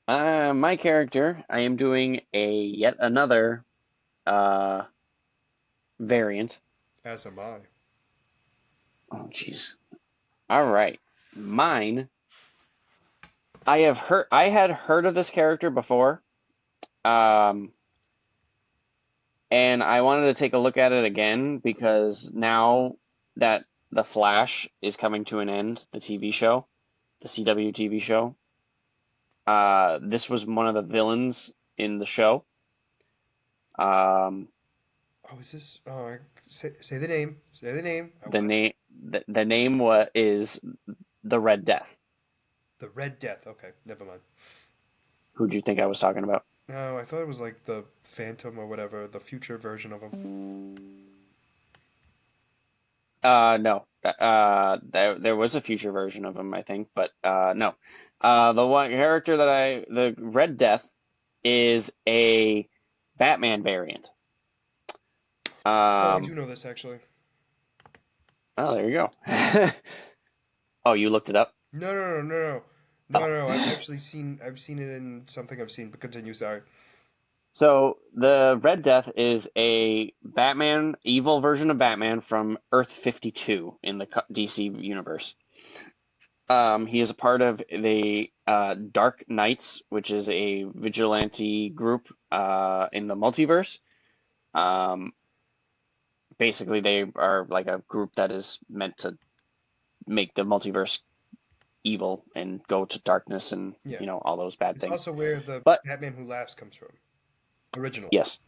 My character, I am doing a yet another uh variant. As am I. Oh, jeez. All right. Mine. I had heard of this character before. Um, and I wanted to take a look at it again because now that The Flash is coming to an end, the TV show, the CW TV show, this was one of the villains in the show. Um, Oh, is this? Oh, say the name. Say the name. I the want name the name is the Red Death. the Red Death. Okay, never mind. Who do you think I was talking about? No, I thought it was like the Phantom or whatever, the future version of him. No. There was a future version of him, I think, but no. The one character the Red Death is a Batman variant. Oh, I Um, do know this actually. oh, there you go. Oh, you looked it up? No, no, no, no, no, no, Oh. no, no. I've seen it in something I've seen. But continue. Sorry. So the Red Death is a Batman, evil version of Batman from Earth 52 in the DC universe. He is a part of the Dark Knights, which is a vigilante group in the multiverse. Um, Basically, they are like a group that is meant to make the multiverse evil and go to darkness and Yeah. all those bad It's things. also where the But Batman Who Laughs comes from. Original. yes,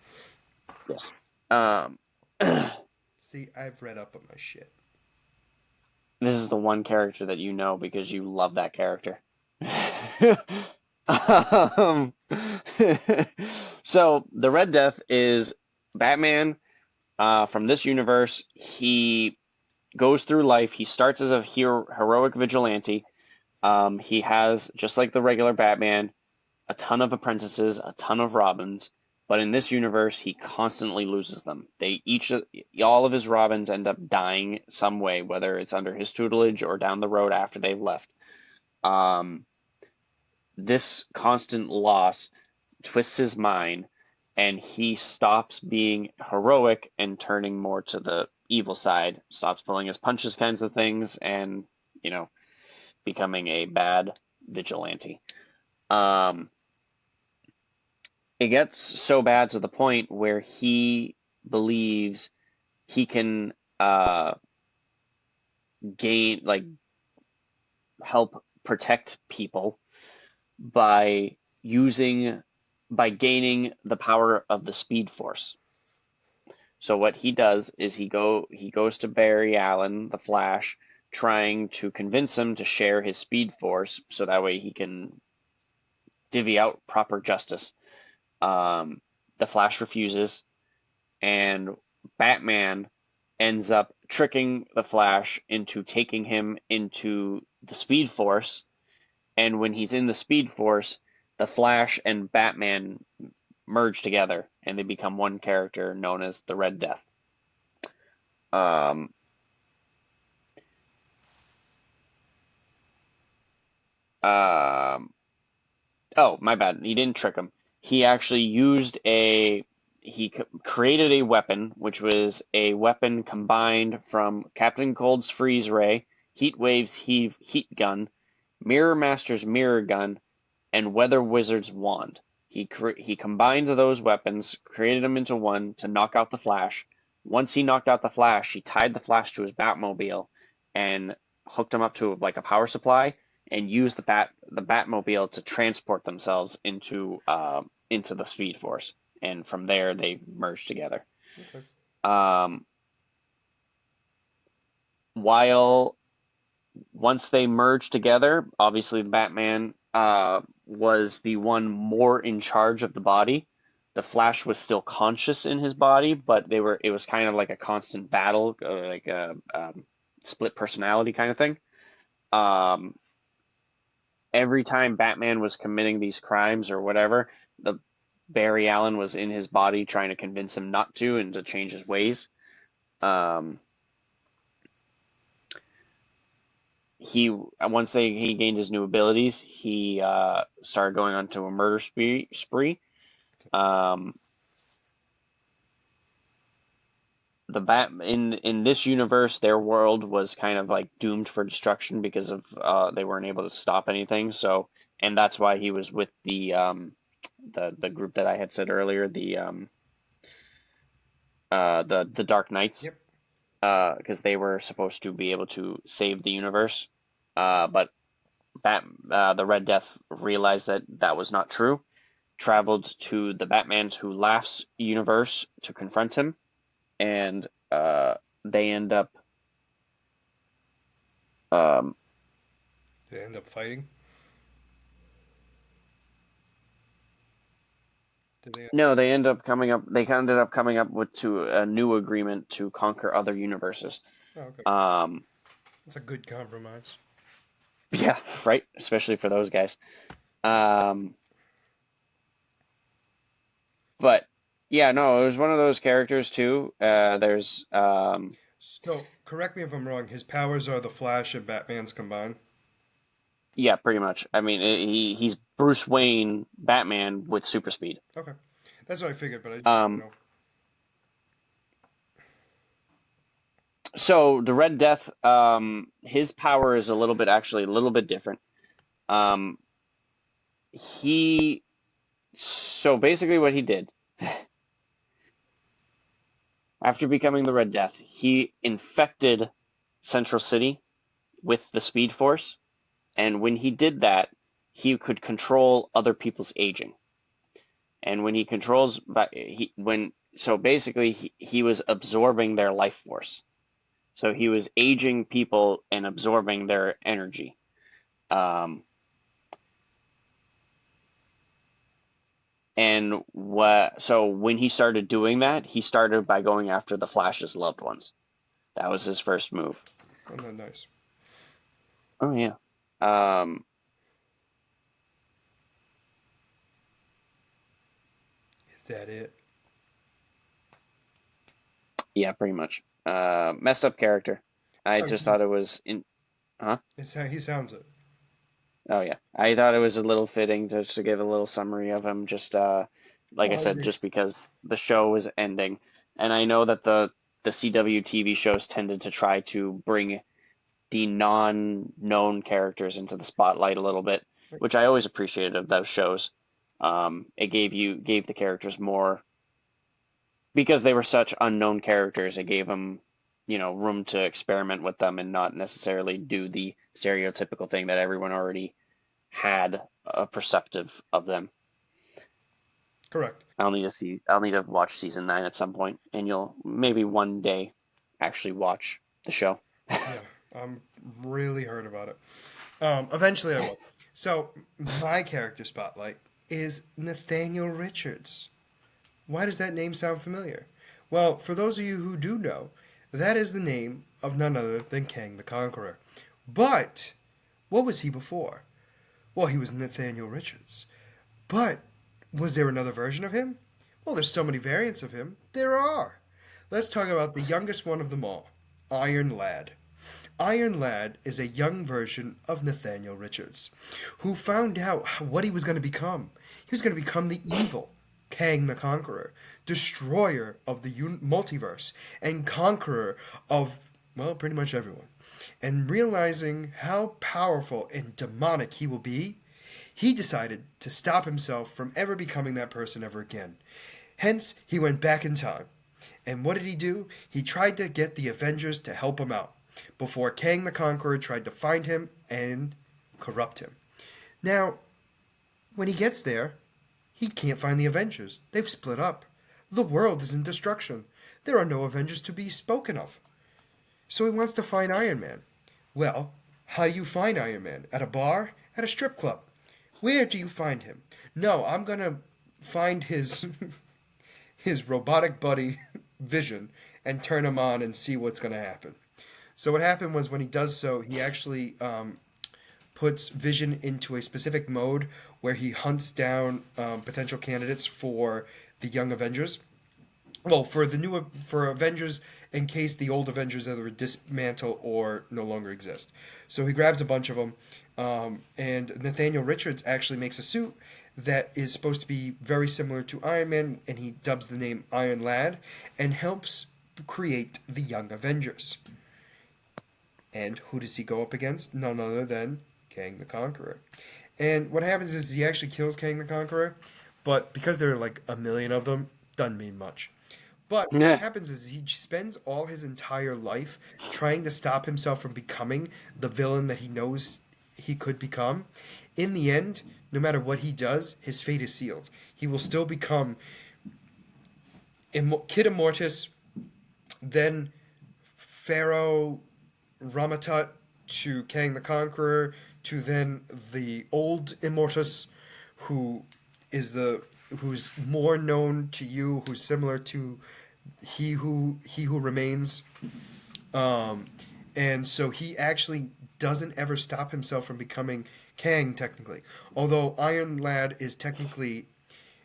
yes. Um, See, I've read up on my shit. This is the one character that you know because you love that character. um, so the Red Death is Batman from this universe. He goes through life. He starts as a heroic vigilante. He has, just like the regular Batman, a ton of apprentices, a ton of Robins, but in this universe, he constantly loses them. All of his Robins end up dying some way, whether it's under his tutelage or down the road after they've left. Um, this constant loss twists his mind, and he stops being heroic and turning more to the evil side, stops pulling his punches kinds of things, and, you know, becoming a bad vigilante. Um, it gets so bad to the point where he believes he can gain like help protect people by using by gaining the power of the Speed Force. So what he does is he goes to Barry Allen, the Flash, trying to convince him to share his Speed Force so that way he can divvy out proper justice. Um, the Flash refuses, and Batman ends up tricking the Flash into taking him into the Speed Force. And when he's in the Speed Force, the Flash and Batman merge together and they become one character known as the Red Death. Um, um, oh, my bad. He didn't trick him. He actually he created a weapon, which was a weapon combined from Captain Cold's freeze ray, Heatwave's heat gun, Mirror Master's mirror gun, and Weather Wizard's wand. He combined those weapons, created them into one to knock out the Flash. Once he knocked out the Flash, he tied the Flash to his Batmobile and hooked him up to like a power supply and used the Batmobile to transport themselves into the Speed Force. And from there, they merged together. Okay. Um, while Once they merged together, obviously Batman was the one more in charge of the body. The Flash was still conscious in his body, but it was kind of like a constant battle, like a split personality kind of thing. Um, every time Batman was committing these crimes or whatever, the Barry Allen was in his body trying to convince him not to and to change his ways. Um, he gained his new abilities, he started going onto a murder spree. Um, the bat in this universe, their world was kind of like doomed for destruction because of they weren't able to stop anything. So, and that's why he was with the group that I had said earlier, the Dark Knights, Yep. because they were supposed to be able to save the universe. But the Red Death realized that that was not true, traveled to the Batman's Who Laughs universe to confront him, and they end up um, They end up fighting. Did they? No, they end up coming up. They ended up coming up with to a new agreement to conquer other universes. Oh, okay. Um, That's a good compromise. yeah, right. Especially for those guys. Um, but yeah, no, it was one of those characters too. There's So, correct me if I'm wrong. His powers are the Flash and Batman's combined. yeah, pretty much. I mean, he's Bruce Wayne, Batman with super speed. Okay, that's what I figured, but I just didn't Um, know. so the Red Death, his power is a little bit actually a little bit different. Um, he so basically what he did after becoming the Red Death, he infected Central City with the Speed Force, and when he did that, he could control other people's aging. And when he controls, but he when so basically he was absorbing their life force. So he was aging people and absorbing their energy. Um, and what so when he started doing that, he started by going after the Flash's loved ones. That was his first move. Oh, no, nice. Oh yeah. Um, Is that it? yeah, pretty much. Messed up character. I Oh, he just thought sounds it it. was in. Huh? He sounds it. Oh yeah, I thought it was a little fitting just to give a little summary of him. Just like No, I I said, agree. just because the show was ending, and I know that the CW TV shows tended to try to bring the non-known characters into the spotlight a little bit, which I always appreciated of those shows. It gave the characters more because they were such unknown characters. It gave them, room to experiment with them and not necessarily do the stereotypical thing that everyone already had a perceptive of them. Correct. I'll need to watch season 9 at some point, and you'll maybe one day actually watch the show. Yeah, I'm really hurt about it. Eventually I will. So, my character spotlight is Nathaniel Richards. Why does that name sound familiar? Well, for those of you who do know, that is the name of none other than Kang the Conqueror. But, what was he before? Well, he was Nathaniel Richards. But, was there another version of him? Well, there's so many variants of him. There are. Let's talk about the youngest one of them all, Iron Lad. Iron Lad is a young version of Nathaniel Richards, who found out what he was going to become. He was going to become the evil Kang the Conqueror, destroyer of the multiverse, and conqueror of, well, pretty much everyone. And realizing how powerful and demonic he will be, he decided to stop himself from ever becoming that person ever again. Hence, he went back in time. And what did he do? He tried to get the Avengers to help him out before Kang the Conqueror tried to find him and corrupt him. Now, when he gets there, he can't find the Avengers. They've split up. The world is in destruction. There are no Avengers to be spoken of. So he wants to find Iron Man. Well, how do you find Iron Man? At a bar? At a strip club? Where do you find him? No, I'm gonna find his his robotic buddy Vision and turn him on and see what's gonna happen. So what happened was when he does so, he actually puts Vision into a specific mode where he hunts down potential candidates for the Young Avengers. Well, for Avengers, in case the old Avengers either dismantle or no longer exist. So he grabs a bunch of them, and Nathaniel Richards actually makes a suit that is supposed to be very similar to Iron Man, and he dubs the name Iron Lad, and helps create the Young Avengers. And who does he go up against? None other than Kang the Conqueror. And what happens is he actually kills Kang the Conqueror, but because there are like a million of them, doesn't mean much. But what Yeah. happens is he spends all his entire life trying to stop himself from becoming the villain that he knows he could become. In the end, no matter what he does, his fate is sealed. He will still become Kid Immortus, then Pharaoh Ramatut to Kang the Conqueror to then the old Immortus, who is the who's more known to you, who's similar to he who remains. Um, and so he actually doesn't ever stop himself from becoming Kang technically. Although Iron Lad is technically,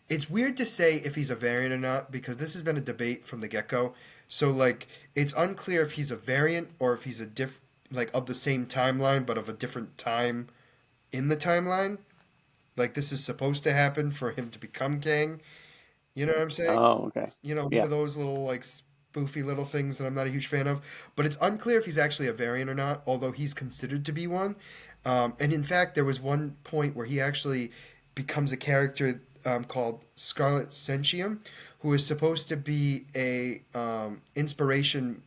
it's weird to say if he's a variant or not because this has been a debate from the get go. So like it's unclear if he's a variant or if he's a like of the same timeline but of a different time in the timeline. Like this is supposed to happen for him to become Kang. You know what I'm saying? Oh, okay. One Yeah. of those little like spoofy little things that I'm not a huge fan of. But it's unclear if he's actually a variant or not, although he's considered to be one. And in fact, there was one point where he actually becomes a character called Scarlet Sentium, who is supposed to be a inspiration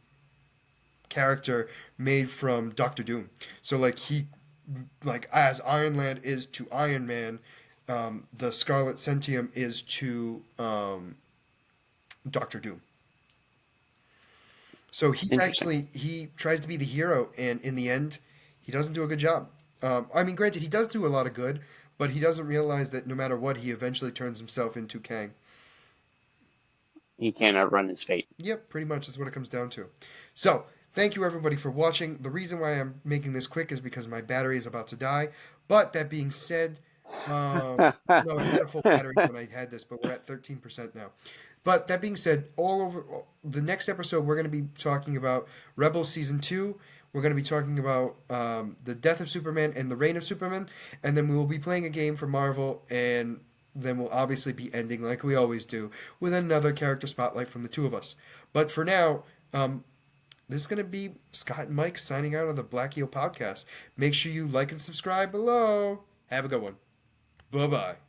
character made from Doctor Doom. So like like as Iron Lad is to Iron Man, the Scarlet Sentium is to Doctor Doom. So Interesting. he tries to be the hero, and in the end, he doesn't do a good job. I mean, granted, he does do a lot of good, but he doesn't realize that no matter what, he eventually turns himself into Kang. He can't outrun his fate. Yep, pretty much is what it comes down to. So, thank you everybody for watching. The reason why I'm making this quick is because my battery is about to die. But that being said, no, it had a full battery when I had this, but we're at 13% now. But that being said, all over the next episode, we're going to be talking about Rebels Season 2. We're going to be talking about the death of Superman and the reign of Superman. And then we will be playing a game for Marvel. And then we'll obviously be ending, like we always do, with another character spotlight from the two of us. But for now, this is going to be Scott and Mike signing out on the Black Eel Podcast. Make sure you like and subscribe below. Have a good one. Bye bye.